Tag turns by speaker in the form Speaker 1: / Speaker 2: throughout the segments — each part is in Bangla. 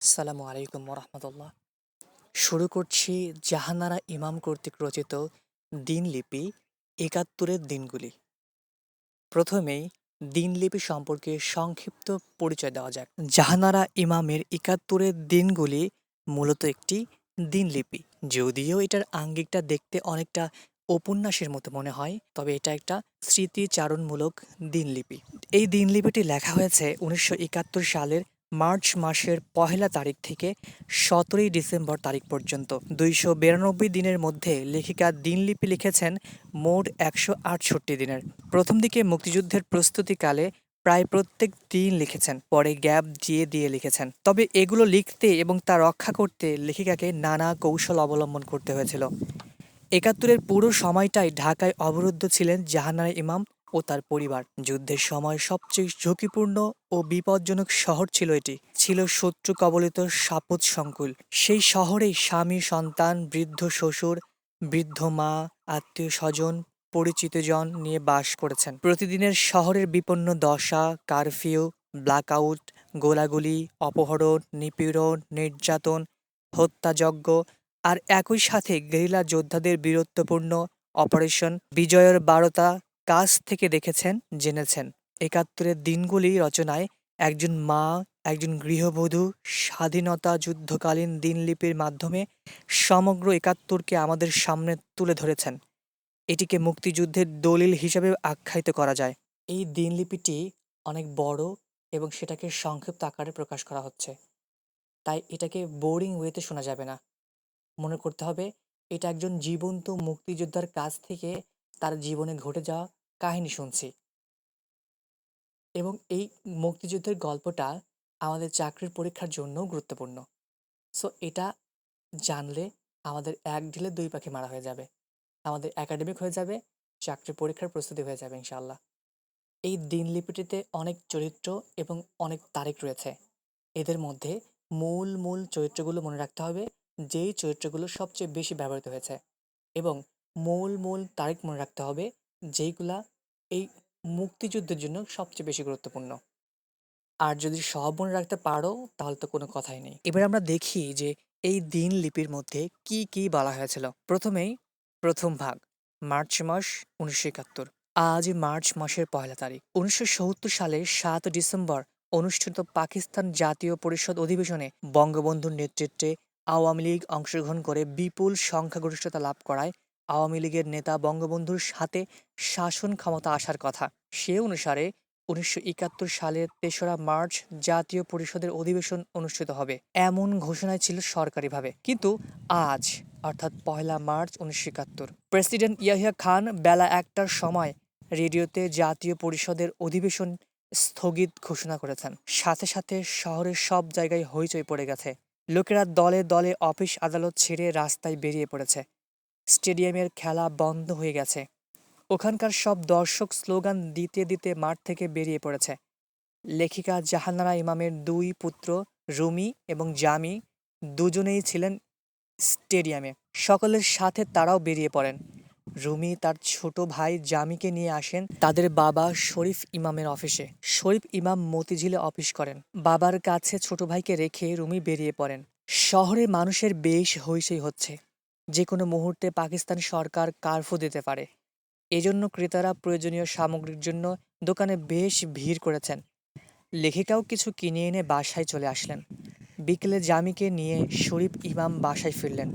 Speaker 1: আসসালামু আলাইকুম রহমতুল্লাহ। শুরু করছি জাহানারা ইমাম কর্তৃক রচিত দিনলিপি ৭১-এর দিনগুলি। প্রথমেই দিনলিপি সম্পর্কে সংক্ষিপ্ত পরিচয় দেওয়া যাক। জাহানারা ইমামের ৭১-এর দিনগুলি মূলত একটি দিনলিপি। যদিও এটার আঙ্গিকটা দেখতে অনেকটা উপন্যাসের মতো মনে হয়, তবে এটা একটা স্মৃতিচারণমূলক দিনলিপি। এই দিনলিপিটি লেখা হয়েছে ১৯৭১ সালের মার্চ মাসের ১লা তারিখ থেকে ১৭ই ডিসেম্বর তারিখ পর্যন্ত ২৯২ দিনের মধ্যে লেখিকা দিনলিপি লিখেছেন মোট ১৬৮ দিনের। প্রথম দিকে মুক্তিযুদ্ধের প্রস্তুতিকালে প্রায় প্রত্যেক দিন লিখেছেন, পরে গ্যাপ দিয়ে দিয়ে লিখেছেন। তবে এগুলো লিখতে এবং তা রক্ষা করতে লেখিকাকে নানা কৌশল অবলম্বন করতে হয়েছিল। ৭১-এর পুরো সময়টাই ঢাকায় অবরুদ্ধ ছিলেন জাহানারা ইমাম ও তার পরিবার। যুদ্ধের সময় সবচেয়ে ঝুঁকিপূর্ণ ও বিপজ্জনক শহর ছিল এটি। ছিল শত্রু কবলিত সাপদ সংকুল। সেই শহরেই স্বামী, সন্তান, বৃদ্ধ শ্বশুর, বৃদ্ধ মা, আত্মীয় স্বজন, পরিচিতজন নিয়ে বাস করেছেন। প্রতিদিনের শহরের বিপন্ন দশা, কারফিউ, ব্ল্যাকআউট, গোলাগুলি, অপহরণ, নিপীড়ন, নির্যাতন, হত্যাযজ্ঞ আর একই সাথে গেরিলা যোদ্ধাদের বীরত্বপূর্ণ অপারেশন বিজয়ের বারতা কাছ থেকে দেখেছেন, জেনেছেন। ৭১-এর দিনগুলি রচনায় একজন মা, একজন গৃহবধূ স্বাধীনতা যুদ্ধকালীন দিনলিপির মাধ্যমে সমগ্র ৭১-কে আমাদের সামনে তুলে ধরেছেন। এটিকে মুক্তিযুদ্ধের দলিল হিসেবে আখ্যায়িত করা যায়। এই দিনলিপিটি অনেক বড় এবং সেটাকে সংক্ষিপ্ত আকারে প্রকাশ করা হচ্ছে, তাই এটাকে বোরিং ওয়েতে শোনা যাবে না। মনে করতে হবে এটা একজন জীবন্ত মুক্তিযোদ্ধার কাছ থেকে তার জীবনে ঘটে যাওয়া কাহিনী শুনছি। এবং এই মুক্তিযুদ্ধের গল্পটা আমাদের চাকরির পরীক্ষার জন্যও গুরুত্বপূর্ণ। সো এটা জানলে আমাদের এক ঢিলে দুই পাখি মারা হয়ে যাবে। আমাদের একাডেমিক হয়ে যাবে, চাকরির পরীক্ষার প্রস্তুতি হয়ে যাবে ইনশাআল্লাহ। এই দিনলিপিটিতে অনেক চরিত্র এবং অনেক তারিখ রয়েছে। এদের মধ্যে মূল মূল চরিত্রগুলো মনে রাখতে হবে, যেই চরিত্রগুলো সবচেয়ে বেশি ব্যবহৃত হয়েছে, এবং মূল মূল তারিখ মনে রাখতে হবে যেইগুলা এই মুক্তিযুদ্ধের জন্য সবচেয়ে বেশি গুরুত্বপূর্ণ। আর যদি সব মনে রাখতে পারো তাহলে তো কোনো কথাই নেই। এবার আমরা দেখি যে এই দিনলিপির মধ্যে কি কি বলা হয়েছিল। প্রথমেই প্রথম ভাগ, মার্চ মাস ১৯৭১। আজ মার্চ মাসের ১লা তারিখ। ১৯৭০ সালের ৭ ডিসেম্বর অনুষ্ঠিত পাকিস্তান জাতীয় পরিষদ অধিবেশনে বঙ্গবন্ধুর নেতৃত্বে আওয়ামী লীগ অংশগ্রহণ করে বিপুল সংখ্যাগরিষ্ঠতা লাভ করায় আওয়ামী লীগের নেতা বঙ্গবন্ধুর হাতে শাসন ক্ষমতা আসার কথা। সে অনুসারে ১৯৭১ সালের ৩রা মার্চ জাতীয় পরিষদের অধিবেশন অনুষ্ঠিত হবে, এমন ঘোষণাই ছিল সরকারিভাবে। কিন্তু আজ অর্থাৎ ১লা মার্চ ১৯৭১ প্রেসিডেন্ট ইয়াহিয়া খান বেলা ১টার সময় রেডিওতে জাতীয় পরিষদের অধিবেশন স্থগিত ঘোষণা করেছেন। সাথে সাথে শহরের সব জায়গায় হইচই পড়ে গেছে। লোকেরা দলে দলে অফিস আদালত ছেড়ে রাস্তায় বেরিয়ে পড়েছে। স্টেডিয়ামের খেলা বন্ধ হয়ে গেছে। ওখানকার সব দর্শক স্লোগান দিতে দিতে মাঠ থেকে বেরিয়ে পড়েছে। লেখিকা জাহানারা ইমামের দুই পুত্র রুমি এবং জামি দুজনেই ছিলেন স্টেডিয়ামে। সকলের সাথে তারাও বেরিয়ে পড়েন। রুমি তার ছোট ভাই জামিকে নিয়ে আসেন তাদের বাবা শরীফ ইমামের অফিসে। শরীফ ইমাম মতিঝিলে অফিস করেন। বাবার কাছে ছোট ভাইকে রেখে রুমি বেরিয়ে পড়েন। শহরে মানুষের বেশ হইচই হচ্ছে। যে কোনো মুহূর্তে পাকিস্তান সরকার কারফিউ দিতে পারে। এজন্য ক্রেতারা প্রয়োজনীয় সামগ্রীর জন্য দোকানে বেশ ভিড় করেছেন। লেখিকাও কিছু কিনে এনে বাসায় চলে আসলেন। বিকেলে জামিকে নিয়ে শরীফ ইমাম বাসায় ফিরলেন।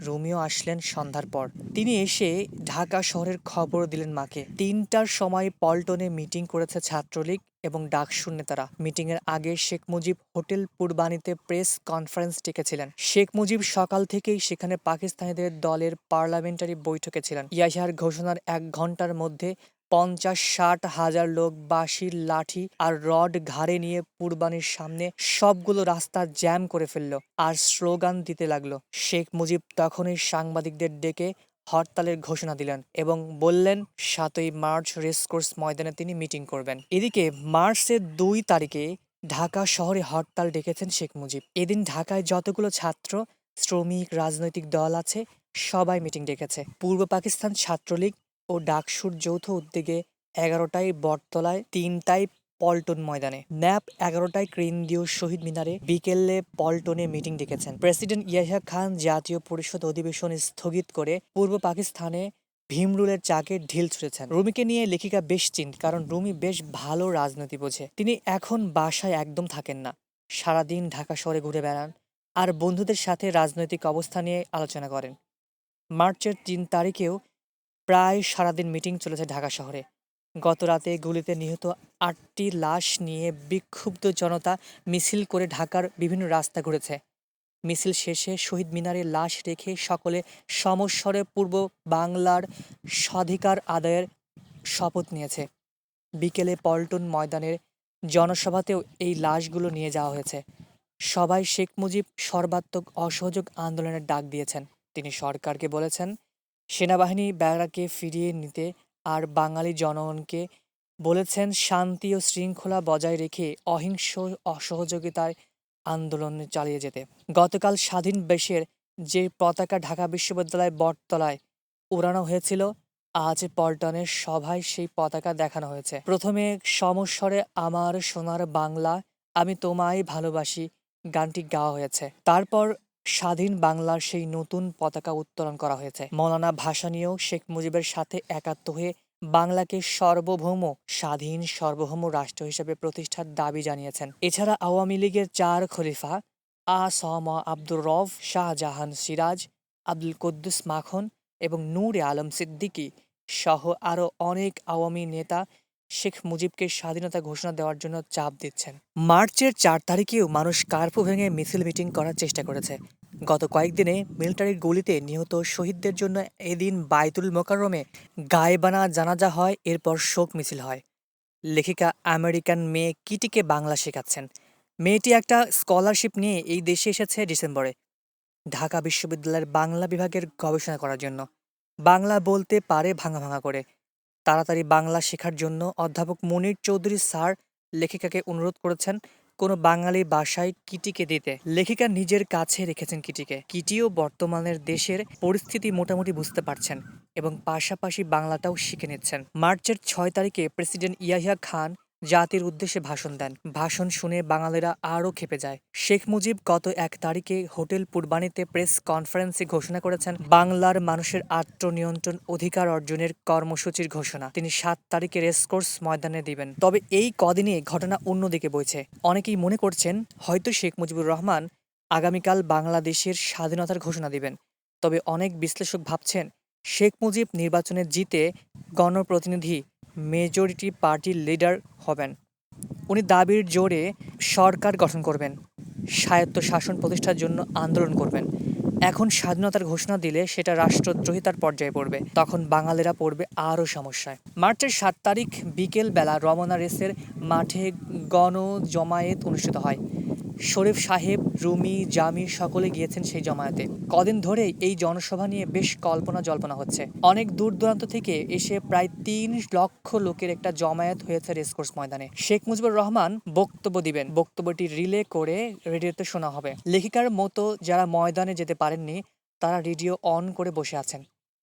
Speaker 1: রোমিও আসলেন সন্ধ্যার পর। তিনি এসে ঢাকা শহরের খবর দিলেন মাকে। ৩টার সময় পল্টনে মিটিং করেছে ছাত্রলীগ এবং ডাকসুর নেতারা। মিটিংয়ের আগে শেখ মুজিব হোটেল পূর্বানীতে প্রেস কনফারেন্স ডেকেছিলেন। শেখ মুজিব সকাল থেকেই সেখানে পাকিস্তানিদের দলের পার্লামেন্টারি বৈঠকে ছিলেন। ইয়াহিয়ার ঘোষণার ১ ঘন্টার মধ্যে ৫০-৬০ হাজার লোক বাঁশি, লাঠি আর রড ঘাড়ে নিয়ে পূর্বানীর সামনে সবগুলো রাস্তা জ্যাম করে ফেলল আর স্লোগান দিতে লাগলো। শেখ মুজিব তখনই সাংবাদিকদের ডেকে হরতালের ঘোষণা দিলেন এবং বললেন ৭ই মার্চ রেসকোর্স ময়দানে তিনি মিটিং করবেন। এদিকে মার্চের ২ তারিখে ঢাকা শহরে হরতাল ডেকেছেন শেখ মুজিব। এদিন ঢাকায় যতগুলো ছাত্র, শ্রমিক, রাজনৈতিক দল আছে সবাই মিটিং ডেকেছে। পূর্ব পাকিস্তান ছাত্রলীগ ও ডাকসুর যৌথ উদ্যোগে ১১টায় বটতলায়, ৩টায় পল্টন ময়দানে। ন্যাপ 11টায় কেন্দ্রীয় শহীদ মিনারে, বিকেলে পল্টনে মিটিং ডেকেছেন প্রেসিডেন্ট ইয়াহিয়া খান। জাতীয় পরিষদ অধিবেশন স্থগিত করে পূর্ব পাকিস্তানে ভীমরুলের চাকে ঢিল ছুঁড়েছেন। রুমিকে নিয়ে লেখিকা বেশ চিন্তিত, কারণ রুমি বেশ ভালো রাজনীতি বোঝে। তিনি এখন বাসায় একদম থাকেন না, সারাদিন ঢাকা শহরে ঘুরে বেড়ান আর বন্ধুদের সাথে রাজনৈতিক অবস্থা নিয়ে আলোচনা করেন। মার্চের 3 তারিখেও প্রায় সারাদিন মিটিং চলেছে ঢাকা শহরে। গত রাতে গুলিতে নিহত 8টি লাশ নিয়ে বিক্ষুব্ধ জনতা মিছিল করে ঢাকার বিভিন্ন রাস্তা ঘুরেছে। মিছিল শেষে শহীদ মিনারে লাশ রেখে সকলে সমস্বরে পূর্ব বাংলার স্বাধিকার আদায়ের শপথ নিয়েছে। বিকেলে পল্টন ময়দানের জনসভাতেও এই লাশগুলো নিয়ে যাওয়া হয়েছে। সবাই শেখ মুজিব সর্বাত্মক অসহযোগ আন্দোলনের ডাক দিয়েছেন। তিনি সরকারকে বলেছেন সেনাবাহিনী ব্যারাকে ফিরিয়ে নিতে, আর বাঙালি জনগণকে বলেছেন শান্তি ও শৃঙ্খলা বজায় রেখে অহিংস অসহযোগিতায় আন্দোলন চালিয়ে যেতে। গতকাল স্বাধীন দেশের যে পতাকা ঢাকা বিশ্ববিদ্যালয় বটতলায় উড়ানো হয়েছিল, আজ পল্টনের সভায় সেই পতাকা দেখানো হয়েছে। প্রথমে সমস্বরে আমার সোনার বাংলা আমি তোমায় ভালোবাসি গানটি গাওয়া হয়েছে। তারপর স্বাধীন বাংলার সেই নতুন পতাকা উত্তোলন করা হয়েছে। মৌলানা ভাসানীও শেখ মুজিবের সাথে একাত্ম হয়ে বাংলাকে সার্বভৌম স্বাধীন সার্বভৌম রাষ্ট্র হিসেবে প্রতিষ্ঠার দাবি জানিয়েছেন। এছাড়া আওয়ামী লীগের 4 খলিফা আ.স.ম. আব্দুর রউফ, শাহজাহান সিরাজ, আব্দুল কুদ্দুস মাখন এবং নূরে আলম সিদ্দিকী সহ আরও অনেক আওয়ামী নেতা শেখ মুজিবকে স্বাধীনতা ঘোষণা দেওয়ার জন্য চাপ দিচ্ছেন। মার্চের 4 তারিখেও মানুষ কার্ফু ভেঙে মিছিল মিটিং করার চেষ্টা করেছে। গত কয়েকদিনে মিলিটারির গুলিতে নিহত শহীদদের জন্য এদিন বায়তুল মোকাররমে গায়েবানা জানাজা হয়, এরপর শোক মিছিল হয়। লেখিকা আমেরিকান মেয়ে কিটিকে বাংলা শেখাচ্ছেন। মেয়েটি একটা স্কলারশিপ নিয়ে এই দেশে এসেছে ডিসেম্বরে ঢাকা বিশ্ববিদ্যালয়ের বাংলা বিভাগের গবেষণা করার জন্য। বাংলা বলতে পারে ভাঙা ভাঙা করে। তাড়াতাড়ি বাংলা শেখার জন্য অধ্যাপক মনির চৌধুরী স্যার লেখিকাকে অনুরোধ করেছেন কোনো বাঙালি ভাষায় কিটিকে দিতে। লেখিকা নিজের কাছে রেখেছেন কিটিকে। কিটিও বর্তমানের দেশের পরিস্থিতি মোটামুটি বুঝতে পারছেন এবং পাশাপাশি বাংলাটাও শিখে নিচ্ছেন। মার্চের 6 তারিখে প্রেসিডেন্ট ইয়াহিয়া খান জাতির উদ্দেশ্যে ভাষণ দেন। ভাষণ শুনে বাঙালিরা আরও ক্ষেপে যায়। শেখ মুজিব গত 1 তারিখে হোটেল পূর্বানীতে প্রেস কনফারেন্সে ঘোষণা করেছেন বাংলার মানুষের আত্মনিয়ন্ত্রণ অধিকার অর্জনের কর্মসূচির ঘোষণা তিনি 7 তারিখে রেসকোর্স ময়দানে দিবেন। তবে এই কদিনে ঘটনা অন্যদিকে বইছে। অনেকেই মনে করছেন হয়তো শেখ মুজিবুর রহমান আগামীকাল বাংলাদেশের স্বাধীনতার ঘোষণা দিবেন। তবে অনেক বিশ্লেষক ভাবছেন শেখ মুজিব নির্বাচনে জিতে গণপ্রতিনিধি মেজরিটি পার্টির লিডার হবেন। উনি দাবির জোরে সরকার গঠন করবেন, স্বায়ত্ত শাসন প্রতিষ্ঠার জন্য আন্দোলন করবেন। এখন স্বাধীনতার ঘোষণা দিলে সেটা রাষ্ট্রদ্রোহিতার পর্যায়ে পড়বে, তখন বাঙালিরা পড়বে আরও সমস্যায়। মার্চের 7 তারিখ বিকেল বেলা রমনা রেসের মাঠে গণজমায়েত অনুষ্ঠিত হয়। শরীফ সাহেব, রুমি, জামি সকলে গিয়েছেন সেই জমায়েতে। কদিন ধরে এই জনসভা নিয়ে বেশ কল্পনা জল্পনা হচ্ছে। অনেক দূর দূরান্ত থেকে এসে প্রায় 3 লক্ষ লোকের একটা জমায়েত হয়েছে রেসকোর্স ময়দানে। শেখ মুজিবুর রহমান বক্তব্য দিবেন। বক্তব্যটি রিলে করে রেডিওতে শোনা হবে। লেখিকার মতো যারা ময়দানে যেতে পারেননি তারা রেডিও অন করে বসে আছেন।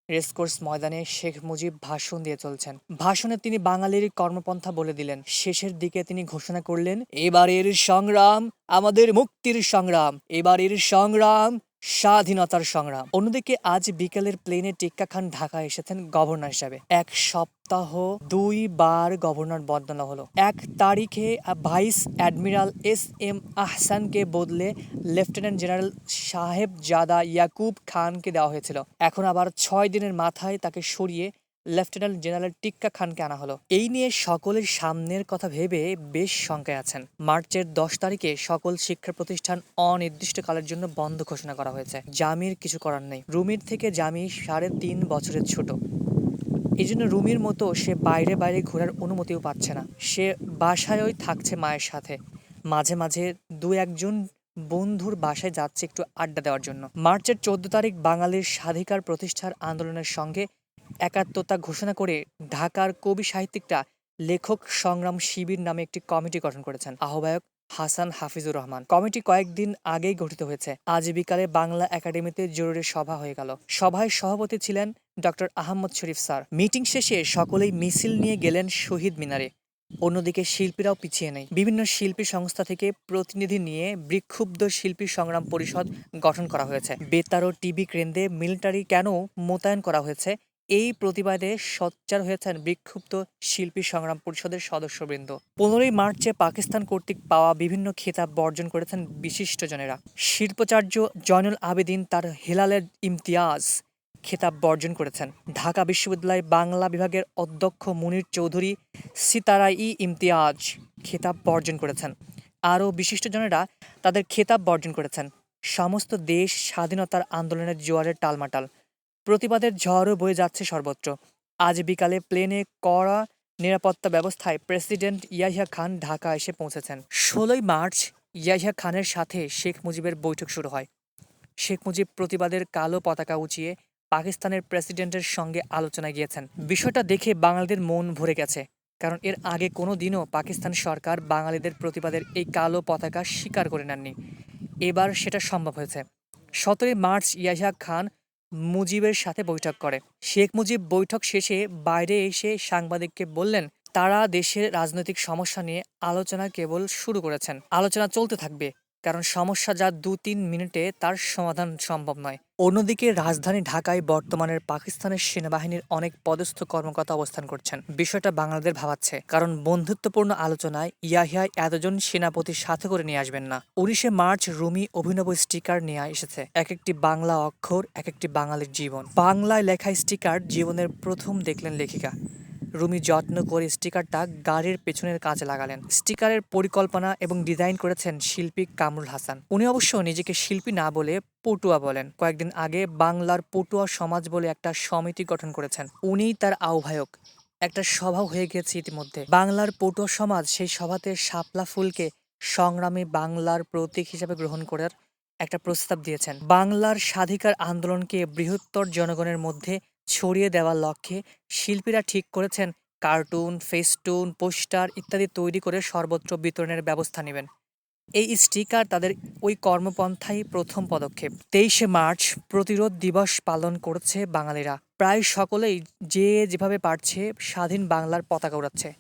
Speaker 1: রেসকোর্স ময়দানে শেখ মুজিব ভাষণ দিয়ে চলছেন। ভাষণে তিনি বাঙালির কর্মপন্থা বলে দিলেন। শেষের দিকে তিনি ঘোষণা করলেন, এবারের সংগ্রাম আমাদের মুক্তির সংগ্রাম, এবারের সংগ্রাম স্বাধীনতার সংগ্রাম। অন্যদিকে আজ বিকেলের প্লেনে টেক্কা খান ঢাকা এসেছেন গভর্নর হিসাবে। 1 সপ্তাহ 2 বার গভর্নর বদলা হলো। 1 তারিখে ভাইস অ্যাডমিরাল এস.এম. আহসানকে বদলে লেফটেন্যান্ট জেনারেল সাহেবজাদা ইয়াকুব খানকে দেওয়া হয়েছিল। এখন আবার 6 দিনের মাথায় তাকে সরিয়ে লেফটেন্যান্ট জেনারেল টিক্কা খানকে আনা হলো। এই নিয়ে সকলের সামনের কথা ভেবে বেশ শঙ্কায় আছেন। মার্চের 10 তারিখে সকল শিক্ষা প্রতিষ্ঠান অনির্দিষ্টকালের জন্য বন্ধ ঘোষণা করা হয়েছে। জামির কিছু করার নেই। রুমির থেকে জামি 3.5 বছরের ছোট। এই জন্য রুমির মতো সে বাইরে বাইরে ঘোরার অনুমতিও পাচ্ছে না। সে বাসায়ই থাকছে মায়ের সাথে। মাঝে মাঝে 2-1 বন্ধুর বাসায় যাচ্ছে একটু আড্ডা দেওয়ার জন্য। মার্চের 14 তারিখ বাঙালির স্বাধিকার প্রতিষ্ঠার আন্দোলনের সঙ্গে একাত্মতা ঘোষণা করে ঢাকার কবি সাহিত্যিকরা লেখক সংগ্রাম শিবির নামে একটি কমিটি গঠন করেছেন। আহ্বায়ক হাসান হাফিজুর রহমান। কমিটি কয়েকদিন আগেই গঠিত হয়েছে। আজ বিকালে বাংলা একাডেমিতে জরুরি সভা হয়ে গেল। সভায় সভাপতি ছিলেন ডক্টর আহমদ শরীফ স্যার। মিটিং শেষে সকলেই মিছিল নিয়ে গেলেন শহীদ মিনারে। অন্যদিকে শিল্পীরাও পিছিয়ে নেই। বিভিন্ন শিল্পী সংস্থা থেকে প্রতিনিধি নিয়ে বিক্ষুব্ধ শিল্পী সংগ্রাম পরিষদ গঠন করা হয়েছে। বেতার ও টিভি কেন্দ্রে মিলিটারি কেন মোতায়েন করা হয়েছে, এই প্রতিবাদে সোচ্চার হয়েছেন বিক্ষুব্ধ শিল্পী সংগ্রাম পরিষদের সদস্যবৃন্দ। 15ই মার্চে পাকিস্তান কর্তৃক পাওয়া বিভিন্ন খেতাব বর্জন করেছেন বিশিষ্টজনেরা। শিল্পাচার্য জয়নুল আবেদিন তার হেলালের ইমতিয়াজ খেতাব বর্জন করেছেন। ঢাকা বিশ্ববিদ্যালয় বাংলা বিভাগের অধ্যক্ষ মুনীর চৌধুরী সিতারা-ই ইমতিয়াজ খেতাব বর্জন করেছেন। আরও বিশিষ্টজনেরা তাদের খেতাব বর্জন করেছেন। সমস্ত দেশ স্বাধীনতার আন্দোলনের জোয়ারের টালমাটাল, প্রতিবাদের ঝড়ও বয়ে যাচ্ছে সর্বত্র। আজ বিকালে প্লেনে কড়া নিরাপত্তা ব্যবস্থায় প্রেসিডেন্ট ইয়াহিয়া খান ঢাকা এসে পৌঁছেছেন। 16ই মার্চ ইয়াহিয়া খানের সাথে শেখ মুজিবের বৈঠক শুরু হয়। শেখ মুজিব প্রতিবাদের কালো পতাকা উঁচিয়ে পাকিস্তানের প্রেসিডেন্টের সঙ্গে আলোচনায় গিয়েছেন। বিষয়টা দেখে বাঙালিদের মন ভরে গেছে, কারণ এর আগে কোনো দিনও পাকিস্তান সরকার বাঙালিদের প্রতিবাদের এই কালো পতাকা স্বীকার করে নেননি। এবার সেটা সম্ভব হয়েছে। 17ই মার্চ ইয়াহিয়া খান মুজিবের সাথে বৈঠক করে। শেখ মুজিব বৈঠক শেষে বাইরে এসে সাংবাদিককে বললেন, তারা দেশের রাজনৈতিক সমস্যা নিয়ে আলোচনা কেবল শুরু করেছেন, আলোচনা চলতে থাকবে, কারণ সমস্যা যা 2-3 মিনিটে তার সমাধান সম্ভব নয়। অন্যদিকে রাজধানী ঢাকায় বর্তমানের পাকিস্তানের সেনাবাহিনীর অনেক পদস্থ কর্মকর্তা অবস্থান করছেন। বিষয়টা বাংলাদেশ ভাবাচ্ছে, কারণ বন্ধুত্বপূর্ণ আলোচনায় ইয়াহিয়া এতজন সেনাপতির সাথে করে নিয়ে আসবেন না। 19শে মার্চ রুমি অভিনব স্টিকার নিয়ে এসেছে। এক একটি বাংলা অক্ষর, এক একটি বাঙালির জীবন। বাংলায় লেখা স্টিকার জীবনের প্রথম দেখলেন লেখিকা। রুমি যত্ন করে স্টিকারটা গাড়ির পেছনের কাজে লাগালেন। স্টিকারের পরিকল্পনা এবং ডিজাইন করেছেন শিল্পী কামরুল হাসান। উনি অবশ্য নিজেকে শিল্পী না বলে পটুয়া বলেন। কয়েকদিন আগে বাংলার পটুয়া সমাজ বলে একটা সমিতি গঠন করেছেন। উনিই তার আহ্বায়ক। একটা সভা হয়ে গেছে ইতিমধ্যে। বাংলার পটুয়া সমাজ সেই সভাতে শাপলা ফুলকে সংগ্রামী বাংলার প্রতীক হিসেবে গ্রহণ করার একটা প্রস্তাব দিয়েছেন। বাংলার স্বাধিকার আন্দোলনকে বৃহত্তর জনগণের মধ্যে ছড়িয়ে দেওয়ার লক্ষ্যে শিল্পীরা ঠিক করেছেন কার্টুন, ফেস্টুন, পোস্টার ইত্যাদি তৈরি করে সর্বত্র বিতরণের ব্যবস্থা নেবেন। এই স্টিকার তাদের ওই কর্মপন্থাই প্রথম পদক্ষেপ। 23শে মার্চ প্রতিরোধ দিবস পালন করছে বাঙালিরা। প্রায় সকলেই যে যেভাবে পারছে স্বাধীন বাংলার পতাকা উড়াচ্ছে।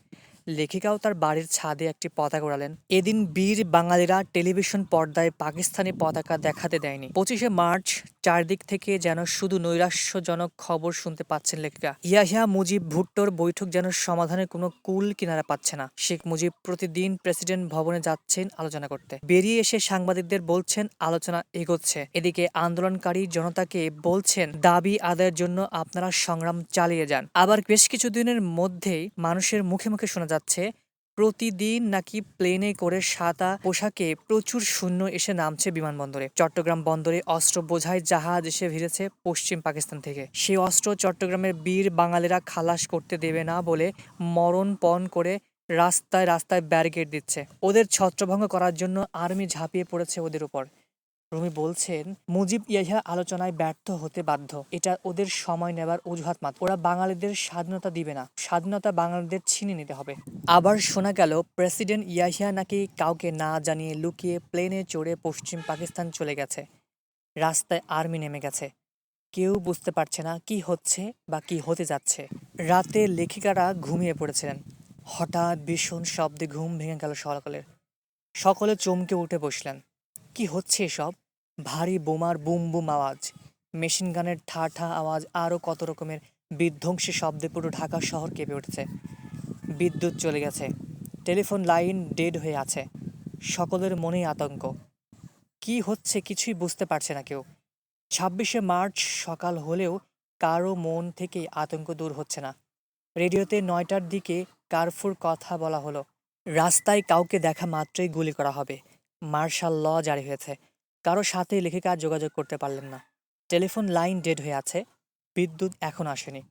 Speaker 1: লেখিকাও তার বাড়ির ছাদে একটি পতাকা উড়ালেন। এদিন বীর বাঙালিরা টেলিভিশন পর্দায় পাকিস্তানি পতাকা দেখাতে দেয়নি। 25শে মার্চ চারদিক থেকে যেন শুধু নৈরাশ্যজনক খবর শুনতে পাচ্ছেন লেখিকা। ইয়াহিয়া মুজিব ভুট্টোর বৈঠক যেন সমাধানের কোনো কুল কিনারা পাচ্ছে না। শেখ মুজিব প্রতিদিন প্রেসিডেন্ট ভবনে যাচ্ছেন আলোচনা করতে। বেরিয়ে এসে সাংবাদিকদের বলছেন আলোচনা এগোচ্ছে। এদিকে আন্দোলনকারী জনতাকে বলছেন দাবি আদায়ের জন্য আপনারা সংগ্রাম চালিয়ে যান। আবার বেশ কিছুদিনের মধ্যেই মানুষের মুখে মুখে শোনা যাচ্ছে প্রতিদিন নাকি প্লেনে করে সাদা পোশাকে প্রচুর সৈন্য এসে নামছে বিমানবন্দরে। চট্টগ্রাম বন্দরে অস্ত্র বোঝাই জাহাজ এসে ভিড়েছে পশ্চিম পাকিস্তান থেকে। সেই অস্ত্র চট্টগ্রামের বীর বাঙালিরা খালাস করতে দেবে না বলে মরণপণ করে রাস্তায় রাস্তায় ব্যারিকেড দিচ্ছে। ওদের ছত্রভঙ্গ করার জন্য আর্মি ঝাঁপিয়ে পড়েছে ওদের উপর। রুমি বলছেন মুজিব ইয়াহিয়া আলোচনায় ব্যর্থ হতে বাধ্য। এটা ওদের সময় নেবার অজুহাত মাত্র। ওরা বাঙালিদের স্বাধীনতা দিবে না, স্বাধীনতা বাঙালিদের ছিনিয়ে নিতে হবে। আবার শোনা গেল প্রেসিডেন্ট ইয়াহিয়া নাকি কাউকে না জানিয়ে লুকিয়ে প্লেনে চড়ে পশ্চিম পাকিস্তান চলে গেছে। রাস্তায় আর্মি নেমে গেছে। কেউ বুঝতে পারছে না কি হচ্ছে বা কি হতে যাচ্ছে। রাতে লেখিকারা ঘুমিয়ে পড়েছিলেন। হঠাৎ ভীষণ শব্দে ঘুম ভেঙে গেল সকালের। সকলে চমকে উঠে বসলেন। কি হচ্ছে এসব? ভারী বোমার বুম বুম আওয়াজ, মেশিন গানের ঠা ঠা আওয়াজ, আরও কত রকমের বিধ্বংসী শব্দে পুরো ঢাকা শহর কেঁপে উঠেছে। বিদ্যুৎ চলে গেছে, টেলিফোন লাইন ডেড হয়ে আছে। সকলের মনেই আতঙ্ক। কি হচ্ছে কিছুই বুঝতে পারছে না কেউ। 26শে মার্চ সকাল হলেও কারো মন থেকে আতঙ্ক দূর হচ্ছে না। রেডিওতে 9টার দিকে কারফুর কথা বলা হলো। রাস্তায় কাউকে দেখা মাত্রই গুলি করা হবে। মার্শাল ল জারি হয়েছে। কারো সাথে লেখিকা যোগাযোগ করতে পারলেন না। টেলিফোন লাইন ডেড হয়ে আছে। বিদ্যুৎ এখন আসেনি।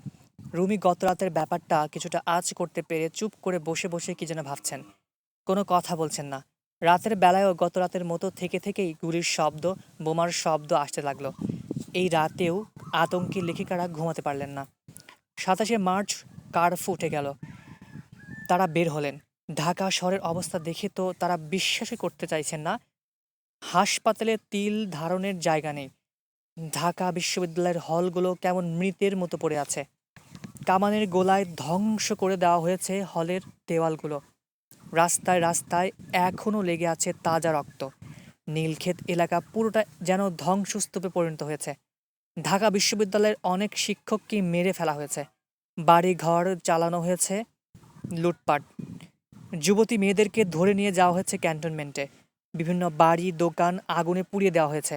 Speaker 1: রুমি গত রাতের ব্যাপারটা কিছুটা আঁচ করতে পেরে চুপ করে বসে বসে কি যেন ভাবছেন। কোনো কথা বলছেন না। রাতের বেলায়ও গত রাতের মতো থেকে থেকেই গুলির শব্দ, বোমার শব্দ আসতে লাগলো। এই রাতেও আতঙ্কী লেখিকারা ঘুমাতে পারলেন না। 27শে মার্চ কারফু উঠে গেল। তারা বের হলেন। ঢাকা শহরের অবস্থা দেখে তো তারা বিশ্বাসই করতে চাইছেন না। হাসপাতালে তিল ধারণের জায়গা নেই। ঢাকা বিশ্ববিদ্যালয়ের হলগুলো কেমন মৃতের মতো পড়ে আছে। কামানের গোলায় ধ্বংস করে দেওয়া হয়েছে হলের দেওয়ালগুলো। রাস্তায় রাস্তায় এখনও লেগে আছে তাজা রক্ত। নীলক্ষেত এলাকা পুরোটা যেন ধ্বংসস্তূপে পরিণত হয়েছে। ঢাকা বিশ্ববিদ্যালয়ের অনেক শিক্ষককে মেরে ফেলা হয়েছে। বাড়ি ঘর চালানো হয়েছে লুটপাট। যুবতী মেয়েদেরকে ধরে নিয়ে যাওয়া হয়েছে ক্যান্টনমেন্টে। বিভিন্ন বাড়ি দোকান আগুনে পুড়িয়ে দেওয়া হয়েছে।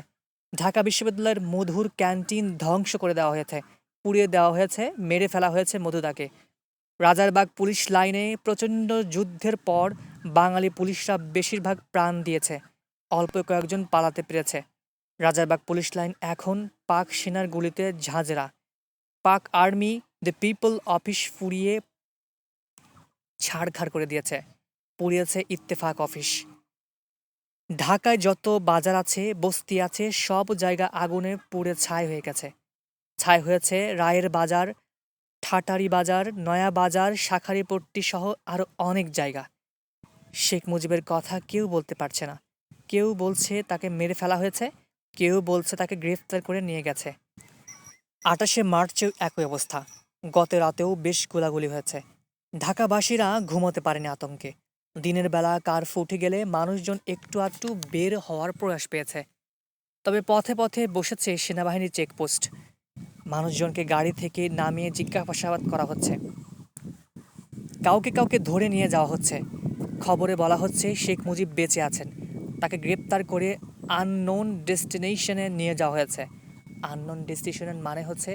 Speaker 1: ঢাকা বিশ্ববিদ্যালয়ের মধুর ক্যান্টিন ধ্বংস করে দেওয়া হয়েছে, পুড়িয়ে দেওয়া হয়েছে, মেরে ফেলা হয়েছে মধুদাকে। রাজারবাগ পুলিশ লাইনে প্রচণ্ড যুদ্ধের পর বাঙালি পুলিশরা বেশিরভাগ প্রাণ দিয়েছে, অল্প কয়েকজন পালাতে পেরেছে। রাজারবাগ পুলিশ লাইন এখন পাক সেনার গুলিতে ঝাঁঝরা। পাক আর্মি দ্য পিপল অফিস পুড়িয়ে ছাড়খাড় করে দিয়েছে, পুড়িয়েছে ইত্তেফাক অফিস। ঢাকায় যত বাজার আছে বস্তি আছে সব জায়গা আগুনে পুড়ে ছাই হয়ে গেছে। ছাই হয়েছে রায়ের বাজার, ঠাটারি বাজার, নয়া বাজার, শাঁখারীপট্টি সহ আরও অনেক জায়গা। শেখ মুজিবের কথা কেউ বলতে পারছে না। কেউ বলছে তাকে মেরে ফেলা হয়েছে, কেউ বলছে তাকে গ্রেফতার করে নিয়ে গেছে। ২৮শে মার্চেও একই অবস্থা। গত রাতেও বেশ গোলাগুলি হয়েছে। ঢাকাবাসীরা ঘুমোতে পারেনি আতঙ্কে। দিনের বেলা কারফিউ উঠে গেলে মানুষজন একটু আধটু বের হওয়ার প্রয়াস পেয়েছে। তবে পথে পথে বসেছে সেনাবাহিনীর চেকপোস্ট। মানুষজনকে গাড়ি থেকে নামিয়ে জিজ্ঞাসাবাদ করা হচ্ছে, কাউকে কাউকে ধরে নিয়ে যাওয়া হচ্ছে। খবরে বলা হচ্ছে শেখ মুজিব বেঁচে আছেন, তাকে গ্রেপ্তার করে আননোন ডেস্টিনেশনে নিয়ে যাওয়া হয়েছে। আননোন ডেস্টিনেশন মানে হচ্ছে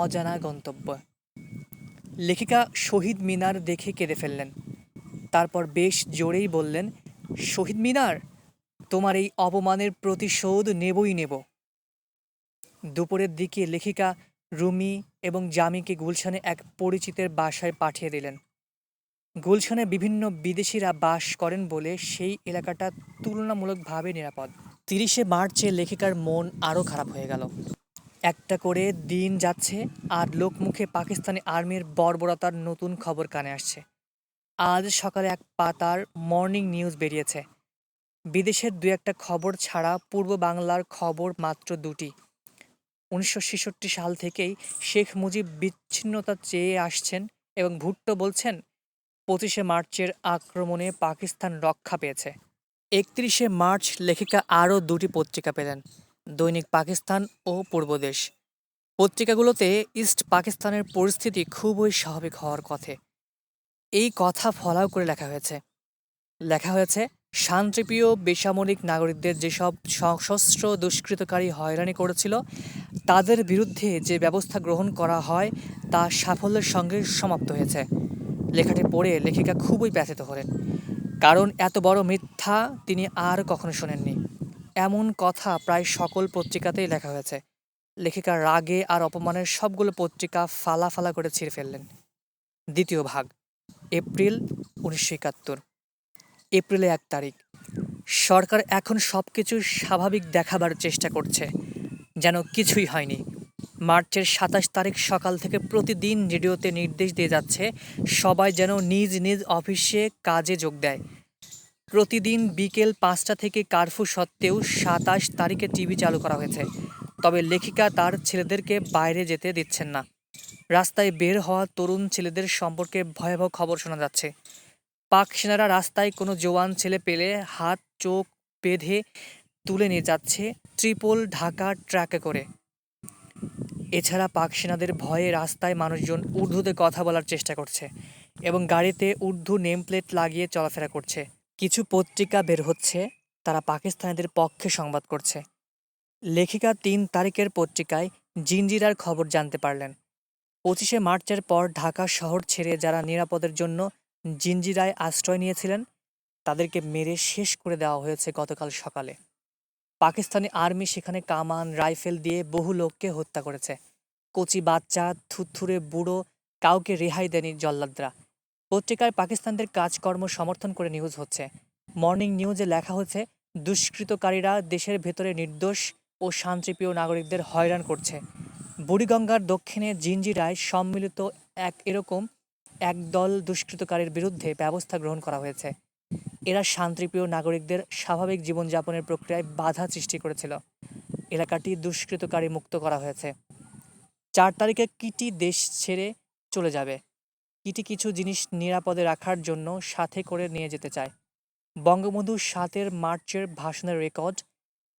Speaker 1: অজানা গন্তব্য। লেখিকা শহীদ মিনার দেখে কেঁদে ফেললেন। তারপর বেশ জোরেই বললেন, শহীদ মিনার, তোমার এই অপমানের প্রতিশোধ নেবই নেব। দুপুরের দিকে লেখিকা রুমি এবং জামিকে গুলশানে এক পরিচিতের বাসায় পাঠিয়ে দিলেন। গুলশানে বিভিন্ন বিদেশিরা বাস করেন বলে সেই এলাকাটা তুলনামূলকভাবে নিরাপদ। ৩০শে মার্চে লেখিকার মন আরও খারাপ হয়ে গেল। একটা করে দিন যাচ্ছে আর লোকমুখে পাকিস্তানি আর্মির বর্বরতার নতুন খবর কানে আসছে। আজ সকালে এক পাতার মর্নিং নিউজ বেরিয়েছে। বিদেশের দু একটা খবর ছাড়া পূর্ব বাংলার খবর মাত্র দুটি। ১৯৬৬ সাল থেকেই শেখ মুজিব বিচ্ছিন্নতা চেয়ে আসছেন এবং ভুট্টো বলছেন ২৫শে মার্চের আক্রমণে পাকিস্তান রক্ষা পেয়েছে। ৩১শে মার্চ লেখিকা আরও দুটি পত্রিকা পেলেন, দৈনিক পাকিস্তান ও পূর্বদেশ। পত্রিকাগুলোতে ইস্ট পাকিস্তানের পরিস্থিতি খুবই স্বাভাবিক হওয়ার কথা, এই কথা ফলাও করে লেখা হয়েছে শান্তিপ্রিয় বেসামরিক নাগরিকদের যেসব সশস্ত্র দুষ্কৃতকারী হয়রানি করেছিল তাদের বিরুদ্ধে যে ব্যবস্থা গ্রহণ করা হয় তা সাফল্যের সঙ্গে সমাপ্ত হয়েছে। লেখাটি পড়ে লেখিকা খুবই ব্যথিত হলেন, কারণ এত বড় মিথ্যা তিনি আর কখনো শোনেননি। এমন কথা প্রায় সকল পত্রিকাতেই লেখা হয়েছে। লেখিকা রাগে আর অপমানের সবগুলো পত্রিকা ফালা ফালা করে ছিঁড়ে ফেললেন। দ্বিতীয় ভাগ, এপ্রিল ১৯৭১। এপ্রিলে ১ তারিখ। সরকার এখন সব কিছু স্বাভাবিক দেখাবার চেষ্টা করছে, যেন কিছুই হয়নি। মার্চের ২৭ তারিখ সকাল থেকে প্রতিদিন রেডিওতে নির্দেশ দিয়ে যাচ্ছে সবাই যেন নিজ নিজ অফিসে কাজে যোগ দেয়। প্রতিদিন বিকেল ৫টা থেকে কারফিউ সত্ত্বেও ২৭ তারিখে টিভি চালু করা হয়েছে। তবে লেখিকা তার ছেলেদেরকে বাইরে যেতে দিচ্ছেন না। রাস্তায় বের হওয়া তরুণ ছেলেদের সম্পর্কে ভয়াবহ খবর শোনা যাচ্ছে। পাক সেনারা রাস্তায় কোনো জওয়ান ছেলে পেলে হাত চোখ বেঁধে তুলে নিয়ে যাচ্ছে ত্রিপল ঢাকা ট্রাকে করে। এছাড়া পাক সেনাদের ভয়ে রাস্তায় মানুষজন উর্দুতে কথা বলার চেষ্টা করছে এবং গাড়িতে উর্দু নেমপ্লেট লাগিয়ে চলাফেরা করছে। কিছু পত্রিকা বের হচ্ছে, তারা পাকিস্তানিদের পক্ষে সংবাদ করছে। লেখিকা ৩ তারিখের পত্রিকায় জিঞ্জিরার খবর জানতে পারলেন। ২৫শে মার্চের পর ঢাকা শহর ছেড়ে যারা নিরাপদের জন্য জিঞ্জিরায় আশ্রয় নিয়েছিলেন তাদেরকে মেরে শেষ করে দেওয়া হয়েছে গতকাল সকালে। পাকিস্তানি আর্মি সেখানে কামান রাইফেল দিয়ে বহু লোককে হত্যা করেছে। কচি বাচ্চা থুথুরে বুড়ো কাউকে রেহাই দেয়নি জল্লাদরা। পত্রিকায় পাকিস্তানদের কাজকর্ম সমর্থন করে নিউজ হচ্ছে। মর্নিং নিউজে লেখা হচ্ছে দুষ্কৃতকারীরা দেশের ভেতরে নির্দোষ ও শান্তিপ্রিয় নাগরিকদের হয়রান করছে। বুড়িগঙ্গার দক্ষিণে জিঞ্জিরায় সম্মিলিত এরকম একদল দুষ্কৃতকারীর বিরুদ্ধে ব্যবস্থা গ্রহণ করা হয়েছে। এরা শান্তিপ্রিয় নাগরিকদের স্বাভাবিক জীবনযাপনের প্রক্রিয়ায় বাধা সৃষ্টি করেছিল। এলাকাটি দুষ্কৃতকারী মুক্ত করা হয়েছে। 4 তারিখে কিটি দেশ ছেড়ে চলে যাবে। কিটি কিছু জিনিস নিরাপদে রাখার জন্য সাথে করে নিয়ে যেতে চায়। বঙ্গবন্ধু ৭ মার্চের ভাষণের রেকর্ড,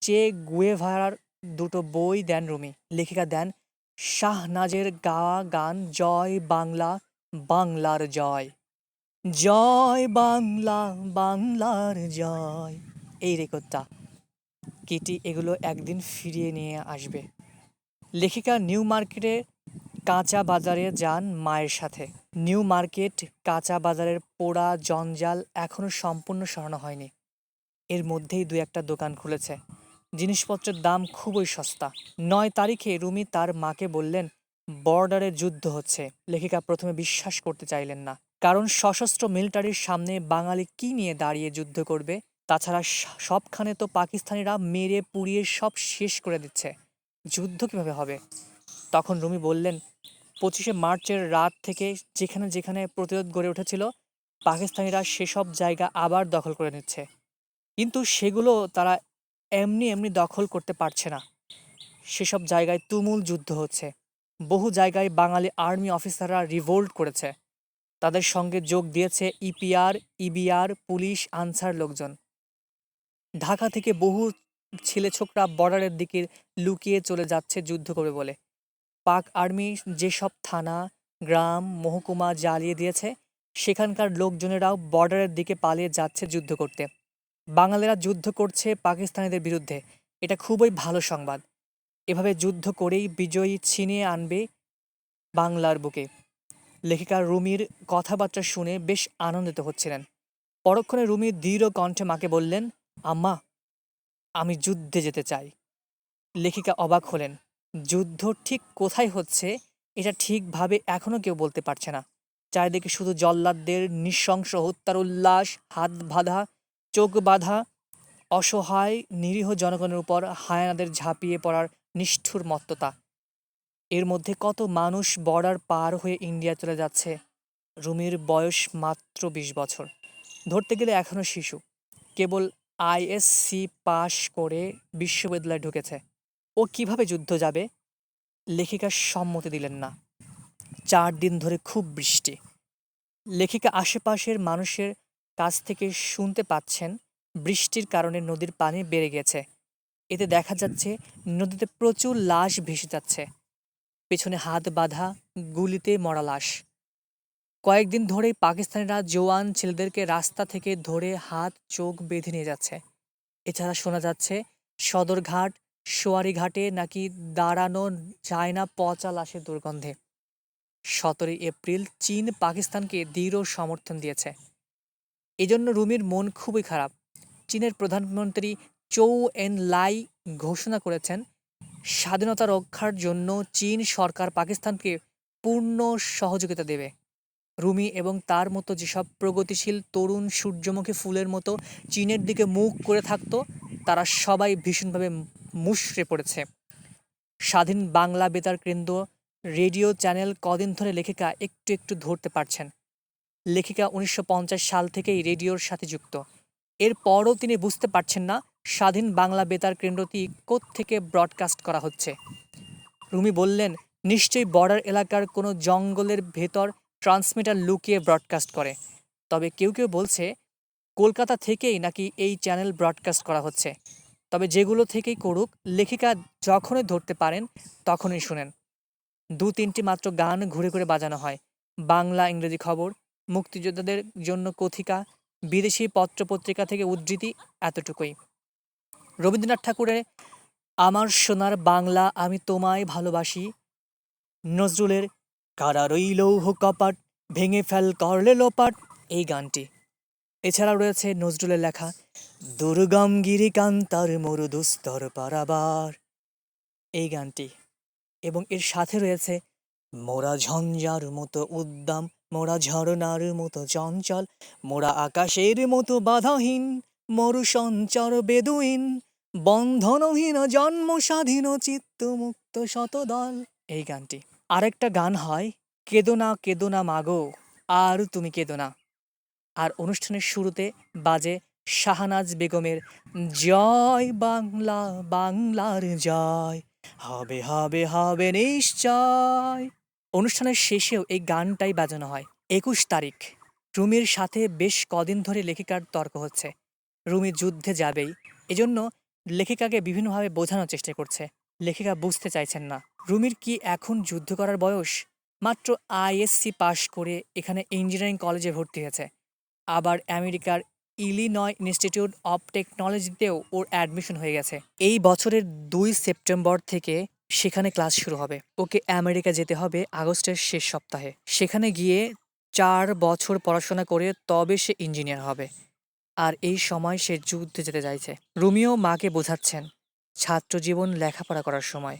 Speaker 1: চে গুয়েভারার 2টো বই দেন রুমি। লেখিকা দেন শাহনাজের গাওয়া গান জয় বাংলা, বাংলার জয়, জয় বাংলা, বাংলার জয়। এই রেকর্ডটা কিটি এগুলো একদিন ফিরিয়ে নিয়ে আসবে। লেখিকা নিউ মার্কেটে কাঁচা বাজারে যান মায়ের সাথে। নিউ মার্কেট কাঁচা বাজারের পোড়া জঞ্জাল এখনো সম্পূর্ণ সরানো হয়নি। এর মধ্যেই 2-1টা দোকান খুলেছে। জিনিসপত্রের দাম খুবই সস্তা। 9 তারিখে রুমি তার মাকে বললেন বর্ডারে যুদ্ধ হচ্ছে। লেখিকা প্রথমে বিশ্বাস করতে চাইলেন না, কারণ সশস্ত্র মিলিটারির সামনে বাঙালি কি নিয়ে দাঁড়িয়ে যুদ্ধ করবে? তাছাড়া সবখানে তো পাকিস্তানিরা মেরে পুড়িয়ে সব শেষ করে দিচ্ছে, যুদ্ধ কিভাবে হবে? তখন রুমি বললেন 25শে মার্চের রাত থেকে যেখানে যেখানে প্রতিরোধ গড়ে উঠেছিল পাকিস্তানিরা সেসব জায়গা আবার দখল করে নিচ্ছে, কিন্তু সেগুলো তারা এমনি এমনি দখল করতে পারছে না। সেসব জায়গায় তুমুল যুদ্ধ হচ্ছে। বহু জায়গায় বাঙালি আর্মি অফিসাররা রিভোল্ট করেছে। তাদের সঙ্গে যোগ দিয়েছে ইপিআর, ইবিআর, পুলিশ, আনসার লোকজন। ঢাকা থেকে বহু ছেলেছোকরা বর্ডারের দিকে লুকিয়ে চলে যাচ্ছে যুদ্ধ করবে বলে। পাক আর্মি যেসব থানা, গ্রাম, মহকুমা জ্বালিয়ে দিয়েছে, সেখানকার লোকজনেরাও বর্ডারের দিকে পালিয়ে যাচ্ছে যুদ্ধ করতে। বাঙালিরা যুদ্ধ করছে পাকিস্তানিদের বিরুদ্ধে, এটা খুবই ভালো সংবাদ। এভাবে যুদ্ধ করেই বিজয়ী ছিনিয়ে আনবে বাংলার বুকে। লেখিকা রুমির কথাবার্তা শুনে বেশ আনন্দিত হচ্ছিলেন। পরক্ষণে রুমি দৃঢ় কণ্ঠে মাকে বললেন, আম্মা, আমি যুদ্ধে যেতে চাই। লেখিকা অবাক হলেন। যুদ্ধ ঠিক কোথায় হচ্ছে এটা ঠিকভাবে এখনো কেউ বলতে পারছে না। চারিদিকে শুধু জল্লাদদের নৃশংস হত্যার উল্লাস, হাত বাঁধা, চোখ বাঁধা, অসহায় নিরীহ জনগণের উপর হায়ানাদের ঝাঁপিয়ে পড়ার নিষ্ঠুর মত্ততা। এর মধ্যে কত মানুষ বর্ডার পার হয়ে ইন্ডিয়া চলে যাচ্ছে। রুমির বয়স মাত্র 20 বছর, ধরতে গেলে এখনো শিশু। কেবল আইএসসি পাশ করে বিশ্ববিদ্যালয়ে ঢুকেছে। ও কিভাবে যুদ্ধ যাবে? লেখিকা সম্মতি দিলেন না। 4 দিন ধরে খুব বৃষ্টি। লেখিকা আশেপাশের মানুষের কাছ থেকে শুনতে পাচ্ছেন বৃষ্টির কারণে নদীর পানি বেড়ে গেছে। এতে দেখা যাচ্ছে নদীতে প্রচুর লাশ ভেসে যাচ্ছে, পেছনে হাত বাঁধা, গুলিতে মরা লাশ। কয়েকদিন ধরেই পাকিস্তানিরা জওয়ান ছেলেদেরকে রাস্তা থেকে ধরে হাত চোখ বেঁধে নিয়ে যাচ্ছে। এছাড়া শোনা যাচ্ছে সদরঘাট, সোয়ারীঘাটে নাকি দাঁড়ানো যায় না পচা লাশের দুর্গন্ধে। 17 এপ্রিল চীন পাকিস্তানকে দৃঢ় সমর্থন দিয়েছে। এজন্য রুমির মন খুবই খারাপ। চীনের প্রধানমন্ত্রী চৌ এন লাই ঘোষণা করেছেন স্বাধীনতা রক্ষার জন্য চীন সরকার পাকিস্তানকে পূর্ণ সহযোগিতা দেবে। রুমি এবং তার মতো যেসব প্রগতিশীল তরুণ সূর্যমুখী ফুলের মতো চীনের দিকে মুখ করে থাকতো, তারা সবাই ভীষণভাবে মুষড়ে পড়েছে। স্বাধীন বাংলা বেতার কেন্দ্র রেডিও চ্যানেল কদিন ধরে লেখিকা একটু একটু ধরতে পারছেন। লেখিকা 1950 সাল থেকেই রেডিওর সাথে যুক্ত। এরপরও তিনি বুঝতে পারছেন না স্বাধীন বাংলা বেতার কেন্দ্রটি কোত্থেকে ব্রডকাস্ট করা হচ্ছে। রুমি বললেন, নিশ্চয়ই বর্ডার এলাকার কোনো জঙ্গলের ভেতর ট্রান্সমিটার লুকিয়ে ব্রডকাস্ট করে। তবে কেউ কেউ বলছে কলকাতা থেকেই নাকি এই চ্যানেল ব্রডকাস্ট করা হচ্ছে। তবে যেগুলো থেকেই করুক, লেখিকা যখনই ধরতে পারেন তখনই শুনেন। 2-3টি মাত্র গান ঘুরে ঘুরে বাজানো হয়। বাংলা ইংরেজি খবর, মুক্তিযোদ্ধাদের জন্য কথিকা, বিদেশি পত্রপত্রিকা থেকে উদ্ধৃতি, এতটুকুই। রবীন্দ্রনাথ ঠাকুরের আমার সোনার বাংলা আমি তোমায় ভালোবাসি, নজরুলের কারার ওই লৌহ কপাট ভেঙে ফেল করলে লোপাট, এই গানটি। এছাড়া রয়েছে নজরুলের লেখা দুর্গম গিরিকান্তার মরু দুস্তর পারাবার, এই গানটি। এবং এর সাথে রয়েছে মোরা ঝঞ্ঝার মতো উদ্দাম, মোরা ঝরনার মতো চঞ্চল, মোরা আকাশের মতো বাধাহীন, মরু সঞ্চার বেদুইন, বন্ধনহীন জন্ম স্বাধীন চিত্ত মুক্ত শতদল, এই গানটি। আরেকটা গান হয় কেদো না মাগো আর তুমি কেদো না। আর অনুষ্ঠানের শুরুতে বাজে শাহনাজ বেগমের জয় বাংলা, বাংলার জয়, হবে হবে হবে নিশ্চয়। অনুষ্ঠানের শেষেও এই গানটাই বাজানো হয়। ২১ তারিখ, রুমির সাথে বেশ কদিন ধরে লেখিকার তর্ক হচ্ছে। রুমি যুদ্ধে যাবেই, এজন্য লেখিকাকে বিভিন্নভাবে বোঝানোর চেষ্টা করছে। লেখিকা বুঝতে চাইছেন না। রুমির কি এখন যুদ্ধ করার বয়স? মাত্র আইএসসি পাশ করে এখানে ইঞ্জিনিয়ারিং কলেজে ভর্তি হয়েছে। আবার আমেরিকার ইলিনয় ইনস্টিটিউট অব টেকনোলজিতেও ওর অ্যাডমিশন হয়ে গেছে। এই বছরের ২ সেপ্টেম্বর থেকে সেখানে ক্লাস শুরু হবে। ওকে আমেরিকা যেতে হবে আগস্টের শেষ সপ্তাহে। সেখানে গিয়ে ৪ বছর পড়াশোনা করে তবে সে ইঞ্জিনিয়ার হবে। আর এই সময় সে যুদ্ধে যেতে চাইছে। রোমিও মাকে বোঝাচ্ছেন, ছাত্রজীবন লেখাপড়া করার সময়।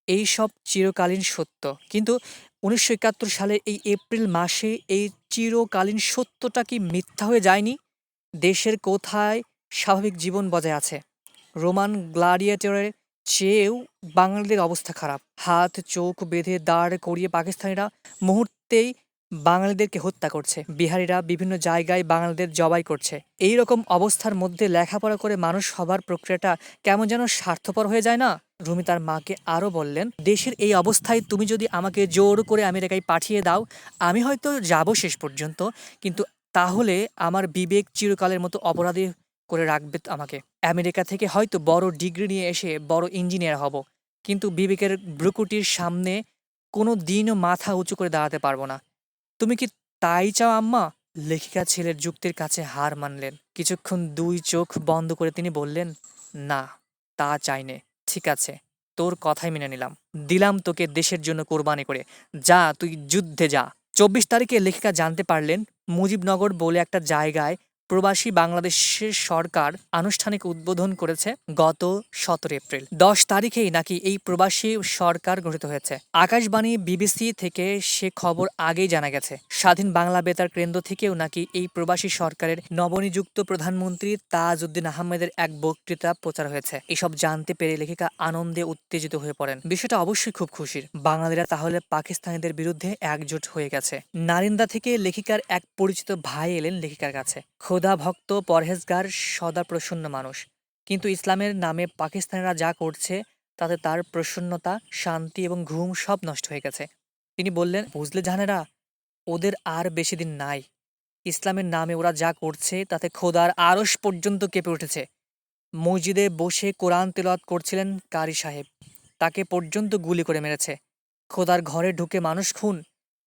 Speaker 1: এই সব চিরকালীন সত্য। কিন্তু ১৯৭১ সালের এই এপ্রিল মাসে এই চিরকালীন সত্যটা কি মিথ্যা হয়ে যায়নি? দেশের কোথায় স্বাভাবিক জীবন বজায় আছে? রোমান গ্লাডিয়েটরের চেয়েও বাঙালিদের অবস্থা খারাপ। হাত চোখ বেঁধে দাঁড় করিয়ে পাকিস্তানিরা মুহূর্তেই বাঙালিদেরকে হত্যা করছে। বিহারিরা বিভিন্ন জায়গায় বাঙালিদের জবাই করছে। এই রকম অবস্থার মধ্যে লেখাপড়া করে মানুষ হবার প্রক্রিয়াটা কেমন যেন স্বার্থপর হয়ে যায় না? রুমি তার মাকে আরও বললেন, দেশের এই অবস্থায় তুমি যদি আমাকে জোর করে আমেরিকায় পাঠিয়ে দাও, আমি হয়তো যাব শেষ পর্যন্ত, কিন্তু তাহলে আমার বিবেক চিরকালের মতো অপরাধী করে রাখবে আমাকে। আমেরিকা থেকে হয়তো বড় ডিগ্রি নিয়ে এসে বড় ইঞ্জিনিয়ার হব, কিন্তু বিবেকের ভ্রুকুটির সামনে কোনো দিনও মাথা উঁচু করে দাঁড়াতে পারবো না। তুমি কি তাই চাও আম্মা? লেখিকা ছেলের যুক্তির কাছে হার মানলেন। কিছুক্ষণ দুই চোখ বন্ধ করে তিনি বললেন, না, তা চাই নে। ঠিক আছে, তোর কথাই মেনে নিলাম। দিলাম তোকে দেশের জন্য কোরবানি করে। যা, তুই যুদ্ধে যা। ২৪ তারিখে লেখিকা জানতে পারলেন মুজিবনগর বলে একটা জায়গায় প্রবাসী বাংলাদেশের সরকার আনুষ্ঠানিক উদ্বোধন করেছে গত ১৭ এপ্রিল। ১০ তারিখেই নাকি এই প্রবাসী সরকার গঠিত হয়েছে। আকাশবাণী বিবিসি থেকে সে খবর আগেই জানা গেছে। স্বাধীন বাংলা বেতার কেন্দ্র থেকেও নাকি এই প্রবাসী সরকারের নবনিযুক্ত প্রধানমন্ত্রী তাজউদ্দিন আহমেদের এক বক্তৃতা প্রচার হয়েছে। এসব জানতে পেরে লেখিকা আনন্দে উত্তেজিত হয়ে পড়েন। বিষয়টা অবশ্যই খুব খুশির। বাঙালিরা তাহলে পাকিস্তানিদের বিরুদ্ধে একজোট হয়ে গেছে। নারিন্দা থেকে লেখিকার এক পরিচিত ভাই এলেন লেখিকার কাছে। খোদা ভক্ত, পরহেজগার, সদা প্রসন্ন মানুষ। কিন্তু ইসলামের নামে পাকিস্তানিরা যা করছে তাতে তার প্রসন্নতা, শান্তি এবং ঘুম সব নষ্ট হয়ে গেছে। তিনি বললেন, বুঝলে জানেরা, ওদের আর বেশি দিন নাই। ইসলামের নামে ওরা যা করছে তাতে খোদার আরশ পর্যন্ত কেঁপে উঠেছে। মসজিদে বসে কোরআন তেলাওয়াত করছিলেন কারি সাহেব, তাকে পর্যন্ত গুলি করে মেরেছে। খোদার ঘরে ঢুকে মানুষ খুন,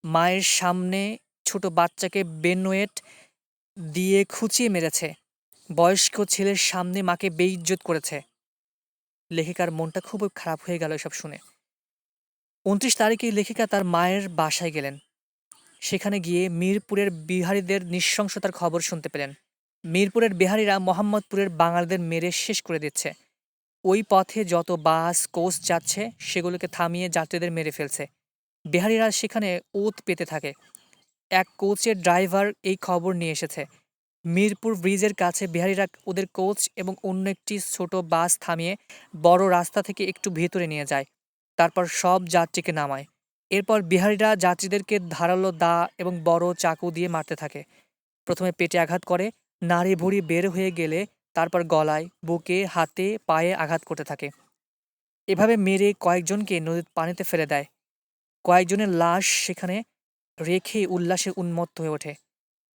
Speaker 1: মায়ের সামনে ছোট বাচ্চাকে বেনোয়েট দিয়ে খুঁচিয়ে মেরেছে, বয়স্ক ছেলের সামনে মাকে বেইজ্জত করেছে। লেখিকার মনটা খুব খারাপ হয়ে গেল এসব শুনে। ২৯ তারিখে লেখিকা তার মায়ের বাসায় গেলেন। সেখানে গিয়ে মিরপুরের বিহারীদের নৃশংসতার খবর শুনতে পেলেন। মিরপুরের বিহারীরা মোহাম্মদপুরের বাঙালিদের মেরে শেষ করে দিচ্ছে। ওই পথে যত বাস কোচ যাচ্ছে সেগুলোকে থামিয়ে যাত্রীদের মেরে ফেলছে। বিহারীরা সেখানে ওত পেতে থাকে। এক কোচের ড্রাইভার এই খবর নিয়ে এসেছে। মিরপুর ব্রিজের কাছে বিহারীরা ওদের কোচ এবং অন্য একটি ছোট বাস থামিয়ে বড় রাস্তা থেকে একটু ভেতরে নিয়ে যায়। তারপর সব যাত্রীকে নামায়। এরপর বিহারীরা যাত্রীদেরকে ধারালো দা এবং বড় চাকু দিয়ে মারতে থাকে। প্রথমে পেটে আঘাত করে, নাড়ি ভুঁড়ি বের হয়ে গেলে তারপর গলায়, বুকে, হাতে, পায়ে আঘাত করতে থাকে। এভাবে মেরে কয়েকজনকে নদীর পানিতে ফেলে দেয়। কয়েকজনের লাশ সেখানে রেখে উল্লাসে উন্মত্ত হয়ে ওঠে।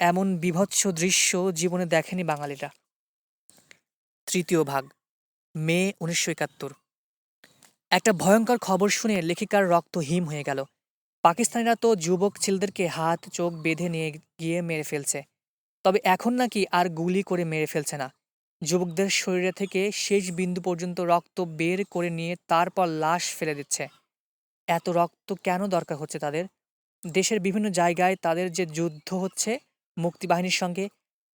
Speaker 1: এমন বীভৎস দৃশ্য জীবনে দেখেনি বাঙালিরা। তৃতীয় ভাগ, মে ১৯৭১। একটা ভয়ঙ্কর খবর শুনে লেখিকার রক্ত হিম হয়ে গেল। পাকিস্তানিরা তো যুবক ছেলেদেরকে হাত চোখ বেঁধে নিয়ে গিয়ে মেরে ফেলছে। তবে এখন নাকি আর গুলি করে মেরে ফেলছে না, যুবকদের শরীরে থেকে শেষ বিন্দু পর্যন্ত রক্ত বের করে নিয়ে তারপর লাশ ফেলে দিচ্ছে। এত রক্ত কেন দরকার হচ্ছে তাদের? দেশের বিভিন্ন জায়গায় তাদের যে যুদ্ধ হচ্ছে মুক্তিবাহিনীর সঙ্গে,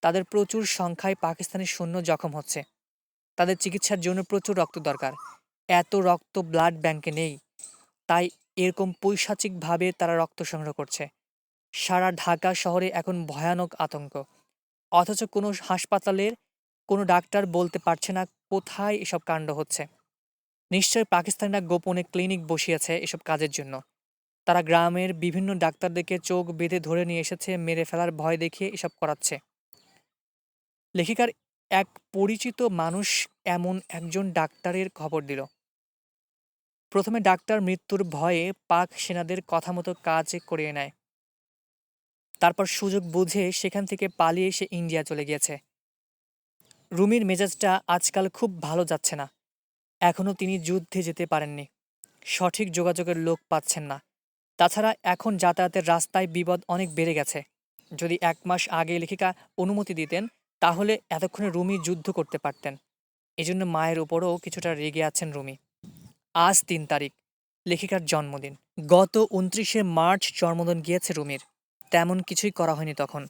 Speaker 1: তাদের প্রচুর সংখ্যায় পাকিস্তানি সৈন্য জখম হচ্ছে। তাদের চিকিৎসার জন্য প্রচুর রক্ত দরকার। এত রক্ত ব্লাড ব্যাংকে নেই, তাই এরকম পৈশাচিকভাবে তারা রক্ত সংগ্রহ করছে। সারা ঢাকা শহরে এখন ভয়ানক আতঙ্ক। অথচ কোনো হাসপাতালের কোনো ডাক্তার বলতে পারছে না কোথায় এসব কাণ্ড হচ্ছে। নিশ্চয় পাকিস্তানিরা গোপনে ক্লিনিক বসিয়েছে এসব কাজের জন্য। তারা গ্রামের বিভিন্ন ডাক্তারদেরকে চোখ বেঁধে ধরে নিয়ে এসেছে, মেরে ফেলার ভয় দেখিয়ে এসব করাচ্ছে। লেখিকার এক পরিচিত মানুষ এমন একজন ডাক্তারের খবর দিল। প্রথমে ডাক্তার মৃত্যুর ভয়ে পাক সেনাদের কথা মতো কাজ করিয়ে নেয়। তারপর সুযোগ বুঝে সেখান থেকে পালিয়ে সে ইন্ডিয়া চলে গিয়েছে। রুমির মেজাজটা আজকাল খুব ভালো যাচ্ছে না। এখনও তিনি যুদ্ধে যেতে পারেননি, সঠিক যোগাযোগের লোক পাচ্ছেন না। তাছাড়া এখন যাতায়াতের রাস্তায় বিপদ অনেক বেড়ে গেছে। যদি 1 মাস আগে লেখিকা অনুমতি দিতেন তাহলে এতক্ষণে রুমি যুদ্ধ করতে পারতেন। এজন্য মায়ের উপরও কিছুটা রেগে আছেন রুমি। আজ 3 তারিখ, লেখিকার জন্মদিন। গত 29শে মার্চ জন্মদিন গিয়েছে রুমির। তেমন কিছুই করা হয়নি তখন।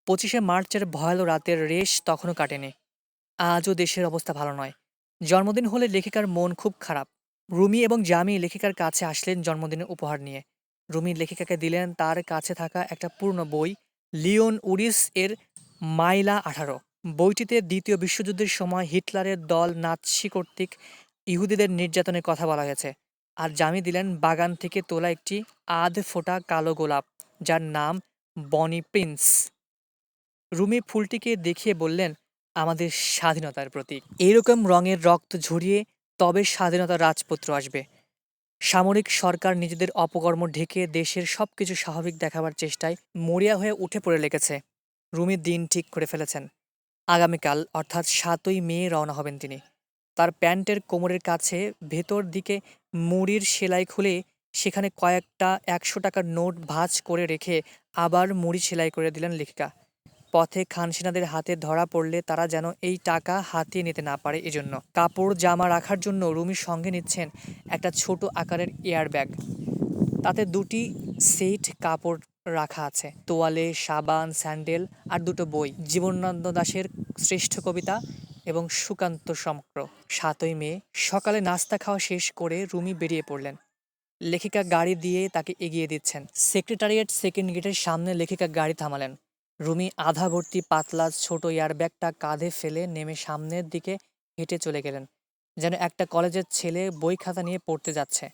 Speaker 1: 25শে মার্চের ভয়ালো রাতের রেশ তখনও কাটেনি। আজও দেশের অবস্থা ভালো নয়। জন্মদিন হলে লেখিকার মন খুব খারাপ। রুমি এবং জামি লেখিকার কাছে আসলেন জন্মদিনের উপহার নিয়ে। রুমি লেখিকাকে দিলেন তার কাছে থাকা একটা পুরনো বই, লিওন উরিস এর মাইলা 18। বইটিতে দ্বিতীয় বিশ্বযুদ্ধের সময় হিটলারের দল নাৎসি কর্তৃক ইহুদিদের নির্যাতনের কথা বলা হয়েছে। আর জামি দিলেন বাগান থেকে তোলা একটি আধ ফোটা কালো গোলাপ, যার নাম বনি প্রিন্স। রুমি ফুলটিকে দেখিয়ে বললেন, আমাদের স্বাধীনতার প্রতীক। এইরকম রঙের রক্ত ঝরিয়ে তবে স্বাধীনতার রাজপুত্র আসবে। সামরিক সরকার নিজেদের অপকর্ম ঢেকে দেশের সবকিছু স্বাভাবিক দেখাবার চেষ্টায় মরিয়া হয়ে উঠে পড়ে লেগেছে। রুমি দিন ঠিক করে ফেলেছেন। আগামীকাল অর্থাৎ 7ই মে রওনা হবেন তিনি। তার প্যান্টের কোমরের কাছে ভেতর দিকে মুড়ির সেলাই খুলে সেখানে কয়েকটা 100 টাকার নোট ভাঁজ করে রেখে আবার মুড়ি সেলাই করে দিলেন লেখিকা। পথে খানসেনাদের হাতে ধরা পড়লে তারা যেন এই টাকা হাতিয়ে নিতে না পারে এজন্য। কাপড় জামা রাখার জন্য রুমির সঙ্গে নিচ্ছেন একটা ছোট আকারের এয়ার ব্যাগ। তাতে 2টি সেট কাপড় রাখা আছে, তোয়ালে, সাবান, স্যান্ডেল আর 2টো বই, জীবনানন্দ দাশের শ্রেষ্ঠ কবিতা এবং সুকান্ত সমগ্র। 7ই মে সকালে নাস্তা খাওয়া শেষ করে রুমি বেরিয়ে পড়লেন। লেখিকা গাড়ি দিয়ে তাকে এগিয়ে দিচ্ছেন। সেক্রেটারিয়েট সেকেন্ড গেটের সামনে লেখিকা গাড়ি থামালেন। রুমি আধা ভর্তি পাতলা ছোট এয়ারব্যাগটা কাঁধে ফেলে নেমে সামনের দিকে হেঁটে চলে গেলেন, যেন একটা কলেজের ছেলে বই খাতা নিয়ে পড়তে যাচ্ছে।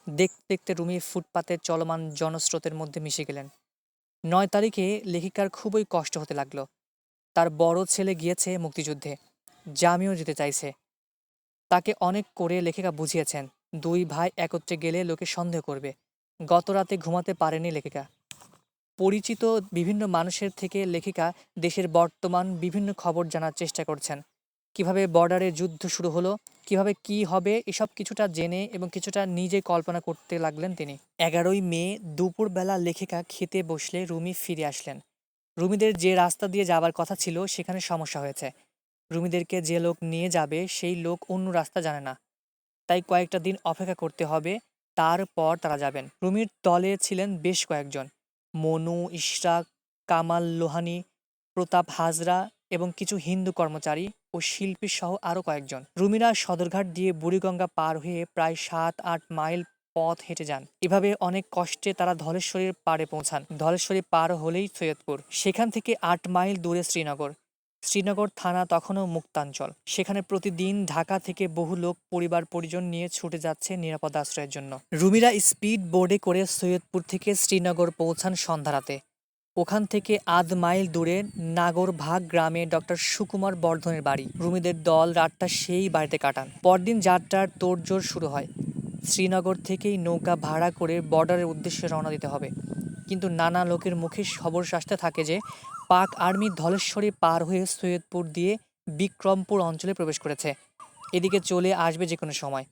Speaker 1: দেখতে দেখতে রুমি ফুটপাতে চলমান জনস্রোতের মধ্যে মিশে গেলেন। 9 তারিখে লেখিকার খুবই কষ্ট হতে লাগলো। তার বড় ছেলে গিয়েছে মুক্তিযুদ্ধে, জামিও যেতে চাইছে। তাকে অনেক করে লেখিকা বুঝিয়েছেন, 2 ভাই একত্রে গেলে লোকে সন্দেহ করবে। গত রাতে ঘুমাতে পারেনি লেখিকা। পরিচিত বিভিন্ন মানুষের থেকে লেখিকা দেশের বর্তমান বিভিন্ন খবর জানার চেষ্টা করছেন। কিভাবে বর্ডারে যুদ্ধ শুরু হলো, কিভাবে কি হবে, এসব কিছুটা জেনে এবং কিছুটা নিজে কল্পনা করতে লাগলেন তিনি। 11ই মে দুপুরবেলা লেখিকা খেতে বসলে রুমি ফিরে আসলেন। রুমিদের যে রাস্তা দিয়ে যাবার কথা ছিল সেখানে সমস্যা হয়েছে। রুমিদেরকে যে লোক নিয়ে যাবে সেই লোক অন্য রাস্তা জানে না, তাই কয়েকটা দিন অপেক্ষা করতে হবে, তারপর তারা যাবেন। রুমির দলে ছিলেন বেশ কয়েকজন, মনু, ইশরাক, কামাল লোহানী, প্রতাপ হাজরা এবং কিছু হিন্দু কর্মচারী ও শিল্পী সহ আরও কয়েকজন। রুমিরা সদরঘাট দিয়ে বুড়িগঙ্গা পার হয়ে প্রায় 7-8 মাইল পথ হেঁটে যান। এভাবে অনেক কষ্টে তারা ধলেশ্বরীর পাড়ে পৌঁছান। ধলেশ্বরী পার হলেই সৈয়দপুর, সেখান থেকে 8 মাইল দূরে শ্রীনগর। শ্রীনগর থানা তখনও মুক্তাঞ্চল। সেখানে প্রতিদিন ঢাকা থেকে বহু লোক পরিবার পরিজন নিয়ে ছুটে যাচ্ছে নিরাপদ আশ্রয়ের জন্য। রুমিরা স্পিড বোর্ডে করে সৈয়দপুর থেকে শ্রীনগর পৌঁছান সন্ধ্যা রাতে। ওখান থেকে 1/2 মাইল দূরে নাগরভাগ গ্রামে ডক্টর সুকুমার বর্ধনের বাড়ি। রুমিদের দল রাতটা সেই বাড়িতে কাটান। পরদিন যাত্রার তোড়জোড় শুরু হয়। শ্রীনগর থেকেই নৌকা ভাড়া করে বর্ডারের উদ্দেশ্যে রওনা দিতে হবে। কিন্তু নানা লোকের মুখে খবর আসতে থাকে যে পাক আর্মি ধলেশ্বরী পার হয়ে সৈয়দপুর দিয়ে বিক্রমপুর অঞ্চলে প্রবেশ করেছে, এদিকে চলে আসবে যে কোনো সময়।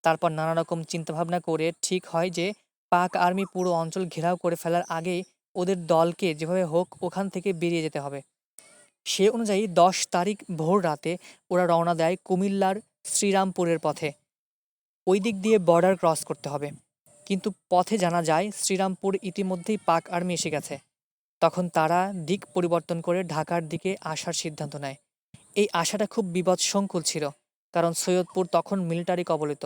Speaker 1: তারপর নানা রকম চিন্তাভাবনা করে ঠিক হয় যে পাক আর্মি পুরো অঞ্চল ঘেরাও করে ফেলার আগেই ওদের দলকে যেভাবে হোক ওখান থেকে বেরিয়ে যেতে হবে। সে অনুযায়ী 10 তারিখ ভোর রাতে ওরা রওনা দেয় কুমিল্লার শ্রীরামপুরের পথে। ওই দিক দিয়ে বর্ডার ক্রস করতে হবে। কিন্তু পথে জানা যায় শ্রীরামপুর ইতিমধ্যেই পাক আর্মি এসে গেছে। তখন তারা দিক পরিবর্তন করে ঢাকার দিকে আসার সিদ্ধান্ত নেয়। এই আশাটা খুব বিপদসংকুল ছিল, কারণ সৈয়দপুর তখন মিলিটারি কবলিত।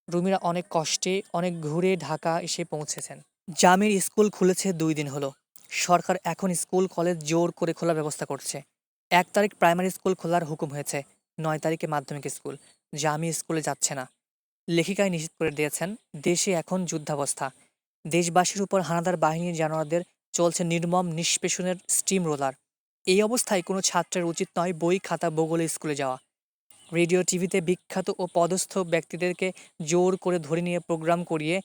Speaker 1: রুমিরা অনেক কষ্টে অনেক ঘুরে ঢাকা এসে পৌঁছেছেন। জামির স্কুল খুলেছে 2 দিন হলো। সরকার এখন স্কুল কলেজ জোর করে খোলার ব্যবস্থা করছে। 1 তারিখ প্রাইমারি স্কুল খোলার হুকুম হয়েছে, 9 তারিখে মাধ্যমিক স্কুল। জামি স্কুলে যাচ্ছে না। লেখিকায় নিশ্চিত করে দিয়েছেন দেশে এখন যুদ্ধাবস্থা। দেশবাসীর উপর হানাদার বাহিনীর জানোয়ারদের চলছে নির্মম নিষ্পেষণের স্টিম রোলার। এই অবস্থায় কোনো ছাত্রের উচিত নয় বই খাতা বগলে স্কুলে যাওয়া। রেডিও টিভিতে বিখ্যাত ও পদস্থ ব্যক্তিদেরকে জোর করে ধরে নিয়ে প্রোগ্রাম করিয়ে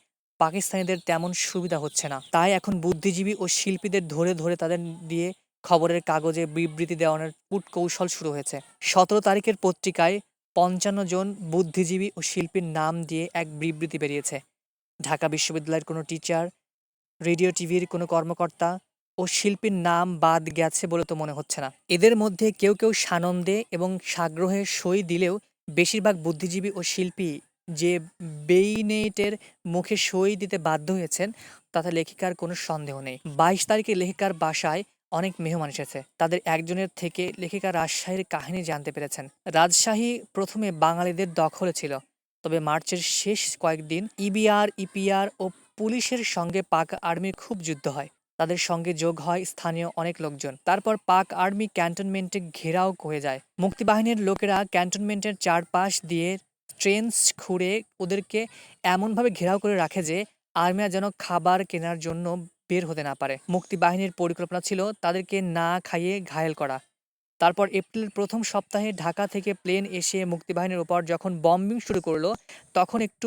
Speaker 1: পাকিস্তানিদের তেমন সুবিধা হচ্ছে না। তাই এখন বুদ্ধিজীবী ও শিল্পীদের ধরে ধরে তাদের দিয়ে খবরের কাগজে বিবৃতি দেওয়ানোর কূটকৌশল শুরু হয়েছে। ১৭ তারিখের পত্রিকায় ৫৫ জন বুদ্ধিজীবী ও শিল্পীর নাম দিয়ে এক বিবৃতি বেরিয়েছে। ঢাকা বিশ্ববিদ্যালয়ের কোনো টিচার, রেডিও টিভির কোনো কর্মকর্তা ও শিল্পীর নাম বাদ গেছে বলে তো মনে হচ্ছে না। এদের মধ্যে কেউ কেউ সানন্দে এবং সাগ্রহে সই দিলেও বেশিরভাগ বুদ্ধিজীবী ও শিল্পী যে বেইনেটের মুখে সই দিতে বাধ্য হয়েছেন তাতে লেখিকার কোনো সন্দেহ নেই। ২২ তারিখে লেখিকার বাসায় অনেক মেহমান এসেছে। তাদের একজনের থেকে লেখিকা রাজশাহীর কাহিনী জানতে পেরেছেন। রাজশাহী প্রথমে বাঙালিদের দখলে ছিল, তবে মার্চের শেষ কয়েকদিন ইবিআর, ইপিআর ও পুলিশের সঙ্গে পাক আর্মির খুব যুদ্ধ হয়। তাদের সঙ্গে যোগ হয় স্থানীয় অনেক লোকজন। তারপর পাক আর্মি ক্যান্টনমেন্টে ঘেরাও হয়ে যায়। মুক্তিবাহিনীর লোকেরা ক্যান্টনমেন্টের চারপাশ দিয়ে ট্রেন্চ খুঁড়ে ওদেরকে এমনভাবে ঘেরাও করে রাখে যে আর্মিরা যেন খাবার কেনার জন্য বের হতে না পারে। মুক্তিবাহিনীর পরিকল্পনা ছিল তাদেরকে না খাইয়ে ঘায়েল করা। তারপর এপ্রিলের প্রথম সপ্তাহে ঢাকা থেকে প্লেন এসে মুক্তিবাহিনীর ওপর যখন বম্বিং শুরু করলো, তখন একটু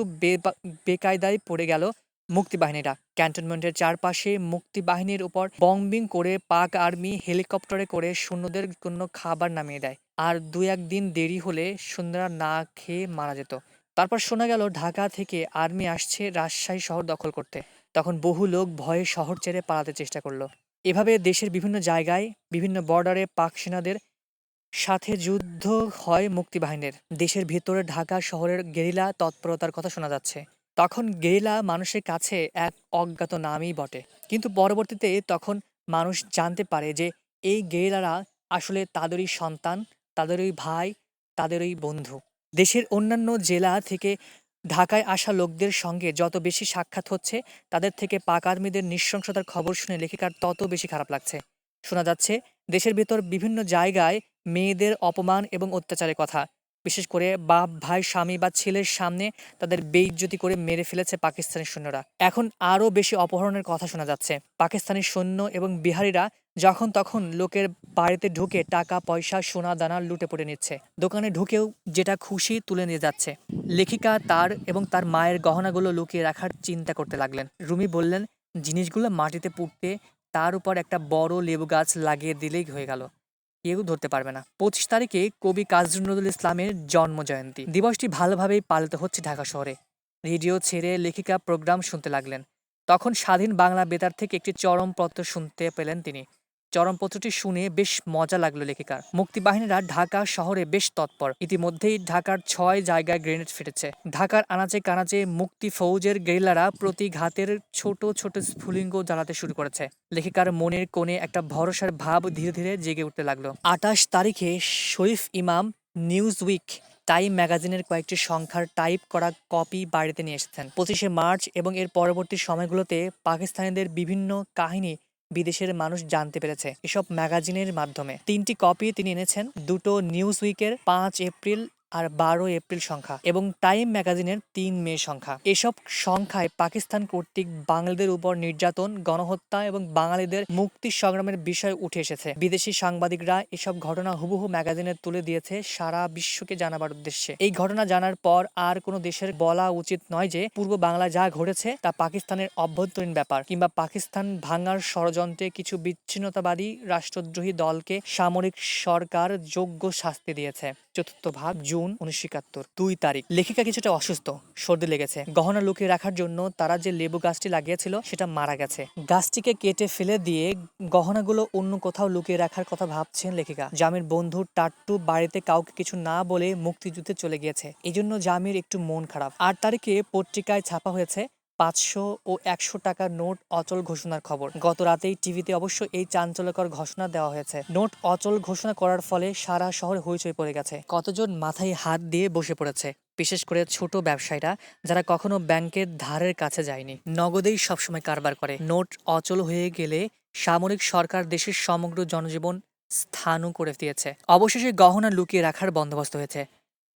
Speaker 1: বেকায়দায় পড়ে গেল মুক্তিবাহিনীরা। ক্যান্টনমেন্টের চারপাশে মুক্তিবাহিনীর উপর বম্বিং করে পাক আর্মি হেলিকপ্টারে করে সৈন্যদের জন্য খাবার নামিয়ে দেয়। আর ২-১ দিন দেরি হলে সৈন্যরা না খেয়ে মারা যেত। তারপর শোনা গেল ঢাকা থেকে আর্মি আসছে রাজশাহী শহর দখল করতে। তখন বহু লোক ভয়ে শহর ছেড়ে পালাতে চেষ্টা করলো। এভাবে দেশের বিভিন্ন জায়গায় বিভিন্ন বর্ডারে পাক সেনাদের সাথে যুদ্ধ হয় মুক্তিবাহিনীর। দেশের ভেতরে ঢাকা শহরের গেরিলা তৎপরতার কথা শোনা যাচ্ছে। তখন গেরিলা মানুষের কাছে এক অজ্ঞাত নামই বটে, কিন্তু পরবর্তীতে তখন মানুষ জানতে পারে যে এই গেরিলারা আসলে তাদেরই সন্তান, তাদেরই ভাই, তাদেরই বন্ধু। দেশের অন্যান্য জেলা থেকে ঢাকায় আসা লোকদের সঙ্গে যত বেশি সাক্ষাৎ হচ্ছে, তাদের থেকে পাক আর্মিদের নৃশংসতার খবর শুনে লেখিকার তত বেশি খারাপ লাগছে। শোনা যাচ্ছে দেশের ভেতর বিভিন্ন জায়গায় মেয়েদের অপমান এবং অত্যাচারের কথা। বিশেষ করে বাপ, ভাই, স্বামী বা ছেলের সামনে তাদের বেইজ্জতি করে মেরে ফেলেছে পাকিস্তানি সৈন্যরা। এখন আরও বেশি অপহরণের কথা শোনা যাচ্ছে। পাকিস্তানি সৈন্য এবং বিহারিরা যখন তখন লোকের বাড়িতে ঢুকে টাকা পয়সা সোনা দানা লুটে পুটে নিচ্ছে। দোকানে ঢুকেও যেটা খুশি তুলে নিয়ে যাচ্ছে। লেখিকা তার এবং তার মায়ের গহনাগুলো লুকিয়ে রাখার চিন্তা করতে লাগলেন। রুমি বললেন, জিনিসগুলো মাটিতে পুঁততে তার উপর একটা বড় লেবু গাছ লাগিয়ে দিলেই হয়ে গেল, কেউ ধরতে পারবে না। ২৫ তারিখে কবি কাজী নজরুল ইসলামের জন্মজয়ন্তী দিবসটি ভালোভাবেই পালিত হচ্ছে ঢাকা শহরে। রেডিও ছেড়ে লেখিকা প্রোগ্রাম শুনতে লাগলেন। তখন স্বাধীন বাংলা বেতার থেকে একটি চরমপত্র শুনতে পেলেন তিনি। চরমপত্রটি শুনে বেশ মজা লাগলো লেখিকার। মুক্তিবাহিনীরা ঢাকা শহরে বেশ তৎপর। ইতিমধ্যেই ঢাকার ৬ জায়গায় গ্রেনেড ফেটেছে। ঢাকার আনাচে কানাচে মুক্তি ফৌজের গেরিলারা প্রতি ঘাতের ছোট ছোট স্ফুলিঙ্গ জ্বালাতে শুরু করেছে। লেখিকার মনের কোণে একটা ভরসার ভাব ধীরে ধীরে জেগে উঠতে লাগলো। ২৮ তারিখে শরীফ ইমাম নিউজ উইক টাইম ম্যাগাজিনের কয়েকটি সংখ্যার টাইপ করা কপি বাড়িতে নিয়ে এসেছেন। ২৫শে মার্চ এবং এর পরবর্তী সময়গুলোতে পাকিস্তানিদের বিভিন্ন কাহিনী বিদেশের মানুষ জানতে পেরেছে এসব ম্যাগাজিনের মাধ্যমে। ৩টি কপি তিনি এনেছেন, দুটো নিউজ উইকের ৫ এপ্রিল আর ১২ এপ্রিল সংখ্যা এবং টাইম ম্যাগাজিনের ৩ মে সংখ্যা। এসব সংখ্যায় পাকিস্তান কর্তৃক বাঙালিদের উপর নির্যাতন, গণহত্যা এবং বাঙালিদের মুক্তি সংগ্রামের বিষয় উঠে এসেছে। বিদেশি সাংবাদিকরা এসব ঘটনা হুবহু ম্যাগাজিনে তুলে দিয়েছে সারা বিশ্বকে জানাবার উদ্দেশ্যে। এই ঘটনা জানার পর আর কোনো দেশের বলা উচিত নয় যে পূর্ব বাংলা যা ঘটেছে তা পাকিস্তানের অভ্যন্তরীণ ব্যাপার, কিংবা পাকিস্তান ভাঙার ষড়যন্ত্রে কিছু বিচ্ছিন্নতাবাদী রাষ্ট্রদ্রোহী দলকে সামরিক সরকার যোগ্য শাস্তি দিয়েছে। চতুর্থ ভাগ, জুন ১৯৭১। ২ তারিখ, লেখিকা কিছুটা অসুস্থ, সর্দি লেগেছে। গহনা লুকিয়ে রাখার জন্য তারা যে লেবু গাছটি লাগিয়েছিল সেটা মারা গেছে। গাছটিকে কেটে ফেলে দিয়ে গহনাগুলো অন্য কোথাও লুকিয়ে রাখার কথা ভাবছেন লেখিকা। জামির বন্ধু টাট্টু বাড়িতে কাউকে কিছু না বলে মুক্তিযুদ্ধে চলে গিয়েছে, এই জন্য জামির একটু মন খারাপ। ৮ তারিখে পত্রিকায় ছাপা হয়েছে ৫০০ ও ১০০ টাকার নোট অচল ঘোষণার খবর। গত রাতেই টিভিতে অবশ্য এই চাঞ্চল্যকর ঘোষণা দেওয়া হয়েছে। নোট অচল ঘোষণা করার ফলে সারা শহরে হইচই পড়ে গেছে। কতজন মাথায় হাত দিয়ে বসে পড়েছে, বিশেষ করে ছোট ব্যবসায়ীরা যারা কখনো ব্যাংকের ধারের কাছে যায়নি, নগদেই সবসময় কারবার করে। নোট অচল হয়ে গেলে সামরিক সরকার দেশের সমগ্র জনজীবন স্থাণু করে দিয়েছে। অবশেষে গহনা লুকিয়ে রাখার বন্দোবস্ত হয়েছে।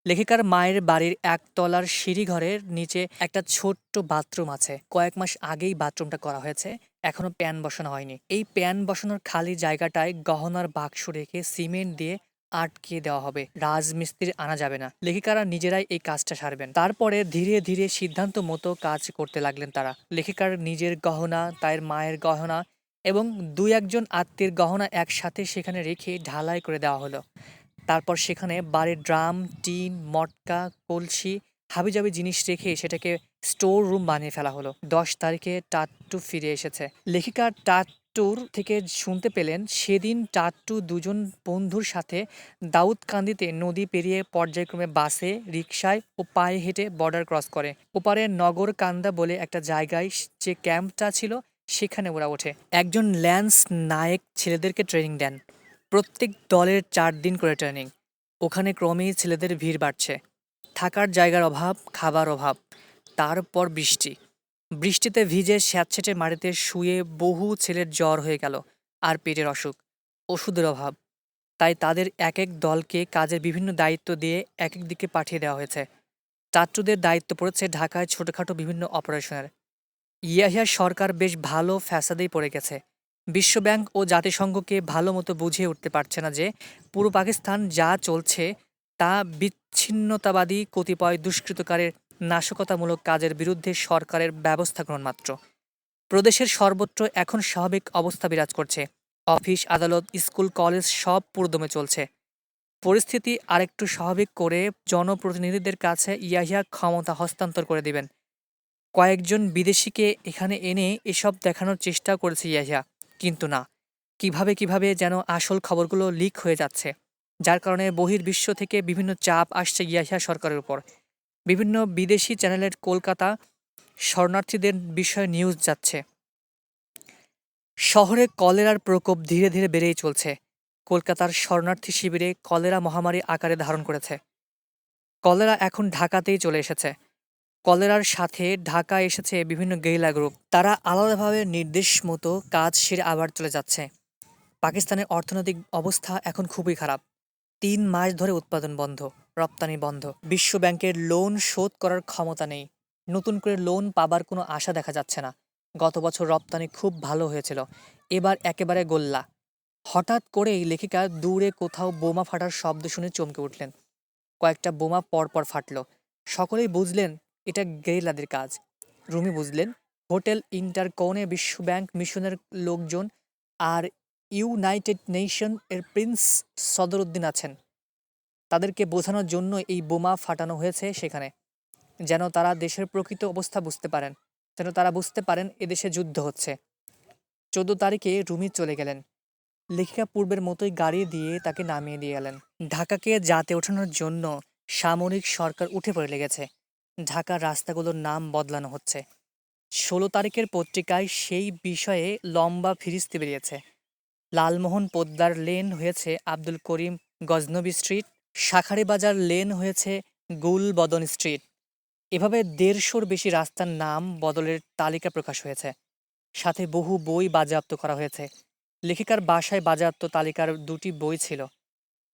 Speaker 1: লেখিকার মায়ের বাড়ির একতলার সিঁড়িঘরের নিচে একটা ছোট্ট বাথরুম আছে। কয়েক মাস আগেই বাথরুমটা করা হয়েছে, এখনো প্যান বসানো হয়নি। এই প্যান বসানোর খালি জায়গাটায় গহনার বাক্স রেখে সিমেন্ট দিয়ে আটকে দেওয়া হবে, রাজমিস্ত্রি আনা যাবে না, লেখিকারা নিজেরাই এই কাজটা সারবেন। তারপরে ধীরে ধীরে সিদ্ধান্ত মতো কাজ করতে লাগলেন তারা। লেখিকার নিজের গহনা, তার মায়ের গহনা এবং দুই একজন আত্মীয়ের গহনা একসাথে সেখানে রেখে ঢালাই করে দেওয়া হলো। তারপর সেখানে বাড়ির ড্রাম, টিন, মটকা, কলসি, হাবিজাবি জিনিস রেখে সেটাকে স্টোর রুম বানিয়ে ফেলা হলো। 10 তারিখে টাট্টু ফিরে এসেছে। লেখিকা টাট্টুর থেকে শুনতে পেলেন সেদিন টাট্টু দুজন বন্ধুর সাথে দাউদকান্দিতে নদী পেরিয়ে পর্যায়ক্রমে বাসে, রিকশায় ও পায়ে হেঁটে বর্ডার ক্রস করে। ওপারে নগরকান্দা বলে একটা জায়গায় যে ক্যাম্পটা ছিল সেখানে ওরা ওঠে। একজন ল্যান্স নায়েক ছেলেদেরকে ট্রেনিং দেন। প্রত্যেক দলের 4 দিন করে ট্রেনিং। ওখানে ক্রমেই ছেলেদের ভিড় বাড়ছে। থাকার জায়গার অভাব, খাবার অভাব, তারপর বৃষ্টি। বৃষ্টিতে ভিজে স্যাঁতসেঁতে মাটিতে শুয়ে বহু ছেলের জ্বর হয়ে গেল, আর পেটের অসুখ, ওষুধের অভাব। তাই তাদের এক এক দলকে কাজের বিভিন্ন দায়িত্ব দিয়ে এক এক দিকে পাঠিয়ে দেওয়া হয়েছে। ছাত্রদের দায়িত্ব পড়েছে ঢাকায় ছোটখাটো বিভিন্ন অপারেশনের। ইয়াহিয়া সরকার বেশ ভালো ফ্যাসাদেই পড়ে গেছে। বিশ্বব্যাংক ও জাতিসংঘকে ভালো মতো বুঝিয়ে উঠতে পারছে না যে পুরো পাকিস্তান যা চলছে তা বিচ্ছিন্নতাবাদী কতিপয় দুষ্কৃতকারের নাশকতামূলক কাজের বিরুদ্ধে সরকারের ব্যবস্থা গ্রহণ মাত্র। প্রদেশের সর্বত্র এখন স্বাভাবিক অবস্থা বিরাজ করছে। অফিস, আদালত, স্কুল, কলেজ সব পুরোদমে চলছে। পরিস্থিতি আরেকটু স্বাভাবিক করে জনপ্রতিনিধিদের কাছে ইয়াহিয়া ক্ষমতা হস্তান্তর করে দিবেন। কয়েকজন বিদেশিকে এখানে এনে এসব দেখানোর চেষ্টা করেছে ইয়াহিয়া, কিন্তু না, কিভাবে যেন আসল খবরগুলো লিক হয়ে যাচ্ছে, যার কারণে বহির্বিশ্ব থেকে বিভিন্ন চাপ আসছে ইয়াহিয়া সরকারের উপর। বিভিন্ন বিদেশি চ্যানেলের কলকাতা শরণার্থীদের বিষয়ে নিউজ যাচ্ছে। শহরে কলেরার প্রকোপ ধীরে ধীরে বেড়েই চলছে। কলকাতার শরণার্থী শিবিরে কলেরা মহামারী আকারে ধারণ করেছে। কলেরা এখন ঢাকাতেই চলে এসেছে। কলেরার সাথে ঢাকা এসেছে বিভিন্ন গেরিলা গ্রুপ। তারা আলাদাভাবে নির্দেশ মতো কাজ সেরে আবার চলে যাচ্ছে। পাকিস্তানের অর্থনৈতিক অবস্থা এখন খুবই খারাপ। 3 মাস ধরে উৎপাদন বন্ধ, রপ্তানি বন্ধ। বিশ্ব ব্যাংকের লোন শোধ করার ক্ষমতা নেই। নতুন করে লোন পাবার কোনো আশা দেখা যাচ্ছে না। গত বছর রপ্তানি খুব ভালো হয়েছিল, এবার একেবারে গোল্লা। হঠাৎ করেই লেখিকা দূরে কোথাও বোমা ফাটার শব্দ শুনে চমকে উঠলেন। কয়েকটা বোমা পরপর ফাটল। সকলেই বুঝলেন এটা গেরিলাদের কাজ। রুমি বুঝলেন হোটেল ইন্টারকনে বিশ্বব্যাংক মিশনের লোকজন আর ইউনাইটেড নেশন এর প্রিন্স সদরুদ্দিন আছেন। তাদেরকে বোঝানোর জন্য এই বোমা ফাটানো হয়েছে সেখানে, যেন তারা দেশের প্রকৃত অবস্থা বুঝতে পারেন, যেন তারা বুঝতে পারেন এদেশে যুদ্ধ হচ্ছে। 14 তারিখে রুমি চলে গেলেন। লেখিকা পূর্বের মতোই গাড়ি দিয়ে তাকে নামিয়ে দিয়ে এলেন। ঢাকাকে জাতে ওঠানোর জন্য সামরিক সরকার উঠে পড়ে লেগেছে। ঢাকার রাস্তাগুলোর নাম বদলানো হচ্ছে। 16 তারিখের পত্রিকায় সেই বিষয়ে লম্বা ফিরিস্তি বেরিয়েছে। লালমোহন পোদ্দার লেন হয়েছে আব্দুল করিম গজনবী স্ট্রিট, শাঁখারীবাজার লেন হয়েছে গুলবদন স্ট্রিট। এভাবে 150-র বেশি রাস্তার নাম বদলের তালিকা প্রকাশ হয়েছে। সাথে বহু বই বাজেয়াপ্ত করা হয়েছে। লেখিকার বাসায় বাজেয়াপ্ত তালিকার 2টি বই ছিল,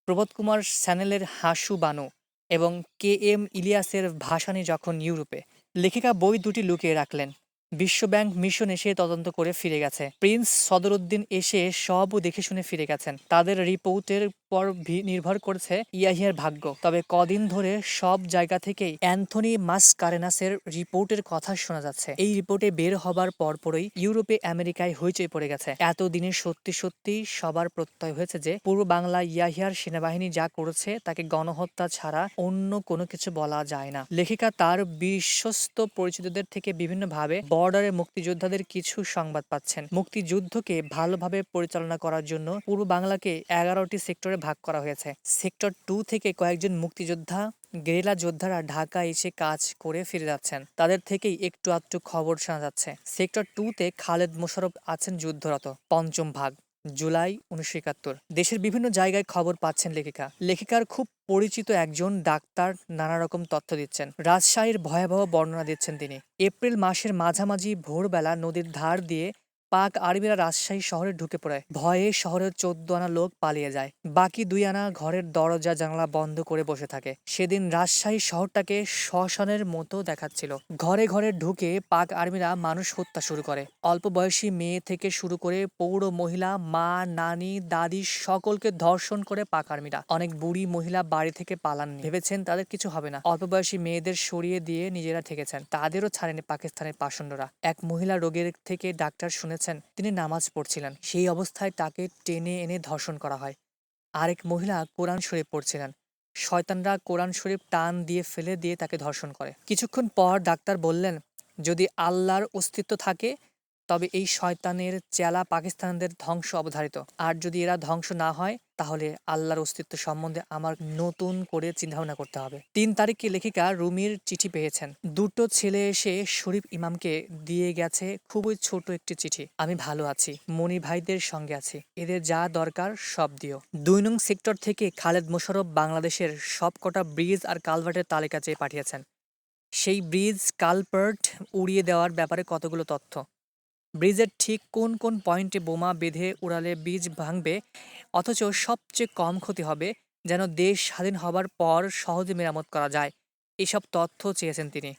Speaker 1: প্রবোধ কুমার স্যানেলের হাসু বানু এবং KM ইলিয়াসের ভাসানী যখন ইউরোপে। লেখিকা বই 2টি লুকিয়ে রাখলেন। বিশ্বব্যাংক মিশন এসে তদন্ত করে ফিরে গেছে। প্রিন্স সদরুদ্দিন এসে সবও দেখে শুনে ফিরে গেছেন। তাদের রিপোর্টের পর নির্ভর করছে ইয়াহিয়ার ভাগ্য। তবে কদিন ধরে সব জায়গা থেকেই অ্যান্থনি মাসকারেনাসের রিপোর্টের কথা শোনা যাচ্ছে। এই রিপোর্টে বের হবার পরপরই ইউরোপে, আমেরিকায় হইচই পড়ে গেছে। এতদিনে সত্যি সত্যি সবার প্রত্যয় হয়েছে যে পূর্ব বাংলা ইয়াহিয়ার সেনাবাহিনী যা করেছে তাকে গণহত্যা ছাড়া অন্য কোনো কিছু বলা যায় না। লেখিকা তার বিশ্বস্ত পরিচিতদের থেকে বিভিন্নভাবে বর্ডারে মুক্তিযোদ্ধাদের কিছু সংবাদ পাচ্ছেন। মুক্তিযুদ্ধকে ভালোভাবে পরিচালনা করার জন্য পূর্ব বাংলাকে 11টি সেক্টরে ভাগ করা হয়েছে। সেক্টর 2 থেকে কয়েকজন মুক্তিযোদ্ধা, গেরিলা যোদ্ধারা ঢাকা এসে কাজ করে ফিরে যাচ্ছেন। তাদের থেকেই একটু আধটু খবর শোনা যাচ্ছে। সেক্টর 2-তে খালেদ মোশাররফ আছেন যুদ্ধরত। পঞ্চম ভাগ, জুলাই 1971। দেশের বিভিন্ন জায়গায় খবর পাচ্ছেন লেখিকা। লেখিকার খুব পরিচিত একজন ডাক্তার নানা রকম তথ্য দিচ্ছেন। রাজশাহীর ভয়াবহ বর্ণনা দিচ্ছেন তিনি। এপ্রিল মাসের মাঝামাঝি ভোরবেলা নদীর ধার দিয়ে পাক আর্মিরা রাজশাহী শহরে ঢুকে পড়ে। ভয়ে শহরের 14 আনা লোক পালিয়ে যায়। বাকি 2 আনা ঘরের দরজা জানালা বন্ধ করে বসে থাকে। সেদিন রাজশাহী শহরটাকে শ্মশানের মতো দেখাচ্ছিল। ঘরে ঘরে ঢুকে পাক আর্মিরা মানুষ হত্যা শুরু করে। অল্প বয়সী মেয়ে থেকে শুরু করে পৌর মহিলা, মা, নানি, দাদি সকলকে ধর্ষণ করে পাক আর্মিরা। অনেক বুড়ি মহিলা বাড়ি থেকে পালাননি, ভেবেছেন তাদের কিছু হবে না। অল্প বয়সী মেয়েদের সরিয়ে দিয়ে নিজেরা থেকেছেন, তাদেরও ছাড়েনি পাকিস্তানের পাষণ্ডরা। এক মহিলা রোগের থেকে ডাক্তার শুনেছেন তিনি নামাজ পড়ছিলেন, সেই অবস্থায় তাকে টেনে এনে ধর্ষণ করা হয়। আরেক মহিলা কোরআন শরীফ পড়ছিলেন, শয়তানরা কোরআন শরীফ টান দিয়ে ফেলে দিয়ে তাকে ধর্ষণ করে। কিছুক্ষণ পর ডাক্তার বললেন, যদি আল্লাহর অস্তিত্ব থাকে তবে এই শয়তানের চেলা পাকিস্তানিদের ধ্বংস অবধারিত, আর যদি এরা ধ্বংস না হয় তাহলে আল্লাহর অস্তিত্ব সম্বন্ধে আমার নতুন করে চিন্তাভাবনা করতে হবে। 3 তারিখে লেখিকা রুমির চিঠি পেয়েছেন। দুটো ছেলে এসে শরীফ ইমামকে দিয়ে গেছে খুবই ছোট একটি চিঠি। আমি ভালো আছি, মনি ভাইদের সঙ্গে আছি, এদের যা দরকার সব দিও। 2 নং সেক্টর থেকে খালেদ মোশাররফ বাংলাদেশের সবকটা ব্রিজ আর কালভার্টের তালিকা চেয়ে পাঠিয়েছেন। সেই ব্রিজ কালভার্ট উড়িয়ে দেওয়ার ব্যাপারে কতগুলো তথ্য। ব্রিজের ঠিক কোন কোন পয়েন্টে বোমা বেঁধে উড়ালে ব্রিজ ভাঙবে, অথচ সবচেয়ে কম ক্ষতি হবে, যেন দেশ স্বাধীন হবার পর সহজে মেরামত করা যায়, এসব তথ্য চেয়েছেন তিনি।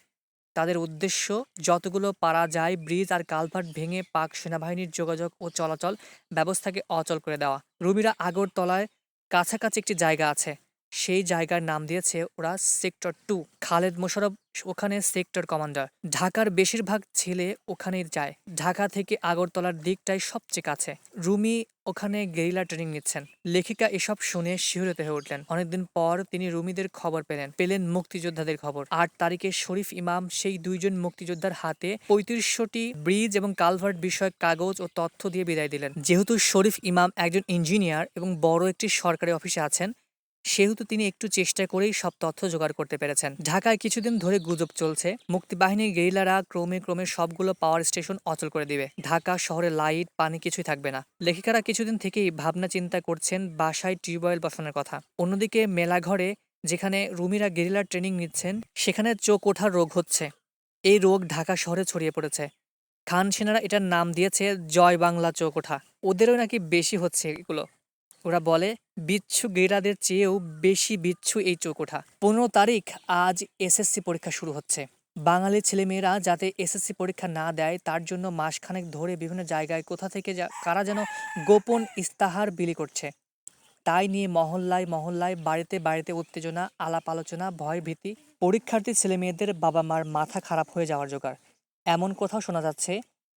Speaker 1: তাদের উদ্দেশ্য যতগুলো পারা যায় ব্রিজ আর কালভার্ট ভেঙে পাক সেনাবাহিনীর যোগাযোগ ও চলাচল ব্যবস্থাকে অচল করে দেওয়া। রুমিরা আগরতলায় কাছাকাছি একটি জায়গা আছে, সেই জায়গার নাম দিয়েছে ওরা সেক্টর 2। খালেদ মোশাররফ ওখানে সেক্টর কমান্ডার। ঢাকার বেশিরভাগ ছেলে ওখানেই যায়, ঢাকা থেকে আগরতলার দিকটাই সবচেয়ে কাছে। রুমি ওখানে গেরিলা ট্রেনিং নিচ্ছেন। লেখিকা এসব শুনে শিহরিত হয়ে উঠলেন। অনেকদিন পর তিনি রুমিদের খবর পেলেন মুক্তিযোদ্ধাদের খবর। 8 তারিখে শরীফ ইমাম সেই 2 জন মুক্তিযোদ্ধার হাতে 3500টি ব্রিজ এবং কালভার্ট বিষয়ক কাগজ ও তথ্য দিয়ে বিদায় দিলেন। যেহেতু শরীফ ইমাম একজন ইঞ্জিনিয়ার এবং বড় একটি সরকারি অফিসে আছেন, সেহেতু তিনি একটু চেষ্টা করেই সব তথ্য জোগাড় করতে পেরেছেন। ঢাকায় কিছুদিন ধরে গুজব চলছে মুক্তিবাহিনীর গেরিলারা ক্রমে ক্রমে সবগুলো পাওয়ার স্টেশন অচল করে দিবে, ঢাকা শহরে লাইট পানি কিছুই থাকবে না। লেখিকারা কিছুদিন থেকেই ভাবনা চিন্তা করছেন বাসায় টিউবওয়েল বসানোর কথা। অন্যদিকে মেলাঘরে যেখানে রুমিরা গেরিলা ট্রেনিং নিচ্ছেন সেখানে চোখ ওঠার রোগ হচ্ছে। এই রোগ ঢাকা শহরে ছড়িয়ে পড়েছে। খান সেনারা এটার নাম দিয়েছে জয় বাংলা চোখ ওঠা। ওদেরও নাকি বেশি হচ্ছে এগুলো। ওরা বলে বিচ্ছু গেরিলাদের চেয়েও বেশি বিচ্ছু এই চোখ ওঠা। 15 তারিখ আজ এসএসসি পরীক্ষা শুরু হচ্ছে। বাঙালি ছেলেমেয়েরা যাতে এসএসসি পরীক্ষা না দেয় তার জন্য মাসখানেক ধরে বিভিন্ন জায়গায় কোথা থেকে কারা যেন গোপন ইস্তাহার বিলি করছে। তাই নিয়ে মহল্লায় মহল্লায়, বাড়িতে বাড়িতে উত্তেজনা, আলাপ আলোচনা, ভয় ভীতি। পরীক্ষার্থী ছেলেমেয়েদের বাবা মার মাথা খারাপ হয়ে যাওয়ার জোগাড়। এমন কোথাও শোনা যাচ্ছে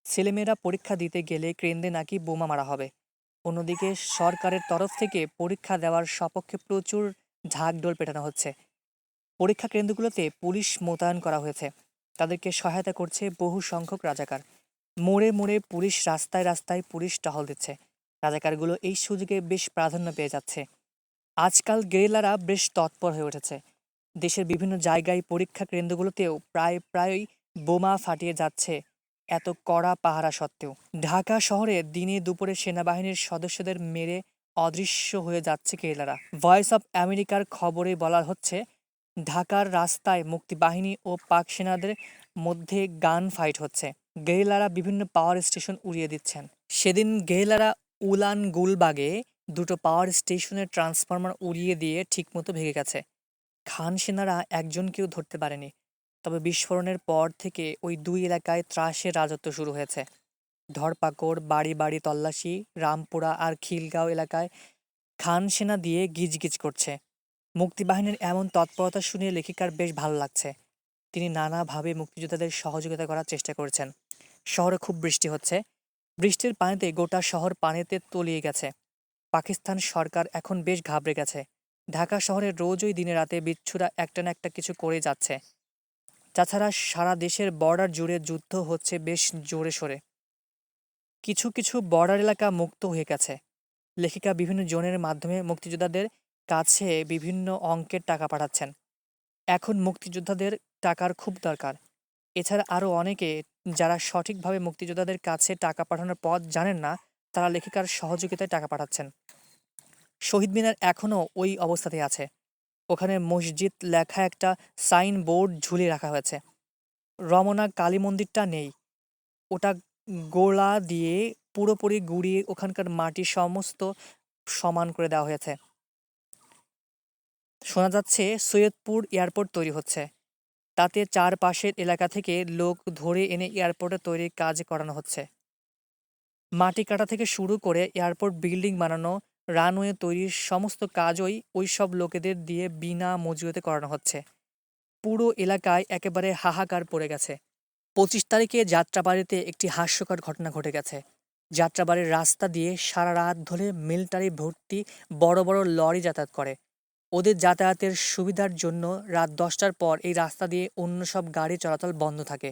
Speaker 1: ছেলেমেয়েরা পরীক্ষা দিতে গেলে কেন্দ্রে নাকি বোমা মারা হবে। অন্যদিকে সরকারের তরফ থেকে পরীক্ষা দেওয়ার সপক্ষে প্রচুর ঢাকঢোল পেটানো হচ্ছে। পরীক্ষা কেন্দ্রগুলোতে পুলিশ মোতায়েন করা হয়েছে, তাদেরকে সহায়তা করছে বহু সংখ্যক রাজাকার। মোড়ে মোড়ে পুলিশ, রাস্তায় রাস্তায় পুলিশ টহল দিচ্ছে। রাজাকারগুলো এই সুযোগে বেশ প্রাধান্য পেয়ে যাচ্ছে। আজকাল গেরিলারা বেশ তৎপর হয়ে উঠেছে। দেশের বিভিন্ন জায়গায় পরীক্ষা কেন্দ্রগুলোতেও প্রায়ই বোমা ফাটিয়ে যাচ্ছে, এত কড়া পাহারা সত্ত্বেও। ঢাকা শহরে দিনে দুপুরে সেনাবাহিনীর সদস্যদের মেরে অদৃশ্য হয়ে যাচ্ছে গেরিলারা। ভয়েস অব আমেরিকার খবরে বলা হচ্ছে ঢাকার রাস্তায় মুক্তিবাহিনী ও পাক সেনাদের মধ্যে গান ফাইট হচ্ছে। গেরিলারা বিভিন্ন পাওয়ার স্টেশন উড়িয়ে দিচ্ছেন। সেদিন গেরিলারা উলান গুলবাগে 2টো পাওয়ার স্টেশনের ট্রান্সফরমার উড়িয়ে দিয়ে ঠিকমতো ভেঙে গেছে। খান সেনারা একজনকেও ধরতে পারেনি। তবে বিস্ফোরণের পর থেকে ওই 2 এলাকায় ত্রাসের রাজত্ব শুরু হয়েছে। ধরপাকড়, বাড়ি বাড়ি তল্লাশি, রামপুরা আর খিলগাঁও এলাকায় খান সেনা দিয়ে গিজগিজ করছে। মুক্তিবাহিনীর এমন তৎপরতা শুনে লেখিকার বেশ ভালো লাগছে। তিনি নানাভাবে মুক্তিযোদ্ধাদের সহযোগিতা করার চেষ্টা করেছেন। শহরে খুব বৃষ্টি হচ্ছে। বৃষ্টির পানিতে গোটা শহর পানিতে তলিয়ে গেছে। পাকিস্তান সরকার এখন বেশ ঘাবড়ে গেছে। ঢাকা শহরে রোজই দিনে রাতে বিচ্ছুরা একটা না একটা কিছু করে যাচ্ছে। তাছাড়া সারা দেশের বর্ডার জুড়ে যুদ্ধ হচ্ছে বেশ জোরে সোরে। কিছু কিছু বর্ডার এলাকা মুক্ত হয়ে গেছে। লেখিকা বিভিন্ন জোনের মাধ্যমে মুক্তিযোদ্ধাদের কাছে বিভিন্ন অঙ্কের টাকা পাঠাচ্ছেন। এখন মুক্তিযোদ্ধাদের টাকার খুব দরকার। এছাড়া আরও অনেকে যারা সঠিকভাবে মুক্তিযোদ্ধাদের কাছে টাকা পাঠানোর পথ জানেন না, তারা লেখিকার সহযোগিতায় টাকা পাঠাচ্ছেন। শহীদ মিনার এখনও ওই অবস্থাতেই আছে। ওখানে মসজিদ লেখা একটা সাইন বোর্ড ঝুলিয়ে রাখা হয়েছে। রমনা কালী মন্দিরটা নেই, ওটা গোলা দিয়ে পুরোপুরি গুঁড়িয়ে ওখানকার মাটি সমস্ত সমান করে দেওয়া হয়েছে। শোনা যাচ্ছে সৈয়দপুর এয়ারপোর্ট তৈরি হচ্ছে, তাতে চারপাশের এলাকা থেকে লোক ধরে এনে এয়ারপোর্টে তৈরির কাজ করানো হচ্ছে। মাটি কাটা থেকে শুরু করে এয়ারপোর্ট বিল্ডিং বানানো, রানওয়ে তৈরির সমস্ত কাজই ওই সব লোকেদের দিয়ে বিনা মজুরিতে করানো হচ্ছে। পুরো এলাকায় একেবারে হাহাকার পড়ে গেছে। 25 তারিখে যাত্রাবাড়িতে একটি হাস্যকর ঘটনা ঘটে গেছে। যাত্রাবাড়ির রাস্তা দিয়ে সারা রাত ধরে মিলিটারি ভর্তি বড় বড় লরি যাতায়াত করে। ওদের যাতায়াতের সুবিধার জন্য রাত 10টার পর এই রাস্তা দিয়ে অন্য সব গাড়ি চলাচল বন্ধ থাকে।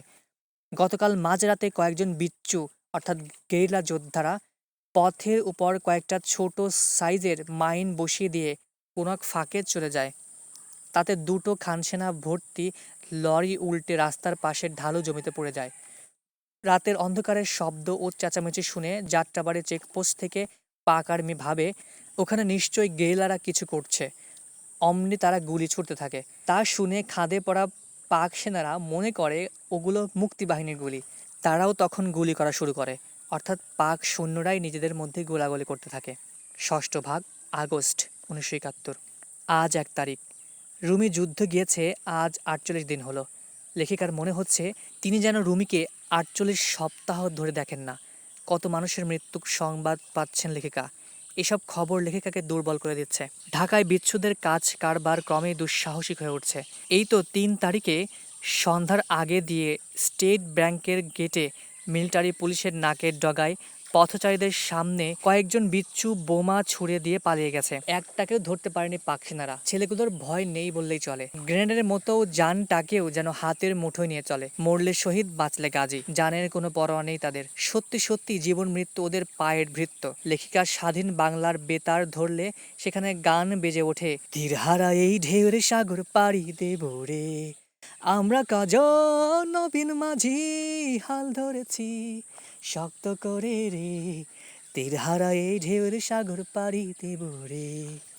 Speaker 1: গতকাল মাঝরাতে কয়েকজন বিচ্ছু অর্থাৎ গেরিলা যোদ্ধারা পথের উপর কয়েকটা ছোট সাইজের মাইন বসিয়ে দিয়ে কোনো এক ফাঁকে চলে যায়। তাতে দুটো খানসেনা ভর্তি লরি উল্টে রাস্তার পাশের ঢালু জমিতে পড়ে যায়। রাতের অন্ধকারের শব্দ ও চেঁচামেচি শুনে যাত্রাবাড়ি চেকপোস্ট থেকে পাক আর্মি ভাবে ওখানে নিশ্চয়ই গেরিলারা কিছু করছে। অমনি তারা গুলি ছুড়তে থাকে। তা শুনে খাদে পড়া পাক সেনারা মনে করে ওগুলো মুক্তিবাহিনীর গুলি। তারাও তখন গুলি করা শুরু করে, অর্থাৎ পাক সৈন্যরাই নিজেদের মধ্যে গোলাগুলি করতে থাকে। ষষ্ঠ ভাগ, আগস্ট 1971। আজ 1 তারিখ। রুমি যুদ্ধ গিয়েছে আজ 48 দিন হলো। লেখিকার মনে হচ্ছে তিনি যেন রুমিকে 48 সপ্তাহ ধরে দেখেন না। কত মানুষের মৃত্যুর সংবাদ পাচ্ছেন লেখিকা। এসব খবর লেখিকাকে দুর্বল করে দিচ্ছে। ঢাকায় বিচ্ছুদের কাজ কারবার ক্রমেই দুঃসাহসিক হয়ে উঠছে। এই তো 3 তারিখে সন্ধ্যার আগে দিয়ে স্টেট ব্যাংকের গেটে মিলিটারি পুলিশের নাকের ডগায় পথচারীদের সামনে কয়েকজন বিচ্ছু বোমা ছুড়ে দিয়ে পালিয়ে গেছে। একটাকেও ধরতে পারেনি পাক সেনারা। ছেলেগুলোর ভয় নেই বললেই চলে। গ্রেনেডের মতো জানটাকেও যেন হাতের মুঠোয় নিয়ে চলে। মরলে শহীদ, বাঁচলে গাজী। জানের কোনো পরোয়া নেই তাদের। সত্যি সত্যি জীবন মৃত্যু ওদের পায়ের ভৃত্য। লেখিকা স্বাধীন বাংলার বেতার ধরলে সেখানে গান বেজে ওঠে, তীরহারা এই ঢেউরে সাগর পাড়ি দেব রে, আমরা কজন নবীন মাঝি হাল ধরেছি শক্ত করে রে, তীরহারা এই ঢেউয়ের সাগর পাড়ি দেব রে।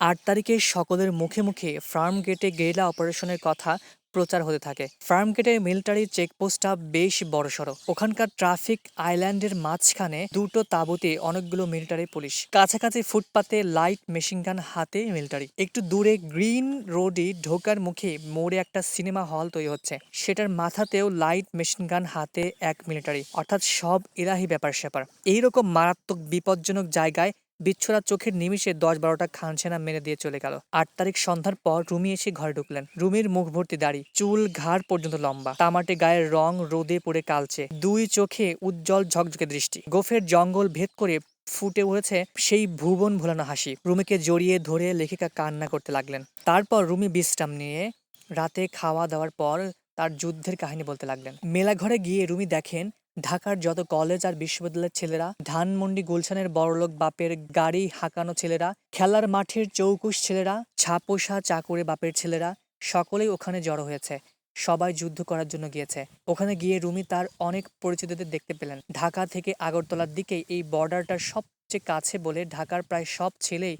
Speaker 1: 8 তারিখে সকলের মুখে মুখে ফার্ম গেটে গেরিলা অপারেশনের কথা প্রচার হতে থাকে। ফার্ম গেটের মিলিটারি চেকপোস্টটা বেশ বড়সড়। ওখানকার ট্রাফিক আইল্যান্ডের মাঝখানে দুটো তাঁবুতে অনেকগুলো মিলিটারি পুলিশ। কাছাকাছি ফুটপাতে লাইট মেশিনগান হাতে মিলিটারি। একটু দূরে গ্রিন রোডে ঢোকার মুখে মোড়ে একটা সিনেমা হল তৈরি হচ্ছে। সেটার মাথাতেও লাইট মেশিনগান হাতে এক মিলিটারি। অর্থাৎ সব এরাহি ব্যাপার স্যাপার। এইরকম মারাত্মক বিপজ্জনক জায়গায় বিচ্ছুরা চোখের নিমিষে 10-12টা খানসেনা মেরে দিয়ে চলে গেল। 8 তারিখ সন্ধ্যার পর রুমি এসে ঘরে ঢুকলেন। রুমির মুখ ভর্তি দাড়ি, চুল ঘাড় পর্যন্ত লম্বা, তামাটে গায়ের রং রোদে পড়ে কালচে, দুই চোখে উজ্জ্বল ঝকঝকে দৃষ্টি। গোফের জঙ্গল ভেদ করে ফুটে উঠেছে সেই ভুবন ভোলানো হাসি। রুমিকে জড়িয়ে ধরে লেখিকা কান্না করতে লাগলেন। তারপর রুমি বিশ্রাম নিয়ে রাতে খাওয়া দাওয়ার পর তার যুদ্ধের কাহিনী বলতে লাগলেন। মেলাঘরে গিয়ে রুমি দেখেন ঢাকার যত কলেজ আর বিশ্ববিদ্যালয়ের ছেলেরা, ধানমন্ডি গুলশানের বড়লোক বাপের গাড়ি হাঁকানো ছেলেরা, খেলার মাঠের চৌকুশ ছেলেরা, ছাপোষা চাকুরে বাপের ছেলেরা সকলেই ওখানে জড়ো হয়েছে। সবাই যুদ্ধ করার জন্য গিয়েছে। ওখানে গিয়ে রুমি তার অনেক পরিচিতদের দেখতে পেলেন। ঢাকা থেকে আগরতলার দিকে এই বর্ডারটার সবচেয়ে কাছে বলে ঢাকার প্রায় সব ছেলেই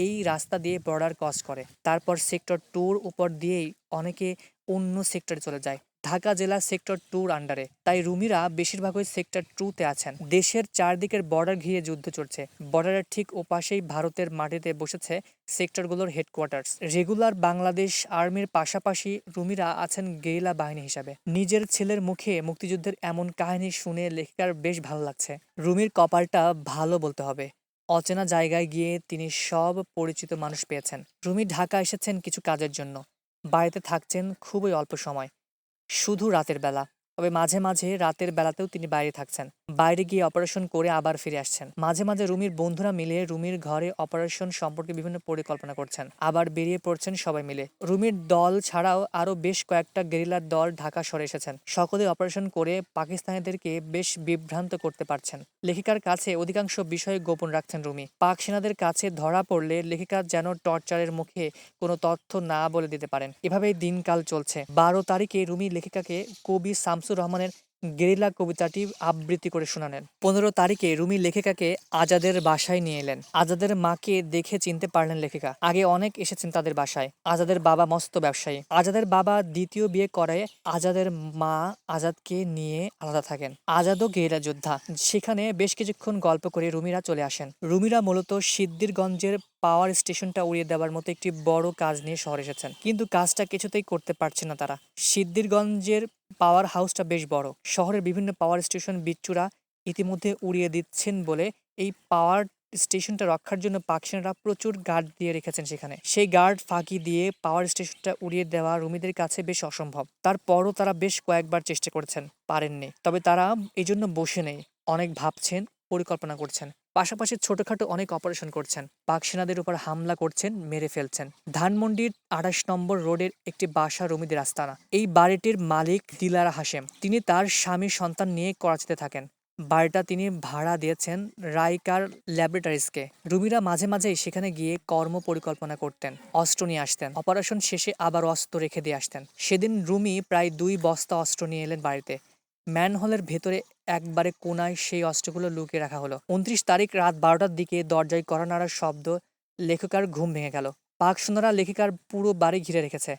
Speaker 1: এই রাস্তা দিয়ে বর্ডার ক্রস করে। তারপর সেক্টর 2 উপর দিয়েই অনেকে অন্য সেক্টরে চলে যায়। ঢাকা জেলা সেক্টর 2 আন্ডারে, তাই রুমিরা বেশিরভাগই সেক্টর 2-তে আছেন। দেশের চারদিকের বর্ডার ঘিরে যুদ্ধ চলছে। বর্ডারের ঠিক ওপাশেই ভারতের মাটিতে বসেছে সেক্টরগুলোর হেডকোয়ার্টার্স। রেগুলার বাংলাদেশ আর্মির পাশাপাশি রুমিরা আছেন গেরিলা বাহিনী হিসাবে। নিজের ছেলের মুখে মুক্তিযুদ্ধের এমন কাহিনী শুনে লেখিকার বেশ ভালো লাগছে। রুমির কপালটা ভালো বলতে হবে। অচেনা জায়গায় গিয়ে তিনি সব পরিচিত মানুষ পেয়েছেন। রুমি ঢাকা এসেছেন কিছু কাজের জন্য। বাড়িতে থাকছেন খুবই অল্প সময়, শুধু রাতের বেলা। তবে মাঝে মাঝে রাতের বেলাতেও তিনি বাইরে থাকছেন। বাইরে গিয়ে অপারেশন করে আবার ফিরে আসছেন। মাঝে মাঝে রুমির বন্ধুরা মিলে রুমির ঘরে অপারেশন সম্পর্কে বিভিন্ন পরিকল্পনা করছেন, আবার বেরিয়ে পড়ছেন সবাই মিলে। রুমির দল ছাড়াও আরো বেশ কয়েকটা গেরিলার দল ঢাকা সরে এসেছেন। সকলে অপারেশন করে পাকিস্তানিদেরকে বেশ বিভ্রান্ত করতে পারছেন। লেখিকার কাছে অধিকাংশ বিষয় গোপন রাখছেন রুমি। পাক সেনাদের কাছে ধরা পড়লে লেখিকা যেন টর্চারের মুখে কোনো তথ্য না বলে দিতে পারেন। এভাবেই দিনকাল চলছে। 12 তারিখে রুমি লেখিকাকে কবি শামসুর রহমানের গেরিলা কবিতাটি আবৃত্তি করে শোনালেন। 15 তারিখে রুমি লেখিকাকে আজাদের বাসায় নিয়ে এলেন। আজাদের মাকে দেখে চিনতে পারলেন লেখিকা। আগে অনেক এসেছেন তাদের বাসায়। আজাদের বাবা মস্ত ব্যবসায়ী। আজাদের বাবা দ্বিতীয় বিয়ে করে। আজাদের মা আজাদকে নিয়ে আলাদা থাকেন। আজাদও গেরিলা যোদ্ধা। সেখানে বেশ কিছুক্ষণ গল্প করে রুমিরা চলে আসেন। রুমিরা মূলত সিদ্ধিরগঞ্জের পাওয়ার স্টেশনটা উড়িয়ে দেওয়ার মতো একটি বড় কাজ নিয়ে শহরে এসেছেন, কিন্তু কাজটা কিছুতেই করতে পারছে না তারা। সিদ্ধিরগঞ্জের পাওয়ার হাউসটা বেশ বড়। শহরের বিভিন্ন পাওয়ার স্টেশন বিচ্ছুরা ইতিমধ্যে উড়িয়ে দিচ্ছেন বলে এই পাওয়ার স্টেশনটা রক্ষার জন্য পাক সেনারা প্রচুর গার্ড দিয়ে রেখেছেন সেখানে। সেই গার্ড ফাঁকি দিয়ে পাওয়ার স্টেশনটা উড়িয়ে দেওয়া রুমিদের কাছে বেশ অসম্ভব। তারপরও তারা বেশ কয়েকবার চেষ্টা করেছেন, পারেননি। তবে তারা এই জন্য বসে নেই, অনেক ভাবছেন, পরিকল্পনা করছেন। পাশাপাশি ছোটখাটো অনেক অপারেশন করছেন। পাক সেনাদের উপর হামলা করছেন, মেরে ফেলছেন। ধানমন্ডির 28 নম্বর রোডের একটি বাসা রুমিদের আস্তানা। এই বাড়িটির মালিক দিলারা হাশেম। তিনি তার স্বামী সন্তান নিয়ে করাচিতে থাকেন। বাড়িটা তিনি ভাড়া দিয়েছেন রাইকার ল্যাবরেটরিজকে। রুমিরা মাঝে মাঝেই সেখানে গিয়ে কর্ম পরিকল্পনা করতেন, অস্ত্র নিয়ে আসতেন। অপারেশন শেষে আবার অস্ত্র রেখে দিয়ে আসতেন। সেদিন রুমি প্রায় 2 বস্তা অস্ত্র নিয়ে এলেন বাড়িতে। ম্যানহোলের ভেতরে একবারে কোনায় সেই অস্ত্রগুলো লুকিয়ে রাখা হলো। 29 তারিখ রাত 12টার দিকে দরজায় কড়া নাড়ার শব্দ। লেখিকার ঘুম ভেঙে গেল। পাক সৈন্যরা লেখিকার পুরো বাড়ি ঘিরে রেখেছে।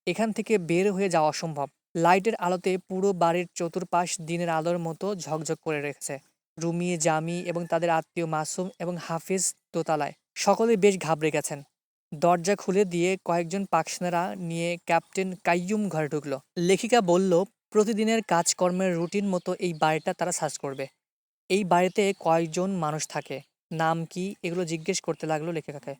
Speaker 1: এখান থেকে বের হয়ে যাওয়া অসম্ভব। লাইটের আলোতে পুরো বাড়ির চতুর্পাশ দিনের আলোর মতো ঝকঝক করে রেখেছে। রুমি, জামি এবং তাদের আত্মীয় মাসুম এবং হাফিজ দোতলায়। সকলে বেশ ঘাবড়ে গেছেন। দরজা খুলে দিয়ে কয়েকজন পাকসেনারা নিয়ে ক্যাপ্টেন কাইয়ুম ঘরে ঢুকলো। লেখিকা বলল, প্রতিদিনের কাজকর্মের রুটিন মতো এই বাড়িটা তারা সার্চ করবে। এই বাড়িতে কয়জন মানুষ থাকে, নাম কি, এগুলো জিজ্ঞেস করতে লাগলো লেখিকাকে।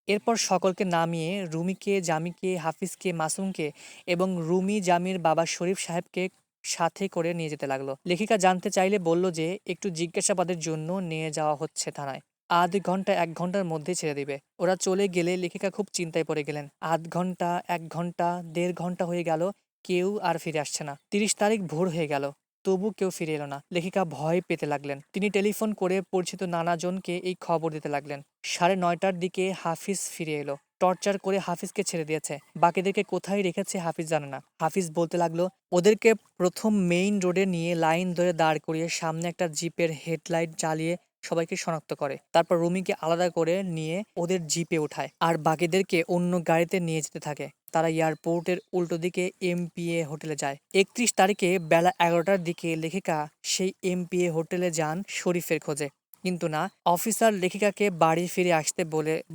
Speaker 1: এরপর সকলকে নামিয়ে রুমিকে, জামিকে, হাফিজকে, মাসুমকে এবং রুমি জামির বাবা শরীফ সাহেবকে সাথে করে নিয়ে যেতে লাগলো। লেখিকা জানতে চাইলে বলল যে একটু জিজ্ঞাসাবাদের জন্য নিয়ে যাওয়া হচ্ছে থানায়। আধ ঘন্টা 1 ঘন্টার মধ্যে ছেড়ে দিবে। ওরা চলে গেলে লেখিকা খুব চিন্তায় পড়ে গেলেন। আধ ঘন্টা, 1 ঘন্টা, 1.5 ঘন্টা হয়ে গেল, কেউ আর ফিরে আসছে না। 30 তারিখ ভোর হয়ে গেল, তবু কেউ ফিরে এলো না। লেখিকা ভয় পেতে লাগলেন। তিনি টেলিফোন করে পরিচিত নানাজনকে এই খবর দিতে লাগলেন। 9:30টার দিকে হাফিজ ফিরে এলো। টর্চার করে হাফিজকে ছেড়ে দিয়েছে। বাকিদেরকে কোথায় রেখেছে হাফিজ জানে না। হাফিজ বলতে লাগলো, ওদেরকে প্রথম মেইন রোডে নিয়ে লাইন ধরে দাঁড় করিয়ে সামনে একটা জিপের হেডলাইট জ্বালিয়ে সবাইকে শনাক্ত করে। তারপর রুমিকে আলাদা করে নিয়ে ওদের জিপে ওঠায় আর বাকিদেরকে অন্য গাড়িতে নিয়ে যেতে থাকে। তারা এয়ারপোর্টের উল্টো দিকে এমপিএ হোটেলে যায়। 31 তারিখে বেলা 11টার দিকে লেখিকা সেই এমপিএ হোটেলে যান শরীফের খোঁজে, কিন্তু না। অফিসার লেখিকাকে বাড়ি ফিরে আসতে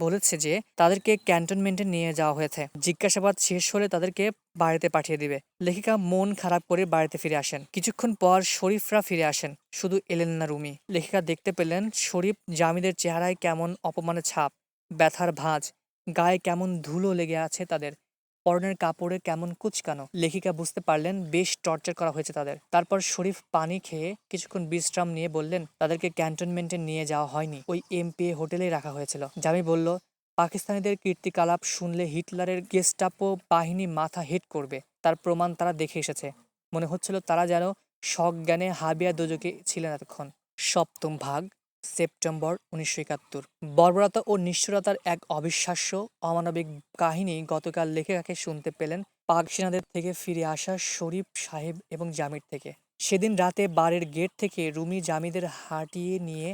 Speaker 1: বলেছে যে তাদেরকে ক্যান্টনমেন্টে নিয়ে যাওয়া হয়েছে। জিজ্ঞাসাবাদ শেষ হলে তাদেরকে বাড়িতে পাঠিয়ে দিবে। লেখিকা মন খারাপ করে বাড়িতে ফিরে আসেন। কিছুক্ষণ পর শরীফরা ফিরে আসেন, শুধু এলেন না রুমি। লেখিকা দেখতে পেলেন শরীফ জামিদের চেহারায় কেমন অপমানের ছাপ, ব্যথার ভাঁজ, গায়ে কেমন ধুলো লেগে আছে তাদের, পরনের কাপড়ে কেমন কুচকানো। লেখিকা বুঝতে পারলেন বেশ টর্চার করা হয়েছে তাদের। তারপর শরীফ পানি খেয়ে কিছুক্ষণ বিশ্রাম নিয়ে বললেন, তাদেরকে ক্যান্টনমেন্টে নিয়ে যাওয়া হয়নি, ওই এমপিএ হোটেলেই রাখা হয়েছিল। জামি বলল, পাকিস্তানিদের কীর্তিকলাপ শুনলে হিটলারের গেস্টাপো বাহিনী মাথা হেট করবে। তার প্রমাণ তারা দেখে এসেছে। মনে হচ্ছিল তারা যেন সজ্ঞানে হাবিয়া দোজকে ছিলেন এতক্ষণ। সপ্তম ভাগ, সেপ্টেম্বর 1971। বর্বরতা ও নিষ্ঠুরতার এক অবিশ্বাস্য, অমানবিক কাহিনী গতকাল লেখিকাকে শুনতে পেলেন পাক সেনাদের থেকে ফিরে আসা শরীফ সাহেব এবং জামির থেকে। সেদিন রাতে বাড়ির গেট থেকে রুমি জামিদের হাঁটিয়ে নিয়ে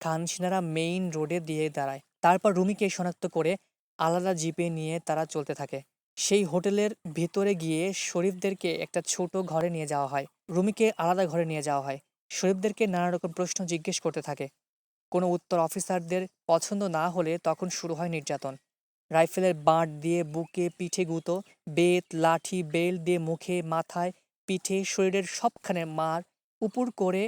Speaker 1: খানসিনারা মেইন রোডে দিয়ে দাঁড়ায়। তারপর রুমিকে শনাক্ত করে আলাদা জিপে নিয়ে তারা চলতে থাকে। সেই হোটেলের ভেতরে গিয়ে শরীফদেরকে একটা ছোট ঘরে নিয়ে যাওয়া হয়। রুমিকে আলাদা ঘরে নিয়ে যাওয়া হয়। শরীফদেরকে নানা রকম প্রশ্ন জিজ্ঞেস করতে থাকে। কোনো উত্তর অফিসারদের পছন্দ না হলে তখন শুরু হয় নির্যাতন। রাইফেলের বাঁট দিয়ে বুকে পিঠে গুঁতো, বেত, লাঠি, বেল দিয়ে মুখে, মাথায়, পিঠে, শরীরের সবখানে মার, উপুর করে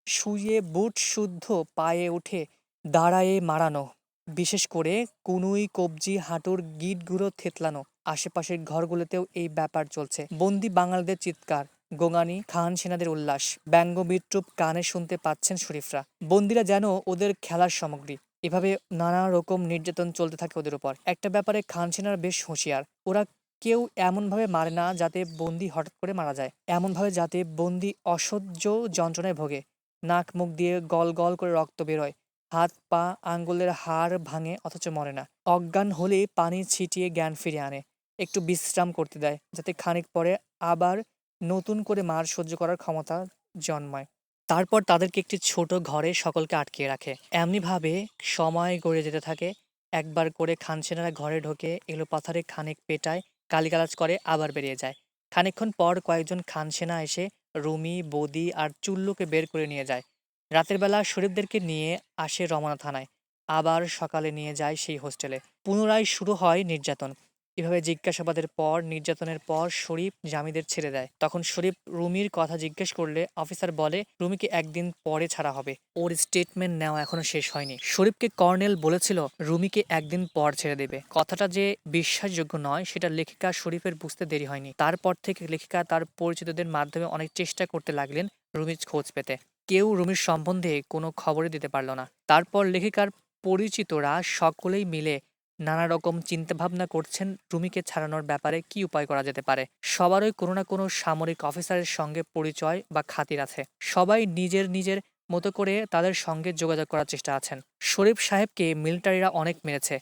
Speaker 1: শুয়ে বুট শুদ্ধ পায়ে উঠে দাঁড়ায়ে মারানো। বিশেষ করে কুনুই, কবজি, হাঁটুর গিঁটগুলো থেতলানো। আশেপাশের ঘরগুলোতেও এই ব্যাপার চলছে। বন্দি বাঙালিদের চিৎকার, গোঙানি, খান সেনাদের উল্লাস, ব্যঙ্গ বিদ্রূপ কানে শুনতে পাচ্ছেন শরীফরা। বন্দিরা যেন ওদের খেলার সামগ্রী। এভাবে নানা রকম নির্যাতন চলতে থাকে ওদের উপর। একটা ব্যাপারে খান সেনারা বেশ হুঁশিয়ার। ওরা কেউ এমনভাবে মারে না যাতে বন্দি হঠাৎ করে মারা যায়, এমনভাবে যাতে বন্দি অসহ্য যন্ত্রণায় ভোগে। নাক মুখ দিয়ে গল গল করে রক্ত বেরোয়, হাত পা আঙ্গুলের হাড় ভাঙে অথচ মরে না। অজ্ঞান হলে পানি ছিটিয়ে জ্ঞান ফিরিয়ে আনে, একটু বিশ্রাম করতে দেয় যাতে খানিক পরে আবার নতুন করে মার সহ্য করার ক্ষমতা জন্মায়। তারপর তাদেরকে একটি ছোট ঘরে সকলকে আটকিয়ে রাখে। এমনিভাবে সময় গড়িয়ে যেতে থাকে। একবার করে খানসেনারা ঘরে ঢোকে, এলোপাথাড়ি খানিক পেটায়, গালিগালাজ করে, আবার বেরিয়ে যায়। খানিকক্ষণ পর কয়েকজন খানসেনা এসে রুমি, বদি আর চুল্লুকে বের করে নিয়ে যায়। রাতের বেলা শরীফদেরকে নিয়ে আসে রমনা থানায়। আবার সকালে নিয়ে যায় সেই হোস্টেলে। পুনরায় শুরু হয় নির্যাতন। এভাবে জিজ্ঞাসাবাদের পর, নির্যাতনের পর শরীফ জামিদের ছেড়ে দেয়। তখন শরীফ রুমির কথা জিজ্ঞেস করলে অফিসার বলে রুমিকে একদিন পরে ছাড়া হবে, ওর স্টেটমেন্ট নেওয়া এখনো শেষ হয়নি। শরীফকে কর্নেল বলেছিল রুমিকে একদিন পর ছেড়ে দেবে। কথাটা যে বিশ্বাসযোগ্য নয় সেটা লেখিকা শরীফের বুঝতে দেরি হয়নি। তারপর থেকে লেখিকা তার পরিচিতদের মাধ্যমে অনেক চেষ্টা করতে লাগলেন রুমির খোঁজ পেতে। কেউ রুমির সম্বন্ধে কোনো খবরই দিতে পারল না। তারপর লেখিকার পরিচিতরা সকলেই মিলে নানা রকম চিন্তাভাবনা করছেন রুমিকে ছাড়ানোর ব্যাপারে কি উপায় করা যেতে পারে। সবারই কোনো না কোনো সামরিক অফিসারের সঙ্গে পরিচয় বা খাতির আছে। সবাই নিজের নিজের মতো করে তাদের সঙ্গে যোগাযোগ করার চেষ্টা আছেন। শরীফ সাহেবকে মিলিটারিরা অনেক মেরেছে,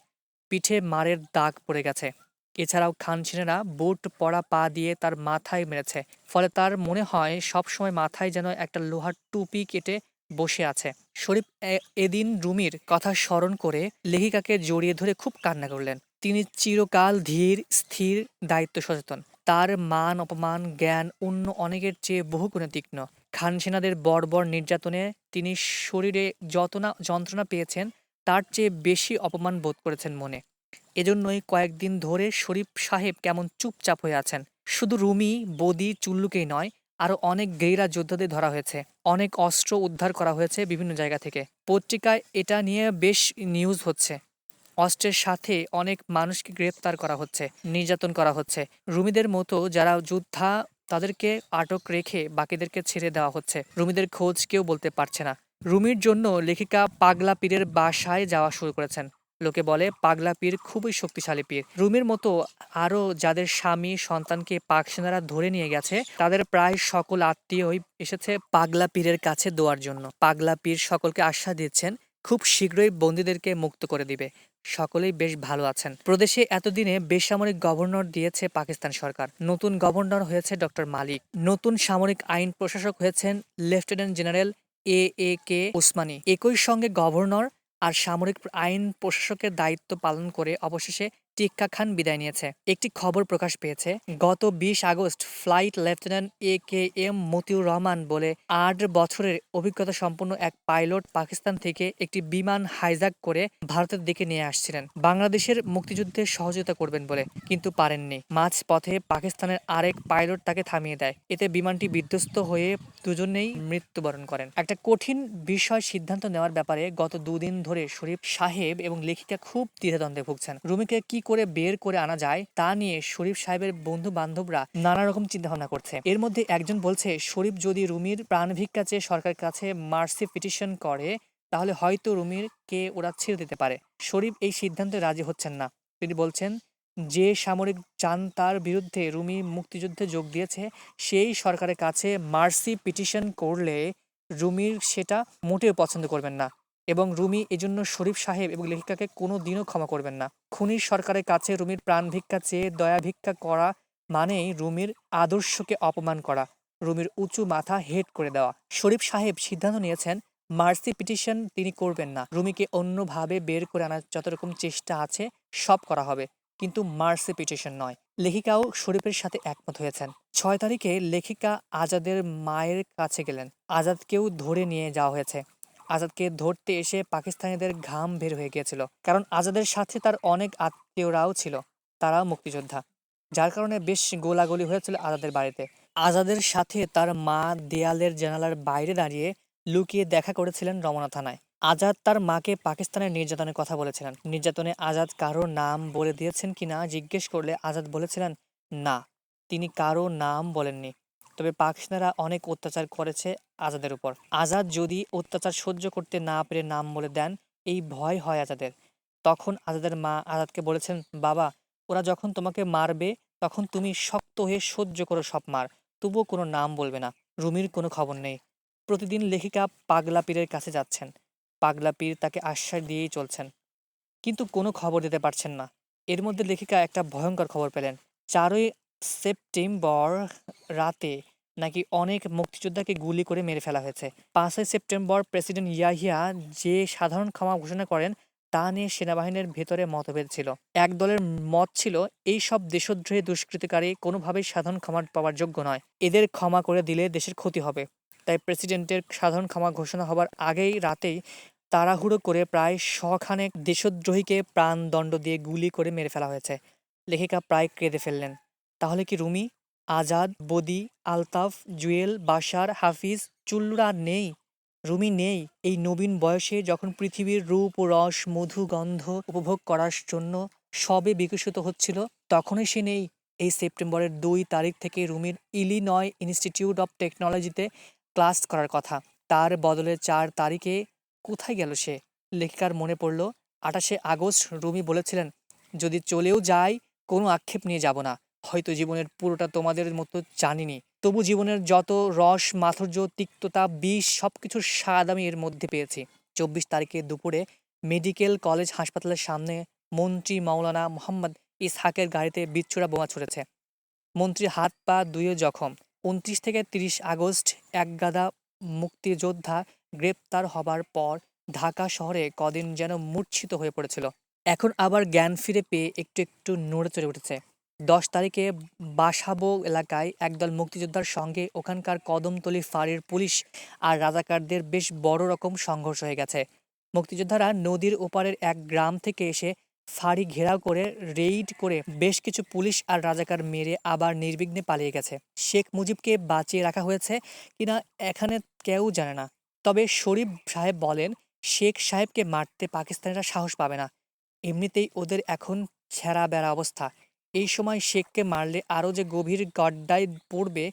Speaker 1: পিঠে মারের দাগ পড়ে গেছে। এছাড়াও খানসেনারা বুট পরা পা দিয়ে তার মাথায় মেরেছে। ফলে তার মনে হয় সবসময় মাথায় যেন একটা লোহার টুপি কেটে বসে আছে। শরীফ এদিন রুমির কথা স্মরণ করে লেখিকাকে জড়িয়ে ধরে খুব কান্না করলেন। তিনি চিরকাল ধীর, স্থির, দায়িত্ব সচেতন। তার মান অপমান জ্ঞান অন্য অনেকের চেয়ে বহুগুণে তীক্ষ্ণ। খানসেনাদের বর্বর নির্যাতনে তিনি শরীরে যত না যন্ত্রণা পেয়েছেন তার চেয়ে বেশি অপমান বোধ করেছেন মনে। এজন্যই কয়েকদিন ধরে শরীফ সাহেব কেমন চুপচাপ হয়ে আছেন। শুধু রুমি, বদি, চুল্লুকেই নয়, আরো অনেক গেরিলা যোদ্ধাদের ধরা হয়েছে। অনেক অস্ত্র উদ্ধার করা হয়েছে বিভিন্ন জায়গা থেকে। পত্রিকায় এটা নিয়ে বেশ নিউজ হচ্ছে। অস্ত্রের সাথে অনেক মানুষকে গ্রেপ্তার করা হচ্ছে, নির্যাতন করা হচ্ছে। রুমিদের মতো যারা যোদ্ধা তাদেরকে আটক রেখে বাকিদেরকে ছেড়ে দেওয়া হচ্ছে। রুমিদের খোঁজ কেউ বলতে পারছে না। রুমির জন্য লেখিকা পাগলা পীরের বাসায় যাওয়া শুরু করেছেন। লোকে বলে পাগলা পীর খুবই শক্তিশালী পীর। রুমির মতো আরও যাদের স্বামী সন্তানকে পাক সেনারা ধরে নিয়ে গেছে তাদের প্রায় সকল আত্মীয়ই এসেছে পাগলা পীরের কাছে দোয়ার জন্য। পাগলা পীর সকলকে আশ্বাস দিচ্ছেন খুব শীঘ্রই বন্দীদেরকে মুক্ত করে দিবে। সকলেই বেশ ভালো আছেন। প্রদেশে এতদিনে বেসামরিক গভর্নর দিয়েছে পাকিস্তান সরকার। নতুন গভর্নর হয়েছে ডক্টর মালিক। নতুন সামরিক আইন প্রশাসক হয়েছেন লেফটেন্যান্ট জেনারেল এ কে ওসমানী। একই সঙ্গে গভর্নর আর সামরিক আইন প্রশাসকের দায়িত্ব পালন করে অবশেষে টিক্কা খান বিদায় নিয়েছে। একটি খবর প্রকাশ পেয়েছে, গত ২০ August flight lieutenant AKM Matiur Rahman বলে ৮ বছরের অভিজ্ঞতা সম্পন্ন এক পাইলট পাকিস্তান থেকে একটি বিমান হাইজ্যাক করে ভারতের দিকে নিয়ে আসছিলেন বাংলাদেশের মুক্তিযুদ্ধে সহযোগিতা করবেন বলে, কিন্তু পারেননি। মাঝপথে পাকিস্তানের আরেক পাইলট তাকে থামিয়ে দেয়। এতে বিমানটি বিধ্বস্ত হয়ে দুজনেই মৃত্যুবরণ করেন। একটা কঠিন বিষয় সিদ্ধান্ত নেওয়ার ব্যাপারে গত দুদিন ধরে শরীফ সাহেব এবং লেখিকা খুব দ্বিধাদ্বন্দ্বে ভুগছেন। রুমিকে কি করে বের করে আনা যায় তা নিয়ে শরীফ সাহেবের বন্ধু বান্ধবরা নানা রকম চিন্তাভাবনা করছে। এর মধ্যে একজন বলছে শরীফ যদি রুমির প্রাণ ভিক্ষা চেয়ে সরকারের কাছে মার্সি পিটিশন করে তাহলে হয়তো রুমির কে ওরা ছেড়ে দিতে পারে। শরীফ এই সিদ্ধান্তে রাজি হচ্ছেন না। তিনি বলছেন যে সামরিক চান তার বিরুদ্ধে রুমি মুক্তিযুদ্ধে যোগ দিয়েছে সেই সরকারের কাছে মার্সি পিটিশন করলে রুমির সেটা মোটেও পছন্দ করবেন না এবং রুমি এজন্য শরীফ সাহেব এবং লেখিকাকে কোনো দিনও ক্ষমা করবেন না। খুনির সরকারের কাছে রুমির প্রাণ ভিক্ষা চেয়ে দয়া ভিক্ষা করা মানেই রুমির আদর্শকে অপমান করা, রুমির উঁচু মাথা হেট করে দেওয়া। শরীফ সাহেব সিদ্ধান্ত নিয়েছেন মার্সি পিটিশন তিনি করবেন না। রুমিকে অন্যভাবে বের করে আনার যত রকম চেষ্টা আছে সব করা হবে, কিন্তু মার্সি পিটিশন নয়। লেখিকাও শরীফের সাথে একমত হয়েছেন। ৬ তারিখে লেখিকা আজাদের মায়ের কাছে গেলেন। আজাদকেও ধরে নিয়ে যাওয়া হয়েছে। আজাদকে ধরতে এসে পাকিস্তানিদের ঘাম বের হয়ে গিয়েছিল, কারণ আজাদের সাথে তার অনেক আত্মীয়রাও ছিল, তারাও মুক্তিযোদ্ধা, যার কারণে বেশ গোলাগুলি হয়েছিল আজাদের বাড়িতে। আজাদের সাথে তার মা দেয়ালের জানালার বাইরে দাঁড়িয়ে লুকিয়ে দেখা করেছিলেন রমনা থানায়। আজাদ তার মাকে পাকিস্তানের নির্যাতনের কথা বলেছিলেন। নির্যাতনে আজাদ কারো নাম বলে দিয়েছেন কিনা জিজ্ঞেস করলে আজাদ বলেছিলেন না, তিনি কারো নাম বলেননি। তবে পাকিস্তানিরা অনেক অত্যাচার করেছে আজাদের উপর। আজাদ যদি অত্যাচার সহ্য করতে না পেরে নাম বলে দেন এই ভয় হয় আজাদের। তখন আজাদের মা আজাদকে বলেছেন, বাবা, ওরা যখন তোমাকে মারবে তখন তুমি শক্ত হয়ে সহ্য করো সব মার, তবুও কোনো নাম বলবে না। রুমির কোনো খবর নেই। প্রতিদিন লেখিকা পাগলা পীরের কাছে যাচ্ছেন। পাগলা পীর তাকে আশ্বাস দিয়েই চলছেন, কিন্তু কোনো খবর দিতে পারছেন না। এর মধ্যে লেখিকা একটা ভয়ঙ্কর খবর পেলেন। ৪ই সেপ্টেম্বর রাতে নাকি অনেক মুক্তিযোদ্ধাকে গুলি করে মেরে ফেলা হয়েছে? 5ই সেপ্টেম্বর প্রেসিডেন্ট ইয়াহিয়া যে সাধারণ ক্ষমা ঘোষণা করেন তা নিয়ে সেনাবাহিনীর ভেতরে মতভেদ ছিল। এক দলের মত ছিল এই সব দেশদ্রোহী দুষ্কৃতিকারী কোনোভাবেই সাধারণ ক্ষমা পাওয়ার যোগ্য নয়, এদের ক্ষমা করে দিলে দেশের ক্ষতি হবে। তাই প্রেসিডেন্টের সাধারণ ক্ষমা ঘোষণা হবার আগেই রাতেই তাড়াহুড়ো করে প্রায় শখানেক দেশদ্রোহীকে প্রাণদণ্ড দিয়ে গুলি করে মেরে ফেলা হয়েছে। লেখিকা প্রায় কেঁদে ফেললেন। তাহলে কি রুমি, আজাদ, বদি, আলতাফ, জুয়েল, বাশার, হাফিজ, চুল্লুরা আর নেই? রুমি নেই এই নবীন বয়সে, যখন পৃথিবীর রূপ ও রস মধু গন্ধ উপভোগ করার জন্য সবে বিকশিত হচ্ছিল, তখনই সে নেই। এই সেপ্টেম্বরের 2 তারিখ থেকে রুমির ইলিনয় ইনস্টিটিউট অব টেকনোলজিতে ক্লাস করার কথা, তার বদলে 4 তারিখে কোথায় গেল সে? লেখিকার মনে পড়ল 28 আগস্ট রুমি বলেছিলেন, যদি চলেও যাই কোনো আক্ষেপ নিয়ে যাব না, হয়তো জীবনের পুরোটা তোমাদের মতো জানিনি, তবু জীবনের যত রস মাধুর্য তিক্ততা বিষ সবকিছুর স্বাদ আমি এর মধ্যে পেয়েছি। 24 তারিখে দুপুরে মেডিকেল কলেজ হাসপাতালের সামনে মন্ত্রী মাওলানা মোহাম্মদ ইসহাকের গাড়িতে বিচ্ছুরা বোমা ছুড়েছে। মন্ত্রীর হাত পা দুয়ে জখম। 29 থেকে 30 আগস্ট একগাদা মুক্তিযোদ্ধা গ্রেপ্তার হবার পর ঢাকা শহরে কদিন যেন মূর্ছিত হয়ে পড়েছিল। এখন আবার জ্ঞান ফিরে পেয়ে একটু একটু নড়ে চড়ে উঠেছে। 10 তারিখে বাসাবো এলাকায় একদল মুক্তিযোদ্ধার সঙ্গে ওখানকার কদমতলী ফাঁড়ির পুলিশ আর রাজাকারদের বেশ বড় রকম সংঘর্ষ হয়ে গেছে। মুক্তিযোদ্ধারা নদীর ওপারের এক গ্রাম থেকে এসে ফাঁড়ি ঘেরাও করে রেইড করে বেশ কিছু পুলিশ আর রাজাকার মেরে আবার নির্বিঘ্নে পালিয়ে গেছে। শেখ মুজিবকে বাঁচিয়ে রাখা হয়েছে কিনা এখানে কেউ জানে না, তবে শরীফ সাহেব বলেন শেখ সাহেবকে মারতে পাকিস্তানিরা সাহস পাবে না, এমনিতেই ওদের এখন ছেঁড়া বেড়া অবস্থা। এই সময় শেখকে মারলে আরও যে গভীর গড্ডায় পড়বে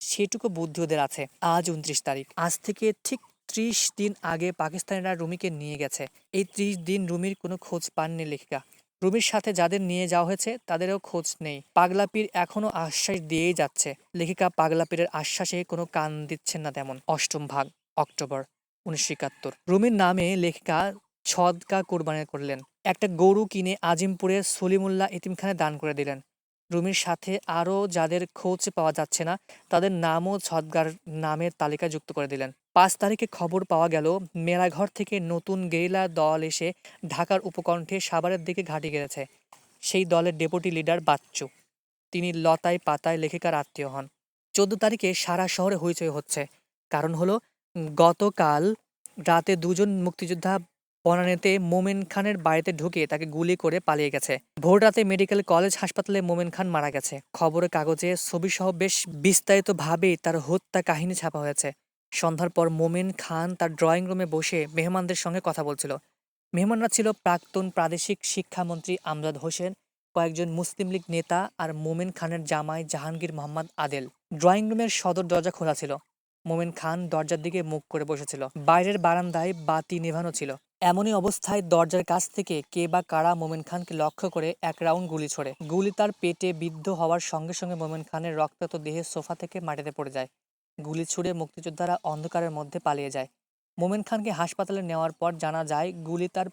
Speaker 1: সেটুকু বুদ্ধি ওদের আছে। আজ 29 তারিখ, আজ থেকে ঠিক 30 দিন আগে পাকিস্তানিরা রুমিকে নিয়ে গেছে। এই 30 দিন রুমির কোনো খোঁজ পাননি লেখিকা। রুমির সাথে যাদের নিয়ে যাওয়া হয়েছে তাদেরও খোঁজ নেই। পাগলা পীর এখনো আশ্বাস দিয়েই যাচ্ছে। লেখিকা পাগলা পীরের আশ্বাসে কোনো কান দিচ্ছেন না তেমন। 8ম ভাগ, অক্টোবর 1971। রুমির নামে লেখিকা সদকা কোরবানি করলেন। একটা গরু কিনে আজিমপুরের সলিমুল্লাহ এতিমখানায় দান করে দিলেন। রুমির সাথে আরও যাদের খোঁজ পাওয়া যাচ্ছে না তাদের নামও সদগার নামের তালিকায় যুক্ত করে দিলেন। 5 তারিখে খবর পাওয়া গেল মেলাঘর থেকে নতুন গেরিলা দল এসে ঢাকার উপকণ্ঠে সাভারের দিকে ঘাঁটি গেড়েছে। সেই দলের ডেপুটি লিডার বাচ্চু, তিনি লতায় পাতায় লেখিকার আত্মীয় হন। 14 তারিখে সারা শহরে হইচই হচ্ছে। কারণ হলো গতকাল রাতে দুজন মুক্তিযোদ্ধা বনানীতে মোমেন খানের বাড়িতে ঢুকে তাকে গুলি করে পালিয়ে গেছে। ভোর রাতে মেডিকেল কলেজ হাসপাতালে মোমেন খান মারা গেছে। খবরের কাগজে ছবিসহ বেশ বিস্তারিতভাবেই তার হত্যা কাহিনী ছাপা হয়েছে। সন্ধ্যার পর মোমেন খান তার ড্রয়িং রুমে বসে মেহমানদের সঙ্গে কথা বলছিল। মেহমানরা ছিল প্রাক্তন প্রাদেশিক শিক্ষামন্ত্রী আমজাদ হোসেন, কয়েকজন মুসলিম লীগ নেতা আর মোমেন খানের জামাই জাহাঙ্গীর মোহাম্মদ আদেল। ড্রয়িং রুমের সদর দরজা খোলা ছিল। মোমেন খান দরজার দিকে মুখ করে বসেছিল। বাইরের বারান্দায় বাতি নেভানো ছিল। এমনই অবস্থায় দরজার কাছ থেকে কে বা কারা মোমেন খানকে লক্ষ্য করে এক রাউন্ড গুলি ছোড়ে। গুলি তার পেটে বিদ্ধ হওয়ার সঙ্গে সঙ্গে মোমেন খানের রক্তাক্ত দেহে সোফা থেকে মাটিতে পড়ে যায়। গুলি ছুড়ে মুক্তিযোদ্ধারা অন্ধকারের মধ্যে পালিয়ে যায়। মোমেন খানকে হাসপাতালে নেওয়ার পর জানা যায় গুলি তার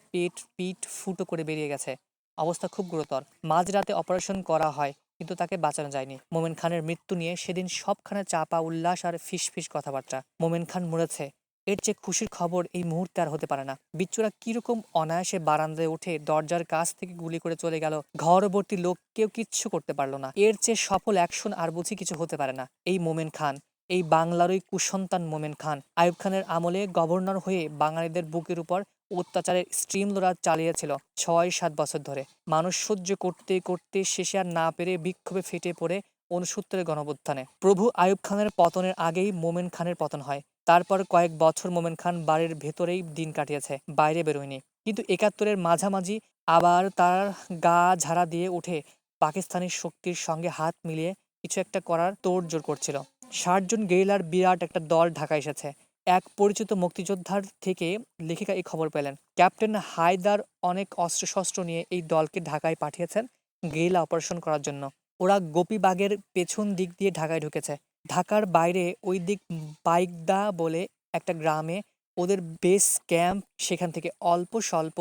Speaker 1: পিঠ ফুটো করে বেরিয়ে গেছে। অবস্থা খুব গুরুতর। মাঝরাতে অপারেশন করা হয় কিন্তু তাকে বাঁচানো যায়নি। মোমেন খানের মৃত্যু নিয়ে সেদিন সবখানে চাপা উল্লাস আর ফিসফিস কথাবার্তা। মোমেন খান মরেছে, এর চেয়ে খুশির খবর এই মুহূর্তে আর হতে পারে না। বিচ্ছুরা কিরকম অনায়াসে বারান্দায় উঠে দরজার কাছ থেকে গুলি করে চলে গেল। ঘরবর্তী লোক কেউ কিচ্ছু করতে পারলো না। এর চেয়ে সফল অ্যাকশন আর বুঝি কিছু হতে পারে না। এই মোমেন খান, এই বাংলারই কুসন্তান মোমেন খান, আইয়ুব খানের আমলে গভর্নর হয়ে বাঙালিদের বুকের উপর অত্যাচারের স্টিমলোরা চালিয়েছিল 6-7 বছর ধরে। মানুষ সহ্য করতে করতে শেষে আর না পেরে বিক্ষোভে ফেটে পড়ে 69-এর গণঅভ্যুত্থানে। প্রভু আইয়ুব খানের পতনের আগেই মোমেন খানের পতন হয়। তারপর কয়েক বছর মোমেন খান বাড়ির ভেতরেই দিন কাটিয়েছে, বাইরে বেরোয়নি। কিন্তু 71-এর মাঝামাঝি আবার তার গা ঝাড়া দিয়ে উঠে পাকিস্তানি শক্তির সঙ্গে হাত মিলিয়ে কিছু একটা করার তোড়জোড় করছিল। 60 জন গেরিলার বিরাট একটা দল ঢাকা এসেছে। এক পরিচিত মুক্তিযোদ্ধার থেকে লেখিকা এই খবর পেলেন। ক্যাপ্টেন হায়দার অনেক অস্ত্রশস্ত্র নিয়ে এই দলকে ঢাকায় পাঠিয়েছেন গেরিলা অপারেশন করার জন্য। ওরা গোপীবাগের পেছন দিক দিয়ে ঢাকায় ঢুকেছে। ঢাকার বাইরে ওই দিক বাইগদা বলে একটা গ্রামে ওদের বেস ক্যাম্প, সেখান থেকে অল্প স্বল্প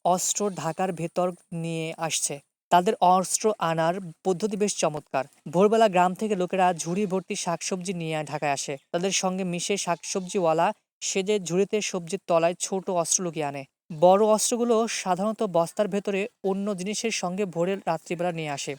Speaker 1: অস্ত্র ঢাকার ভেতর নিয়ে আসছে। তাদের অস্ত্র আনার পদ্ধতি বেশ চমৎকার। ভোরবেলা গ্রাম থেকে লোকেরা ঝুড়ি ভর্তি শাকসবজি নিয়ে ঢাকায় আসে। তাদের সঙ্গে মিশে শাকসবজিওয়ালা সেজে ঝুড়িতে সবজির তলায় ছোট অস্ত্র লুকিয়ে আনে। বড় অস্ত্রগুলো সাধারণত বস্তার ভেতরে অন্য জিনিসের সঙ্গে ভরে রাত্রিবেলা নিয়ে আসে।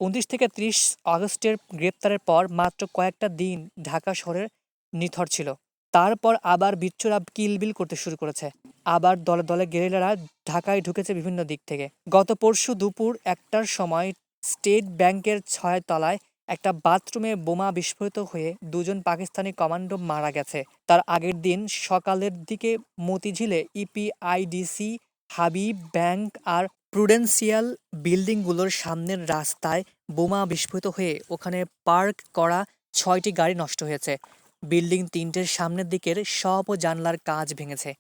Speaker 1: ২৯ থেকে ৩০ আগস্টের গ্রেপ্তারের পর মাত্র কয়েকটা দিন ঢাকা শহরের নিথর ছিল। তারপর আবার বিচ্ছুরা কিলবিল করতে শুরু করেছে। আবার দলে দলে গেরিলারা ঢাকায় ঢুকেছে বিভিন্ন দিক থেকে। গত পরশু দুপুর ১টার সময় স্টেট ব্যাংকের ৬ তলায় একটা বাথরুমে বোমা বিস্ফোরিত হয়ে দুজন পাকিস্তানি কমান্ডো মারা গেছে। তার আগের দিন সকালের দিকে মতিঝিলে ইপিআইডিসি, হাবিব ব্যাংক আর প্রুডেন্সিয়াল বিল্ডিংগুলোর সামনের রাস্তায় বোমা বিস্ফোরিত হয়ে ওখানে পার্ক করা ৬টি গাড়ি নষ্ট হয়েছে। বিল্ডিং ৩টের সামনের দিকের সব জানলার কাঁচ ভেঙেছে।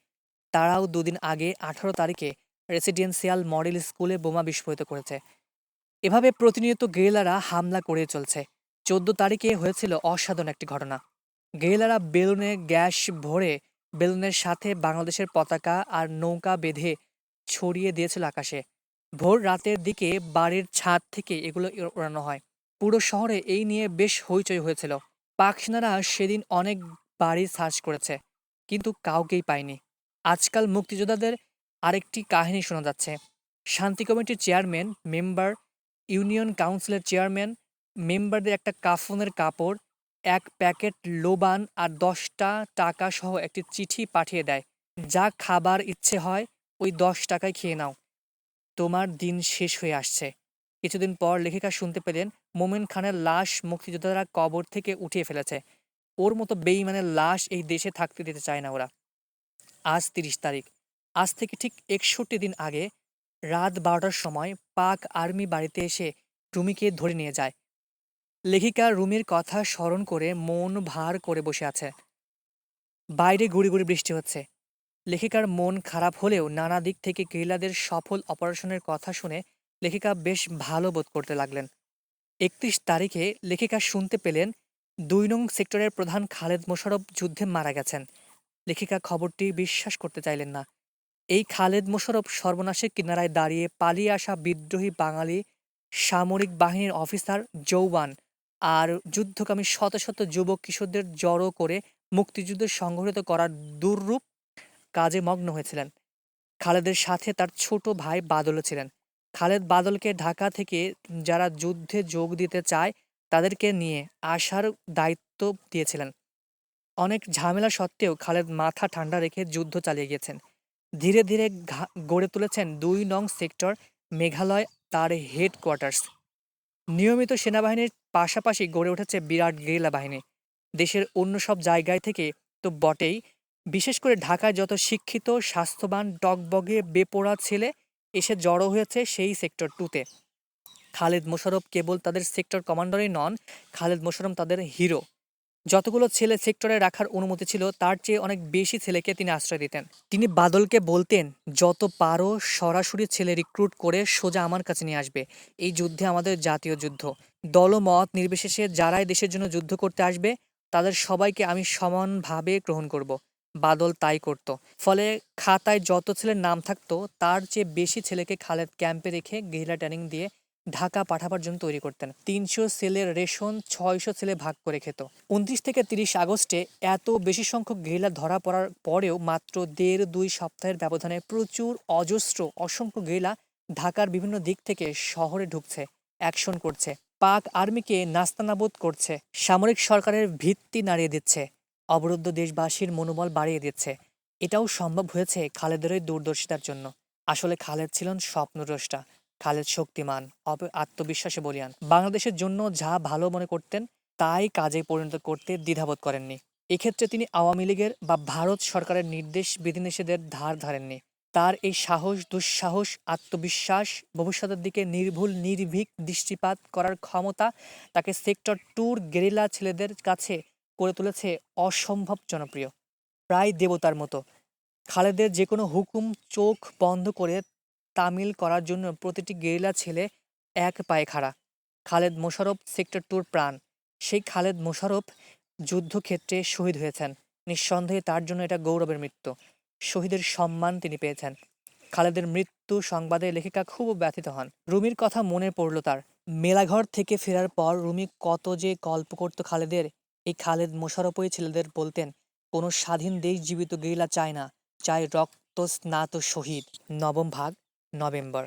Speaker 1: তারাও দুদিন আগে ১৮ তারিখে রেসিডেন্সিয়াল মডেল স্কুলে বোমা বিস্ফোরিত করেছে। এভাবে প্রতিনিয়ত গেরিলারা হামলা করে চলছে। ১৪ তারিখে হয়েছিল অসাধারণ একটি ঘটনা। গেরিলারা বেলুনে গ্যাস ভরে বেলুনের সাথে বাংলাদেশের পতাকা আর নৌকা বেঁধে ছড়িয়ে দিয়েছিল আকাশে। ভোর রাতের দিকে বাড়ির ছাদ থেকে এগুলো ওড়ানো হয়। পুরো শহরে এই নিয়ে বেশ হইচই হয়েছিল। পাক সেনারা সেদিন অনেক বাড়ি সার্চ করেছে, কিন্তু কাউকেই পায়নি। আজকাল মুক্তিযোদ্ধাদের আরেকটি কাহিনী শোনা যাচ্ছে। শান্তি কমিটির চেয়ারম্যান, মেম্বার, ইউনিয়ন কাউন্সিলের চেয়ারম্যান, মেম্বারদের একটা কাফনের কাপড়, এক প্যাকেট লোবান আর ১০টা টাকা সহ একটি চিঠি পাঠিয়ে দেয়। যা খাবার ইচ্ছে হয় ওই ১০ টাকায় খেয়ে নাও, তোমার দিন শেষ হয়ে আসছে। কিছুদিন পর লেখিকা শুনতে পেলেন মোমেন খানের লাশ মুক্তিযোদ্ধারা কবর থেকে উঠিয়ে ফেলেছে। ওর মতো বেইমানের লাশ এই দেশে থাকতে দিতে চায় না ওরা। আজ ৩০ তারিখ। আজ থেকে ঠিক ৬১ দিন আগে রাত ১২টার সময় পাক আর্মি বাড়িতে এসে রুমিকে ধরে নিয়ে যায়। লেখিকা রুমির কথা স্মরণ করে মন ভার করে বসে আছে। বাইরে গুড়ি গুড়ি বৃষ্টি হচ্ছে। লেখিকার মন খারাপ হলেও নানা দিক থেকে গেরিলাদের সফল অপারেশনের কথা শুনে লেখিকা বেশ ভালো বোধ করতে লাগলেন। ৩১ তারিখে লেখিকা শুনতে পেলেন ২ নং সেক্টরের প্রধান খালেদ মোশাররফ যুদ্ধে মারা গেছেন। লেখিকা খবরটি বিশ্বাস করতে চাইলেন না। এই খালেদ মোশাররফ সর্বনাশের কিনারায় দাঁড়িয়ে পালিয়ে আসা বিদ্রোহী বাঙালি সামরিক বাহিনীর অফিসার জওয়ান আর যুদ্ধকামী শত শত যুবক কিশোরদের জড়ো করে মুক্তিযুদ্ধ সংগঠিত করার দুর্রূপ কাজে মগ্ন হয়েছিলেন। খালেদের সাথে তার ছোট ভাই বাদলও ছিলেন। খালেদ বাদলকে ঢাকা থেকে যারা যুদ্ধে যোগ দিতে চায় তাদেরকে নিয়ে আসার দায়িত্ব দিয়েছিলেন। অনেক ঝামেলা সত্ত্বেও খালেদ মাথা ঠান্ডা রেখে যুদ্ধ চালিয়ে গেছেন। ধীরে ধীরে গড়ে তুলেছেন ২ নং সেক্টর, মেঘালয় তার হেডকোয়ার্টার্স। নিয়মিত সেনাবাহিনীর পাশাপাশি গড়ে উঠেছে বিরাট গেরিলা বাহিনী। দেশের অন্য সব জায়গায় থেকে তো বটেই, বিশেষ করে ঢাকায় যত শিক্ষিত, স্বাস্থ্যবান, টগবগে বেপোড়া ছেলে এসে জড়ো হয়েছে সেই সেক্টর 2-তে। খালেদ মোশাররফ কেবল তাদের সেক্টর কমান্ডারই নন, খালেদ মোশাররফ তাদের হিরো। যতগুলো ছেলে সেক্টরে রাখার অনুমতি ছিল তার চেয়ে অনেক বেশি ছেলেকে তিনি আশ্রয় দিতেন। তিনি বাদলকে বলতেন, যত পারো সরাসরি ছেলে রিক্রুট করে সোজা আমার কাছে নিয়ে আসবে। এই যুদ্ধে আমাদের জাতীয় যুদ্ধ। দলমত নির্বিশেষে যারাই দেশের জন্য যুদ্ধ করতে আসবে তাদের সবাইকে আমি সমানভাবে গ্রহণ করব। বাদল তাই করত। ফলে খাতায় যত ছেলের নাম থাকতো তার চেয়ে বেশি ছেলেকে খালেদ ক্যাম্পে রেখে গেরিলা ট্রেনিং দিয়ে ঢাকা পাঠাবার জন্য তৈরি করতেন। ৩০০ ছেলের রেশন ৬০০ ছেলে ভাগ করে খেত। ২৯ থেকে ৩০ আগস্টে এত বেশি সংখ্যক গেরিলা ধরা পড়ার পরেও মাত্র ১.৫-২ সপ্তাহের ব্যবধানে প্রচুর অজস্র অসংখ্য গেরিলা ঢাকার বিভিন্ন দিক থেকে শহরে ঢুকছে, অ্যাকশন করছে, পাক আর্মিকে নাস্তানাবুদ করছে, সামরিক সরকারের ভিত্তি নাড়িয়ে দিচ্ছে, অবরুদ্ধ দেশবাসীর মনোবল বাড়িয়ে দিচ্ছে। এটাও সম্ভব হয়েছে খালেদের ওই দূরদর্শিতার জন্য। আসলে খালেদ ছিলেন স্বপ্নদ্রষ্টা। খালেদ শক্তিমান, আত্মবিশ্বাসে বলীয়ান। বাংলাদেশের জন্য যা ভালো মনে করতেন তাই কাজে পরিণত করতে দ্বিধাবোধ করেননি। এক্ষেত্রে তিনি আওয়ামী লীগের বা ভারত সরকারের নির্দেশ বিধিনিষেধের ধার ধারেননি। তার এই সাহস, দুঃসাহস, আত্মবিশ্বাস, ভবিষ্যতের দিকে নির্ভুল নির্ভীক দৃষ্টিপাত করার ক্ষমতা তাকে সেক্টর 2-র গেরিলা ছেলেদের কাছে করে তুলেছে অসম্ভব জনপ্রিয়, প্রায় দেবতার মতো। খালেদের যেকোনো হুকুম চোখ বন্ধ করে তামিল করার জন্য প্রতিটি গেরিলা ছেলে এক পায়ে খাড়া। খালেদ মোশাররফ সেক্টর 2-র প্রাণ। সেই খালেদ মোশাররফ যুদ্ধক্ষেত্রে শহীদ হয়েছেন। নিঃসন্দেহে তার জন্য এটা গৌরবের মৃত্যু। শহীদের সম্মান তিনি পেয়েছেন। খালেদের মৃত্যু সংবাদে লেখিকা খুব ব্যথিত হন। রুমির কথা মনে পড়ল তার। মেলাঘর থেকে ফেরার পর রুমি কত যে গল্প করত খালেদের। এই খালেদ মোশাররফই ছেলেদের বলতেন, কোনো স্বাধীন দেশ জীবিত গেরিলা চায় না, চায় রক্ত স্নাত শহীদ। নবম ভাগ, নভেম্বর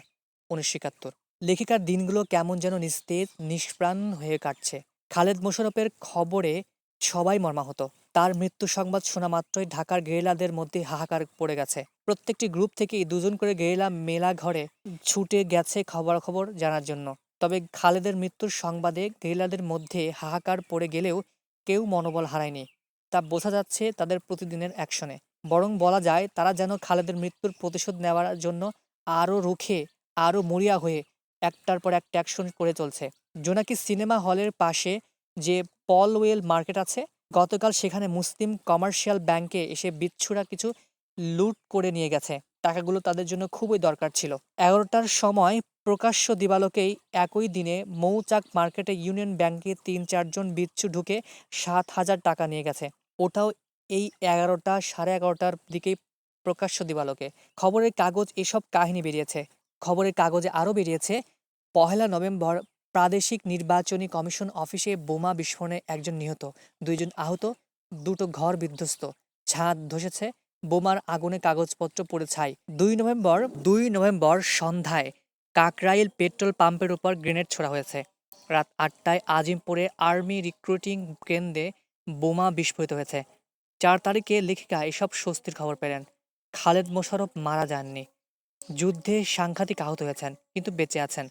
Speaker 1: 1971। লেখিকার দিনগুলো কেমন যেন নিস্তেজ নিষ্প্রাণ হয়ে কাটছে। খালেদ মোশাররফের খবরে সবাই মর্মাহত। তার মৃত্যু সংবাদ শোনা মাত্রই ঢাকার গেরিলাদের মধ্যে হাহাকার পড়ে গেছে। প্রত্যেকটি গ্রুপ থেকেই দুজন করে গেরিলা মেলা ঘরে ছুটে গেছে খবরাখবর জানার জন্য। তবে খালেদের মৃত্যুর সংবাদে গেরিলাদের মধ্যে হাহাকার পড়ে গেলেও কেউ মনোবল হারায়নি। তা বোঝা যাচ্ছে তাদের প্রতিদিনের অ্যাকশনে। বরং বলা যায় তারা যেন খালেদের মৃত্যুর প্রতিশোধ নেওয়ার জন্য আরও রুখে, আরও মরিয়া হয়ে একটার পর একটা অ্যাকশন করে চলছে। জোনাকি সিনেমা হলের পাশে যে পলওয়েল মার্কেট আছে, গতকাল সেখানে মুসলিম কমার্শিয়াল ব্যাংকে এসে বিচ্ছুরা কিছু লুট করে নিয়ে গেছে। টাকাগুলো তাদের জন্য খুবই দরকার ছিল। 11টার সময় প্রকাশ্য দিবালোকেই একই দিনে মৌচাক মার্কেটে ইউনিয়ন ব্যাংকে ৩-৪ জন বিচ্ছু ঢুকে ৭,০০০ টাকা নিয়ে গেছে। ওটাও এই 11টা, সাড়ে 11টার দিকেই প্রকাশ্য দিবালোকে। খবরের কাগজ এসব কাহিনী বেরিয়েছে। খবরের কাগজে আরও বেরিয়েছে, 1লা নভেম্বর প্রাদেশিক নির্বাচনী কমিশন অফিসে বোমা বিস্ফোরণে 1জন নিহত, 2জন আহত, 2টো ঘর বিধ্বস্ত, ছাদ ধসেছে, বোমার আগুনে কাগজপত্র পুড়ে ছাই। 2 নভেম্বর সন্ধ্যায় কাকরাইল পেট্রোল পাম্পের উপর গ্রেনেড ছোড়া হয়েছে। রাত 8টায় আজিমপুরে আর্মি রিক্রুটিং কেন্দ্রে বোমা বিস্ফোরিত হয়েছে। 4 তারিখে লেখিকা এসব স্বস্তির খবর পেলেন। খালেদ মোশাররফ মারা যাননি, যুদ্ধে সাংঘাতিক আহত হয়েছেন, কিন্তু বেঁচে আছেন।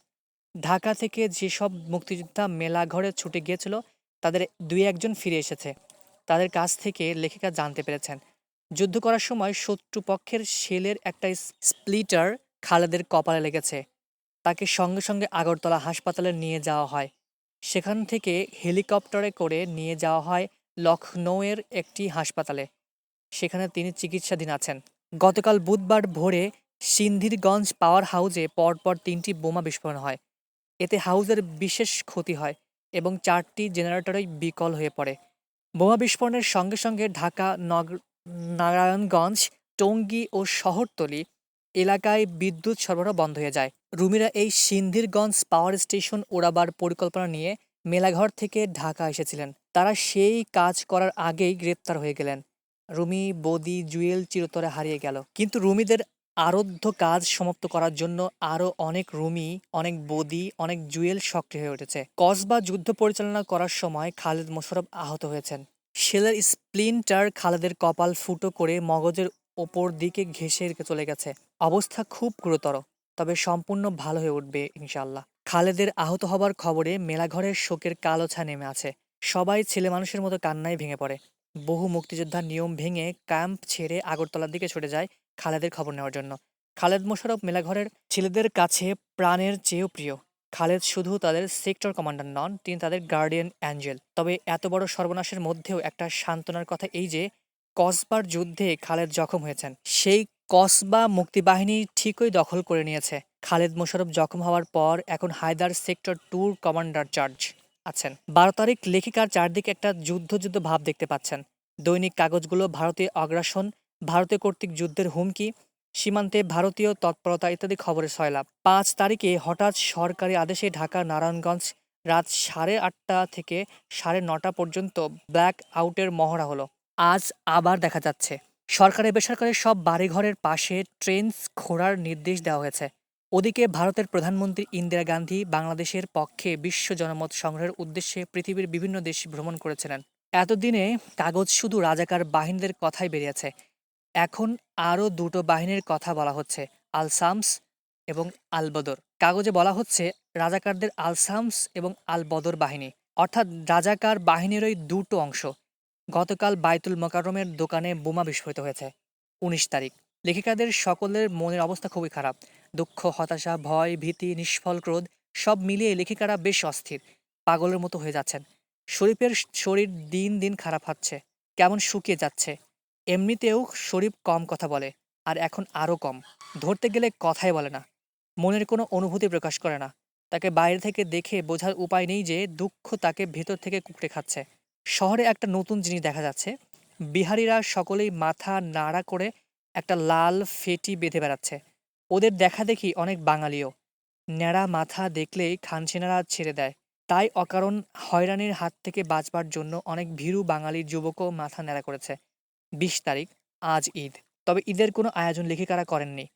Speaker 1: ঢাকা থেকে যেসব মুক্তিযোদ্ধা মেলাঘরে ছুটে গিয়েছিল তাদের 2-1জন ফিরে এসেছে। তাদের কাছ থেকে লেখিকা জানতে পেরেছেন, যুদ্ধ করার সময় শত্রুপক্ষের শেলের একটা স্প্লিটার খালেদের কপালে লেগেছে। তাকে সঙ্গে সঙ্গে আগরতলা হাসপাতালে নিয়ে যাওয়া হয়। সেখান থেকে হেলিকপ্টারে করে নিয়ে যাওয়া হয় লখনৌয়ের একটি হাসপাতালে। সেখানে তিনি চিকিৎসাধীন আছেন। গতকাল বুধবার ভোরে সিন্ধিরগঞ্জ পাওয়ার হাউসে পরপর 3টি বোমা বিস্ফোরণ হয়। এতে হাউসের বিশেষ ক্ষতি হয় এবং 4টি জেনারেটরই বিকল হয়ে পড়ে। বোমা বিস্ফোরণের সঙ্গে সঙ্গে ঢাকা, নারায়ণগঞ্জ, টঙ্গী ও শহরতলি এলাকায় বিদ্যুৎ সরবরাহ বন্ধ হয়ে যায়। রুমিরা এই সিন্ধিরগঞ্জ পাওয়ার স্টেশন ওড়াবার পরিকল্পনা নিয়ে মেলাঘর থেকে ঢাকা এসেছিলেন। তারা সেই কাজ করার আগেই গ্রেপ্তার হয়ে গেলেন। রুমি, বদি, জুয়েল চিরতরে হারিয়ে গেল। কিন্তু রুমিদের আরাধ্য কাজ সমাপ্ত করার জন্য আরও অনেক রুমি, অনেক বদি, অনেক জুয়েল সক্রিয় হয়ে উঠেছে। কসবা যুদ্ধ পরিচালনা করার সময় খালেদ মোশাররফ আহত হয়েছেন। শেলের স্প্লিন্টার খালেদের কপাল ফুটো করে মগজের ওপর দিকে ঘেঁষে চলে গেছে। অবস্থা খুব গুরুতর, তবে সম্পূর্ণ ভালো হয়ে উঠবে ইনশাআল্লাহ। খালেদের আহত হবার খবরে মেলাঘরের শোকের কালো ছা নেমে আছে। সবাই ছেলে মানুষের মতো কান্নায় ভেঙে পড়ে। বহু মুক্তিযোদ্ধা নিয়ম ভেঙে ক্যাম্প ছেড়ে আগরতলার দিকে ছুটে যায় খালেদের খবর নেওয়ার জন্য। খালেদ মোশাররফ মেলাঘরের ছেলেদের কাছে প্রাণের চেয়েও প্রিয়। খালেদ শুধু তাদের সেক্টর কমান্ডার নন, তিনি তাদের গার্ডিয়ান অ্যাঞ্জেল। তবে এত বড় সর্বনাশের মধ্যেও একটা সান্ত্বনার কথা এই যে, কসবার যুদ্ধে খালেদ জখম হয়েছেন। সেই কসবা মুক্তিবাহিনী ঠিকই দখল করে নিয়েছে। খালেদ মোশাররফ জখম হওয়ার পর এখন হায়দার সেক্টর 2 কমান্ডার চার্জ আছেন। 12 তারিখ লেখিকার চারদিকে একটা যুদ্ধ যুদ্ধ ভাব দেখতে পাচ্ছেন। দৈনিক কাগজগুলো ভারতীয় অগ্রাসন, ভারতীয় কর্তৃক যুদ্ধের হুমকি, সীমান্তে ভারতীয় তৎপরতা ইত্যাদি খবরের সয়লাব। 5 তারিখে হঠাৎ সরকারি আদেশে ঢাকা নারায়ণগঞ্জ রাত 8:30 থেকে 9:30 পর্যন্ত ব্ল্যাক আউটের মহড়া হলো। আজ আবার দেখা যাচ্ছে সরকারি বেসরকারি সব বাড়িঘরের পাশে ট্রেন্স খোঁড়ার নির্দেশ দেওয়া হয়েছে। ওদিকে ভারতের প্রধানমন্ত্রী ইন্দিরা গান্ধী বাংলাদেশের পক্ষে বিশ্ব জনমত সংগ্রহের উদ্দেশ্যে পৃথিবীর বিভিন্ন দেশ ভ্রমণ করেছিলেন। এতদিনে কাগজ শুধু রাজাকার বাহিনীদের কথাই বেরিয়েছে। এখন আরও 2টো বাহিনীর কথা বলা হচ্ছে, আল শামস এবং আল বদর। কাগজে বলা হচ্ছে রাজাকারদের আল শামস এবং আল বদর বাহিনী, অর্থাৎ রাজাকার বাহিনীরই 2টো অংশ। গতকাল বায়তুল মোকাররমের দোকানে বোমা বিস্ফোরিত হয়েছে। 19 তারিখ লেখিকাদের সকলের মনের অবস্থা খুবই খারাপ। দুঃখ, হতাশা, ভয়, ভীতি, নিষ্ফল ক্রোধ সব মিলিয়ে লেখিকারা বেশ অস্থির, পাগলের মতো হয়ে যাচ্ছেন। শরীফের শরীর দিন দিন খারাপ হচ্ছে, কেমন শুকিয়ে যাচ্ছে। এমনিতেও শরীফ কম কথা বলে, আর এখন আরও কম। ধরতে গেলে কথাই বলে না, মনের কোনো অনুভূতি প্রকাশ করে না। তাকে বাইরে থেকে দেখে বোঝার উপায় নেই যে দুঃখ তাকে ভেতর থেকে কুঁকড়ে খাচ্ছে। শহরে একটা নতুন জিনিস দেখা যাচ্ছে, বিহারিরা সকলেই মাথা নাড়া করে একটা লাল ফেটি বেঁধে বেড়াচ্ছে। ওদের দেখাদেখি অনেক বাঙালিও ন্যাড়া মাথা দেখলেই খানসেনারা ছেড়ে দেয়। তাই অকারণ হয়রানির হাত থেকে বাঁচবার জন্য অনেক ভীরু বাঙালি যুবকও মাথা ন্যাড়া করেছে। ২০ তারিখ, আজ ঈদ। তবে ঈদের কোনো আয়োজন লেখিকারা করেননি।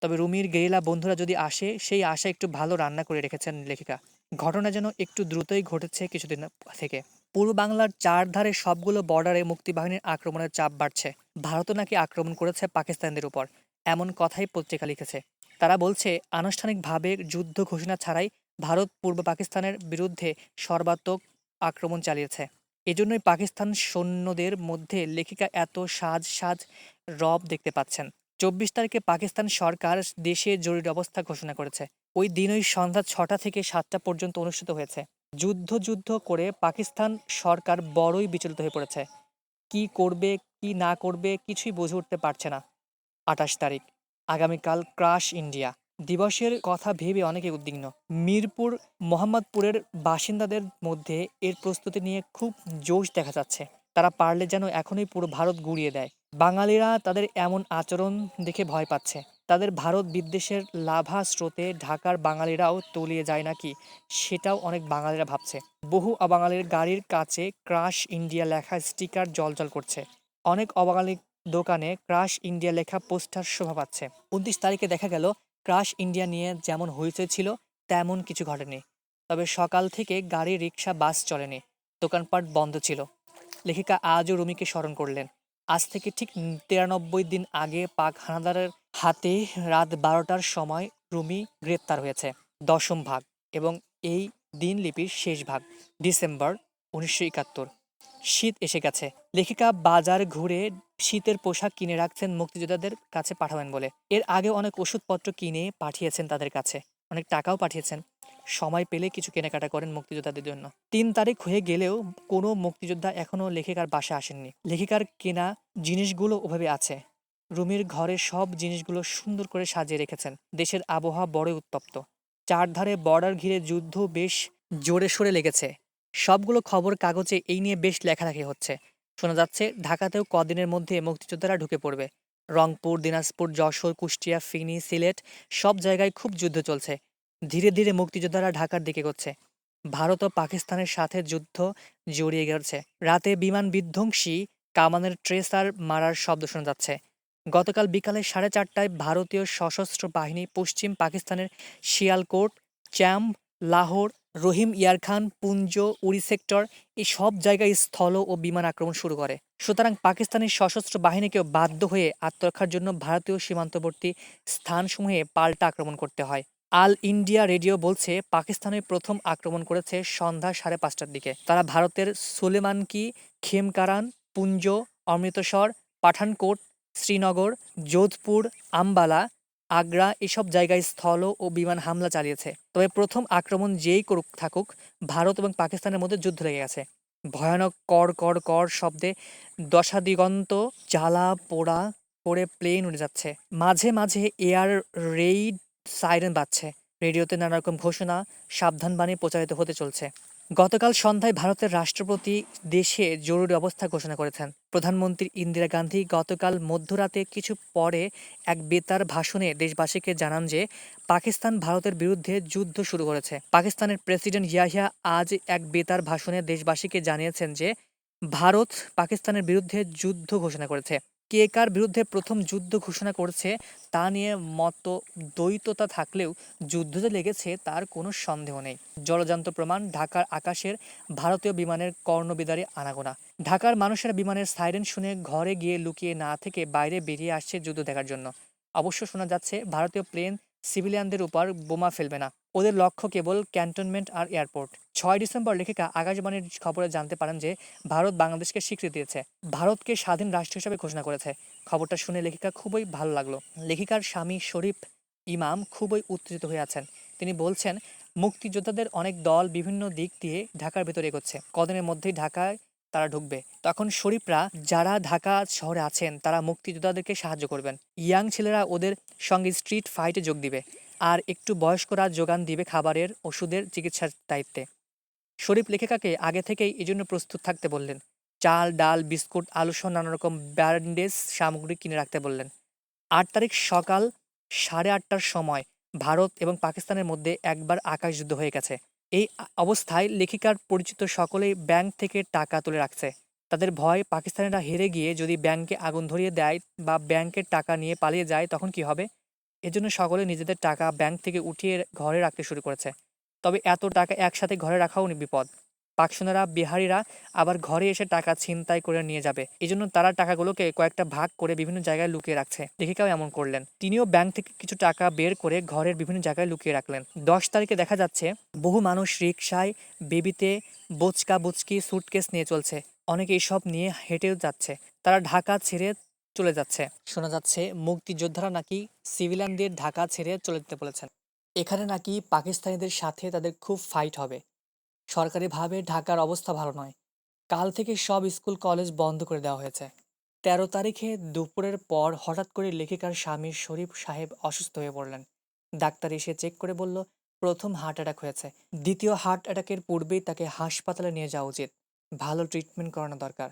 Speaker 1: তবে রুমির গেরিলা বন্ধুরা যদি আসে সেই আশায় একটু ভালো রান্না করে রেখেছেন লেখিকা। ঘটনা যেন একটু দ্রুতই ঘটেছে কিছুদিন থেকে। পূর্ব বাংলার চারধারে সবগুলো বর্ডারে মুক্তিবাহিনীর আক্রমণের চাপ বাড়ছে। ভারতও নাকি আক্রমণ করেছে পাকিস্তানিদের উপর, এমন কথাই পত্রিকা লিখেছে। তারা বলছে আনুষ্ঠানিকভাবে যুদ্ধ ঘোষণা ছাড়াই ভারত পূর্ব পাকিস্তানের বিরুদ্ধে সর্বাত্মক আক্রমণ চালিয়েছে। এজন্যই পাকিস্তান সৈন্যদের মধ্যে লেখিকা এত সাজ সাজ রব দেখতে পাচ্ছেন। ২৪ তারিখে পাকিস্তান সরকার দেশে জরুরি অবস্থা ঘোষণা করেছে। ওই দিনই সন্ধ্যা ৬টা থেকে ৭টা পর্যন্ত অনুষ্ঠিত হয়েছে। যুদ্ধ করে পাকিস্তান সরকার বড়ই বিচলিত হয়ে পড়েছে। কি করবে কি না করবে কিছুই বুঝে উঠতে পারছে না। ২৮ তারিখ, আগামীকাল ক্রাশ ইন্ডিয়া দিবসের কথা ভেবে অনেকে উদ্বিগ্ন। মিরপুর, মোহাম্মদপুরের বাসিন্দাদের মধ্যে এর প্রস্তুতি নিয়ে খুব জোশ দেখা যাচ্ছে। তারা পারলে যেন এখনই পুরো ভারত গুঁড়িয়ে দেয়। বাঙালিরা তাদের এমন আচরণ দেখে ভয় পাচ্ছে। তাদের ভারত বিদ্বেষের লাভা স্রোতে ঢাকার বাঙালিরাও তলিয়ে যায় নাকি, সেটাও অনেক বাঙালিরা ভাবছে। বহু অবাঙালির গাড়ির কাছে ক্রাশ ইন্ডিয়া লেখা স্টিকার জ্বলজ্বল করছে। অনেক অবাঙালি দোকানে ক্রাশ ইন্ডিয়া লেখা পোস্টার শোভা পাচ্ছে। ২৯ তারিখে দেখা গেল ক্রাশ ইন্ডিয়া নিয়ে যেমন হইচই ছিল তেমন কিছু ঘটেনি। তবে সকাল থেকে গাড়ি, রিক্সা, বাস চলেনি। দোকানপাট বন্ধ ছিল। লেখিকা আজও রুমিকে স্মরণ করলেন। আজ থেকে ঠিক ৯৩ দিন আগে পাক হানাদারের হাতে রাত ১২টার সময় রুমি গ্রেপ্তার হয়েছে। ১০ম ভাগ এবং এই দিনলিপির শেষ ভাগ। ডিসেম্বর ১৯৭১। শীত এসে গেছে। লেখিকা বাজার ঘুরে শীতের পোশাক কিনে রাখছেন মুক্তিযোদ্ধাদের কাছে পাঠাবেন বলে। এর আগে অনেক ওষুধপত্র কিনে পাঠিয়েছেন তাদের কাছে। অনেক টাকাও পাঠিয়েছেন। সময় পেলে কিছু কেনাকাটা করেন মুক্তিযোদ্ধাদের জন্য। ৩ তারিখ হয়ে গেলেও কোনো মুক্তিযোদ্ধা এখনো লেখিকার বাসায় আসেননি। লেখিকার কেনা জিনিসগুলো ওভাবে আছে। রুমির ঘরে সব জিনিসগুলো সুন্দর করে সাজিয়ে রেখেছেন। দেশের আবহাওয়া বড়ই উত্তপ্ত। চারধারে বর্ডার ঘিরে যুদ্ধ বেশ জোরে সোরে লেগেছে। সবগুলো খবর কাগজে এই নিয়ে বেশ লেখালেখি হচ্ছে। শোনা যাচ্ছে ঢাকাতেও কদিনের মধ্যে মুক্তিযোদ্ধারা ঢুকে পড়বে। রংপুর, দিনাজপুর, যশোর, কুষ্টিয়া, ফেনী, সিলেট সব জায়গায় খুব যুদ্ধ চলছে। ধীরে ধীরে মুক্তিযোদ্ধারা ঢাকার দিকে এগোচ্ছে। ভারত ও পাকিস্তানের সাথে যুদ্ধ জড়িয়ে গেছে। রাতে বিমান বিধ্বংসী কামানের ট্রেসার মারার শব্দ শোনা যাচ্ছে। গতকাল বিকালে 4:30টায় ভারতীয় সশস্ত্র বাহিনী পশ্চিম পাকিস্তানের শিয়ালকোট, চ্যাম্প, লাহোর, রহিম ইয়ারখান, পুঞ্জ, উরি সেক্টর এই সব জায়গায় স্থল ও বিমান আক্রমণ শুরু করে। সুতরাং পাকিস্তানি সশস্ত্র বাহিনীকেও বাধ্য হয়ে আত্মরক্ষার জন্য ভারতীয় সীমান্তবর্তী স্থানসমূহে পাল্টা আক্রমণ করতে হয়। আল ইন্ডিয়া রেডিও বলছে পাকিস্তানে প্রথম আক্রমণ করেছে সন্ধ্যা ৫:৩০টার দিকে। তারা ভারতের সুলেমানকি, খেমকারান, পুঞ্জ, অমৃতসর, পাঠানকোট, শ্রীনগর, যোধপুর, আম্বালা, আগ্রা এসব জায়গায় স্থল ও বিমান হামলা চালিয়েছে। তবে প্রথম আক্রমণ যেই করুক থাকুক, ভারত এবং পাকিস্তানের মধ্যে যুদ্ধ লেগে গেছে। ভয়ানক কর কর কর শব্দে দশাদিগন্ত জ্বালা পোড়া করে প্লেন উড়ে যাচ্ছে। মাঝে মাঝে এয়ার রেইড সাইরেন বাজছে। রেডিওতে নানা রকম ঘোষণা, সাবধানবাণী প্রচারিত হতে চলছে। গতকাল সন্ধ্যায় ভারতের রাষ্ট্রপতি দেশে জরুরি অবস্থা ঘোষণা করেছেন। প্রধানমন্ত্রী ইন্দিরা গান্ধী গতকাল মধ্যরাতে কিছু পরে এক বেতার ভাষণে দেশবাসীকে জানান যে পাকিস্তান ভারতের বিরুদ্ধে যুদ্ধ শুরু করেছে। পাকিস্তানের প্রেসিডেন্ট ইয়াহিয়া আজ এক বেতার ভাষণে দেশবাসীকে জানিয়েছেন যে ভারত পাকিস্তানের বিরুদ্ধে যুদ্ধ ঘোষণা করেছে। কে কার বিরুদ্ধে প্রথম যুদ্ধ ঘোষণা করেছে তা নিয়ে মতদ্বৈততা থাকলেও যুদ্ধ যে লেগেছে তার কোনো সন্দেহ নেই। জলজান্ত প্রমাণ ঢাকার আকাশের ভারতীয় বিমানের কর্ণবিদারী আনাগোনা। ঢাকার মানুষেরা বিমানের সাইরেন শুনে ঘরে গিয়ে লুকিয়ে না থেকে বাইরে বেরিয়ে আসছে যুদ্ধ দেখার জন্য। অবশ্য শোনা যাচ্ছে ভারতীয় প্লেন সিভিলিয়ানদের উপর বোমা ফেলবে না। ওদের লক্ষ্য কেবল ক্যান্টনমেন্ট আর এয়ারপোর্ট। ৬ ডিসেম্বর লেখিকা আকাশবাণীর খবরে জানতে পারেন যে ভারত বাংলাদেশকে স্বীকৃতি দিয়েছে, ভারতকে স্বাধীন রাষ্ট্র হিসেবে ঘোষণা করেছে। খবরটা শুনে লেখিকা খুবই ভালো লাগলো। লেখিকার স্বামী শরীফ ইমাম খুবই উত্তেজিত হয়ে আছেন। তিনি বলছেন মুক্তিযোদ্ধাদের অনেক দল বিভিন্ন দিক দিয়ে ঢাকার ভেতরে এগোচ্ছে। কদিনের মধ্যেই ঢাকায় তারা ঢুকবে। তখন শরীফরা যারা ঢাকা শহরে আছেন তারা মুক্তিযোদ্ধাদেরকে সাহায্য করবেন। ইয়াং ছেলেরা ওদের সঙ্গে স্ট্রিট ফাইটে যোগ দিবে। আর একটু বয়স্করা যোগান দিবে খাবারের, ওষুধের, চিকিৎসার দায়িত্বে। শরীফ লেখিকাকে আগে থেকেই এজন্য প্রস্তুত থাকতে বললেন। চাল, ডাল, বিস্কুট, আলুসহ নানা রকম ব্যান্ডেজ সামগ্রী কিনে রাখতে বললেন। ৮ তারিখ সকাল 8:30টার সময় ভারত এবং পাকিস্তানের মধ্যে একবার আকাশযুদ্ধ হয়ে গেছে। এই অবস্থায় লেখিকার পরিচিত সকলেই ব্যাংক থেকে টাকা তুলে রাখছে। তাদের ভয় পাকিস্তানিরা হেরে গিয়ে যদি ব্যাংকে আগুন ধরিয়ে দেয় বা ব্যাংকের টাকা নিয়ে পালিয়ে যায় তখন কি হবে। এজন্য সকলে নিজেদের টাকা ব্যাংক থেকে উঠিয়ে ঘরে রাখতে শুরু করেছে। তবে এত টাকা একসাথে ঘরে রাখাও বিপদ। পাকসেনারা বিহারিরা আবার ঘরে এসে টাকা ছিনতাই করে নিয়ে যাবে। এজন্য তারা টাকাগুলোকে কয়েকটা ভাগ করে বিভিন্ন জায়গায় লুকিয়ে রাখছে। লেখিকাও এমন করলেন। তিনিও ব্যাংক থেকে কিছু টাকা বের করে ঘরের বিভিন্ন জায়গায় লুকিয়ে রাখলেন। 10 তারিখে দেখা যাচ্ছে বহু মানুষ রিকশায়, বেবিতে, বোচকা বুচকি সুটকেস নিয়ে চলছে। অনেকে এসব নিয়ে হেঁটেও যাচ্ছে। তারা ঢাকা ছেড়ে চলে যাচ্ছে। শোনা যাচ্ছে মুক্তিযোদ্ধারা নাকি সিভিলিয়ানদের ঢাকা ছেড়ে চলে যেতে বলেছেন। এখানে নাকি পাকিস্তানিদের সাথে তাদের খুব ফাইট হবে। সরকারিভাবে ঢাকার অবস্থা ভালো নয়। কাল থেকে সব স্কুল কলেজ বন্ধ করে দেওয়া হয়েছে। 13 তারিখে দুপুরের পর হঠাৎ করে লেখিকার স্বামী শরীফ সাহেব অসুস্থ হয়ে পড়লেন। ডাক্তার এসে চেক করে বলল প্রথম হার্ট অ্যাটাক হয়েছে। দ্বিতীয় হার্ট অ্যাটাকের পূর্বেই তাকে হাসপাতালে নিয়ে যাওয়া উচিত। ভালো ট্রিটমেন্ট করানো দরকার।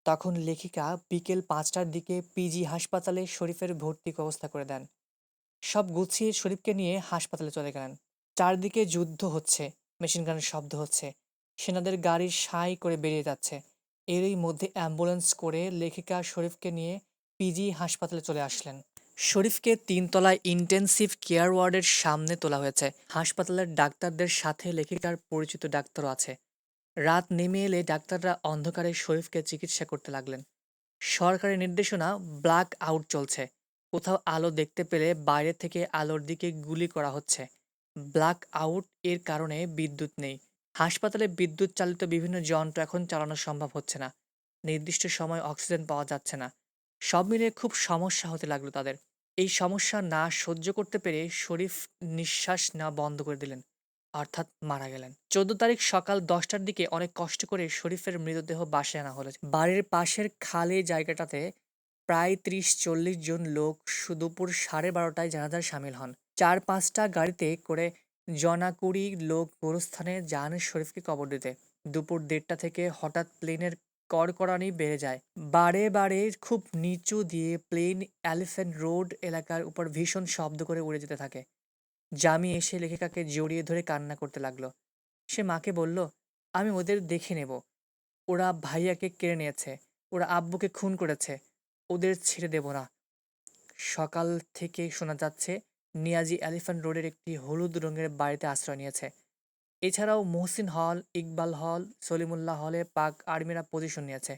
Speaker 1: তখন লেখিকা বিকেল 5টার দিকে পিজি হাসপাতালে শরীফের ভর্তি ব্যবস্থা করে দেন। সব গুছিয়ে শরীফকে নিয়ে হাসপাতালে চলে গেলেন। চারদিকে যুদ্ধ হচ্ছে, মেশিনগানের শব্দ হচ্ছে, সেনাদের গাড়ি সাঁই করে বেরিয়ে যাচ্ছে। এরই মধ্যে অ্যাম্বুলেন্স করে লেখিকা শরীফকে নিয়ে পিজি হাসপাতালে চলে আসলেন। শরীফকে 3 তলায় ইন্টেন্সিভ কেয়ার ওয়ার্ডের সামনে তোলা হয়েছে। হাসপাতালের ডাক্তারদের সাথে লেখিকার পরিচিত ডাক্তারও আছে। রাত নেমে এলে ডাক্তাররা অন্ধকারে শরীফকে চিকিৎসা করতে লাগলেন। সরকারি নির্দেশনা ব্ল্যাক আউট চলছে। কোথাও আলো দেখতে পেলে বাইরে থেকে আলোর দিকে গুলি করা হচ্ছে। ব্ল্যাক আউট এর কারণে বিদ্যুৎ নেই। হাসপাতালে বিদ্যুৎ চালিত বিভিন্ন যন্ত্র এখন চালানো সম্ভব হচ্ছে না। নির্দিষ্ট সময় অক্সিজেন পাওয়া যাচ্ছে না। সব মিলিয়ে খুব সমস্যা হতে লাগলো তাদের। এই সমস্যা না সহ্য করতে পেরে শরীফ নিঃশ্বাস নেওয়া বন্ধ করে দিলেন, অর্থাৎ মারা গেলেন। 14 তারিখ সকাল 10টার দিকে অনেক কষ্ট করে শরীফের মৃতদেহ বাসায় আনা হলো। বাড়ির পাশের খালি জায়গাটাতে প্রায় 30-40 জন লোক দুপুর 12:30টায় জানাজায় সামিল হন। 4-5টা গাড়িতে করে জনাকুড়ি লোক গোরস্থানে যান শরীফকে কবর দিতে। দুপুর 1:30টা থেকে হঠাৎ প্লেনের কড়কড়ানি বেড়ে যায়। বারে বারে খুব নিচু দিয়ে প্লেন এলিফ্যান্ট রোড এলাকার উপর ভীষণ শব্দ করে উড়ে যেতে থাকে। জামি এসে লেখিকাকে জড়িয়ে ধরে কান্না করতে লাগলো। সে মাকে বলল, আমি ওদের দেখে নেব। ওরা ভাইয়াকে কেড়ে নিয়েছে, ওরা আব্বুকে খুন করেছে, ওদের ছেড়ে দেব না। সকাল থেকে শোনা যাচ্ছে নিয়াজি এলিফ্যান্ট রোডের একটি হলুদ রঙের বাড়িতে আশ্রয় নিয়েছে। এছাড়াও মহসিন হল, ইকবাল হল, সলিমুল্লাহ হলে পাক আর্মিরা পজিশন নিয়েছে।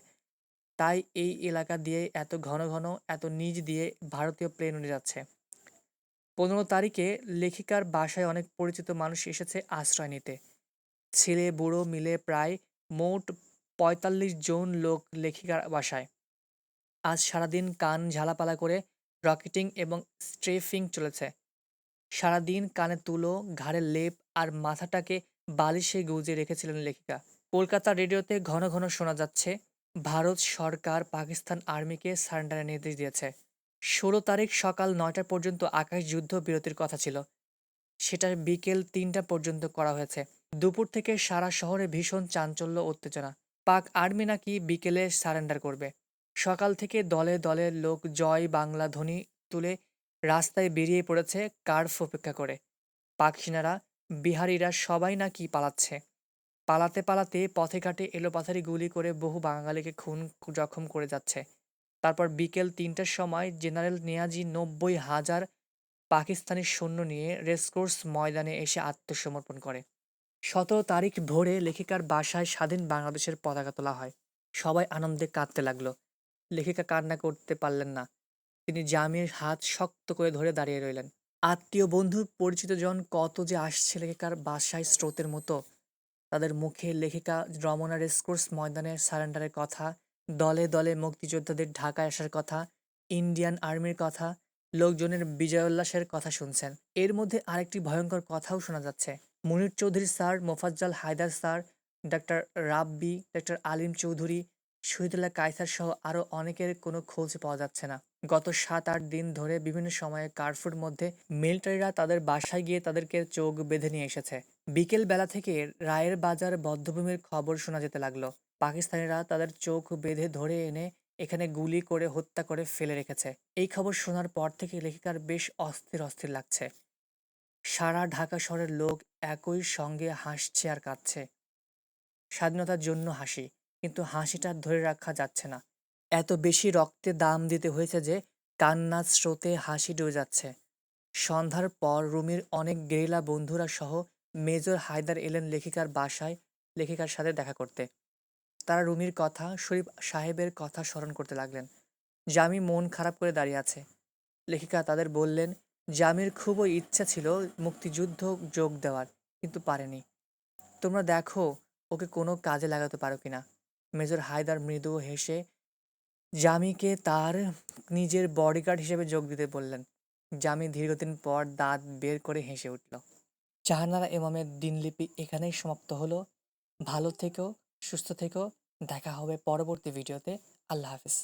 Speaker 1: তাই এই এলাকা দিয়ে এত ঘন ঘন, এত নিচ দিয়ে ভারতীয় প্লেন উড়ে যাচ্ছে। 15 তারিখে লেখিকার বাসায় অনেক পরিচিত মানুষ এসেছে আশ্রয় নিতে। ছেলে বুড়ো মিলে প্রায় মোট 45 জন লোক লেখিকার বাসায়। আজ সারাদিন কান ঝালাপালা করে রকেটিং এবং স্ট্রেফিং চলেছে। সারাদিন কানে তুলো, ঘাড়ে লেপ আর মাথাটাকে বালিশে গুজে রেখেছিলেন লেখিকা। কলকাতা রেডিওতে ঘন ঘন শোনা যাচ্ছে ভারত সরকার পাকিস্তান আর্মিকে সারেন্ডারের নির্দেশ দিয়েছে। 16 তারিখ সকাল 9টা পর্যন্ত আকাশ যুদ্ধ বিরতির কথা ছিল, সেটা বিকেল 3টা পর্যন্ত করা হয়েছে। দুপুর থেকে সারা শহরে ভীষণ চাঞ্চল্য, উত্তেজনা। পাক আর্মি নাকি বিকেলে সারেন্ডার করবে। সকাল থেকে দলে দলে লোক জয় বাংলা ধ্বনি তুলে রাস্তায় বেরিয়ে পড়েছে কার্ফ অপেক্ষা করে। পাক সেনারা, বিহারিরা সবাই নাকি পালাচ্ছে। পালাতে পালাতে পথে ঘাটে এলোপাথারি গুলি করে বহু বাঙালিকে খুন জখম করে যাচ্ছে। তারপর বিকেল 3টার সময় জেনারেল নিয়াজি 90,000 পাকিস্তানি সৈন্য নিয়ে রেসকোর্স ময়দানে এসে আত্মসমর্পণ করে। 17 তারিখ ভোরে লেখিকার বাসায় স্বাধীন বাংলাদেশের পতাকা তোলা হয়। সবাই আনন্দে কাঁদতে লাগলো। লেখিকা কান্না করতে পারলেন না। তিনি জামির হাত শক্ত করে ধরে দাঁড়িয়ে রইলেন। আত্মীয় বন্ধু পরিচিত জন কত যে আসছে লেখিকার বাসায় স্রোতের মতো। তাদের মুখে লেখিকা রমনা রেসকোর্স ময়দানে সারেন্ডারের কথা, দলে দলে মুক্তিযোদ্ধাদের ঢাকায় আসার কথা, ইন্ডিয়ান আর্মির কথা, লোকজনের বিজয়োল্লাসের কথা শুনছেন। এর মধ্যে আরেকটি ভয়ঙ্কর কথাও শোনা যাচ্ছে। Munier Chowdhury sir, Mofazzal Haider sir, doctor Rabbi, doctor Alim Chowdhury, Shahidullah Kaiser সহ আরও অনেকের কোনো খোঁজ পাওয়া যাচ্ছে না। গত 7-8 দিন ধরে বিভিন্ন সময়ে কারফিউর মধ্যে মিলিটারিরা তাদের বাসায় গিয়ে তাদেরকে চোখ বেঁধে নিয়ে এসেছে। বিকেল বেলা থেকে রায়ের বাজার বধ্যভূমির খবর শোনা যেতে লাগলো। পাকিস্তানিরা তাদের চোখ বেঁধে ধরে এনে এখানে গুলি করে হত্যা করে ফেলে রেখেছে। এই খবর শোনার পর থেকে লেখিকার বেশ অস্থির অস্থির লাগছে। সারা ঢাকা শহরের লোক একই সঙ্গে হাসছে আর কাঁদছে। স্বাধীনতার জন্য হাসি, কিন্তু হাসিটা ধরে রাখা যাচ্ছে না। এত বেশি রক্তে দাম দিতে হয়েছে যে কান্নার স্রোতে হাসি ডুবে যাচ্ছে। সন্ধ্যার পর রুমির অনেক গেরিলা বন্ধুরা সহ মেজর হায়দার এলেন লেখিকার বাসায় লেখিকার সাথে দেখা করতে। তারা রুমির কথা, শরীফ সাহেবের কথা স্মরণ করতে লাগলেন। জামি মন খারাপ করে দাঁড়িয়ে আছে। লেখিকা তাদের বললেন, জামির খুবই ইচ্ছা ছিল মুক্তিযুদ্ধ যোগ দেওয়ার, কিন্তু পারেনি। তোমরা দেখো ওকে কোনো কাজে লাগাতে পারো কিনা। মেজর হায়দার মৃদু হেসে জামিকে তার নিজের বডিগার্ড হিসেবে যোগ দিতে বললেন। জামি দীর্ঘদিন পর দাঁত বের করে হেসে উঠল। জাহানারা ইমামের দিনলিপি এখানেই সমাপ্ত হলো। ভালো থেকো, সুস্থ থেকো। দেখা হবে পরবর্তী ভিডিওতে। আল্লাহ হাফিজ।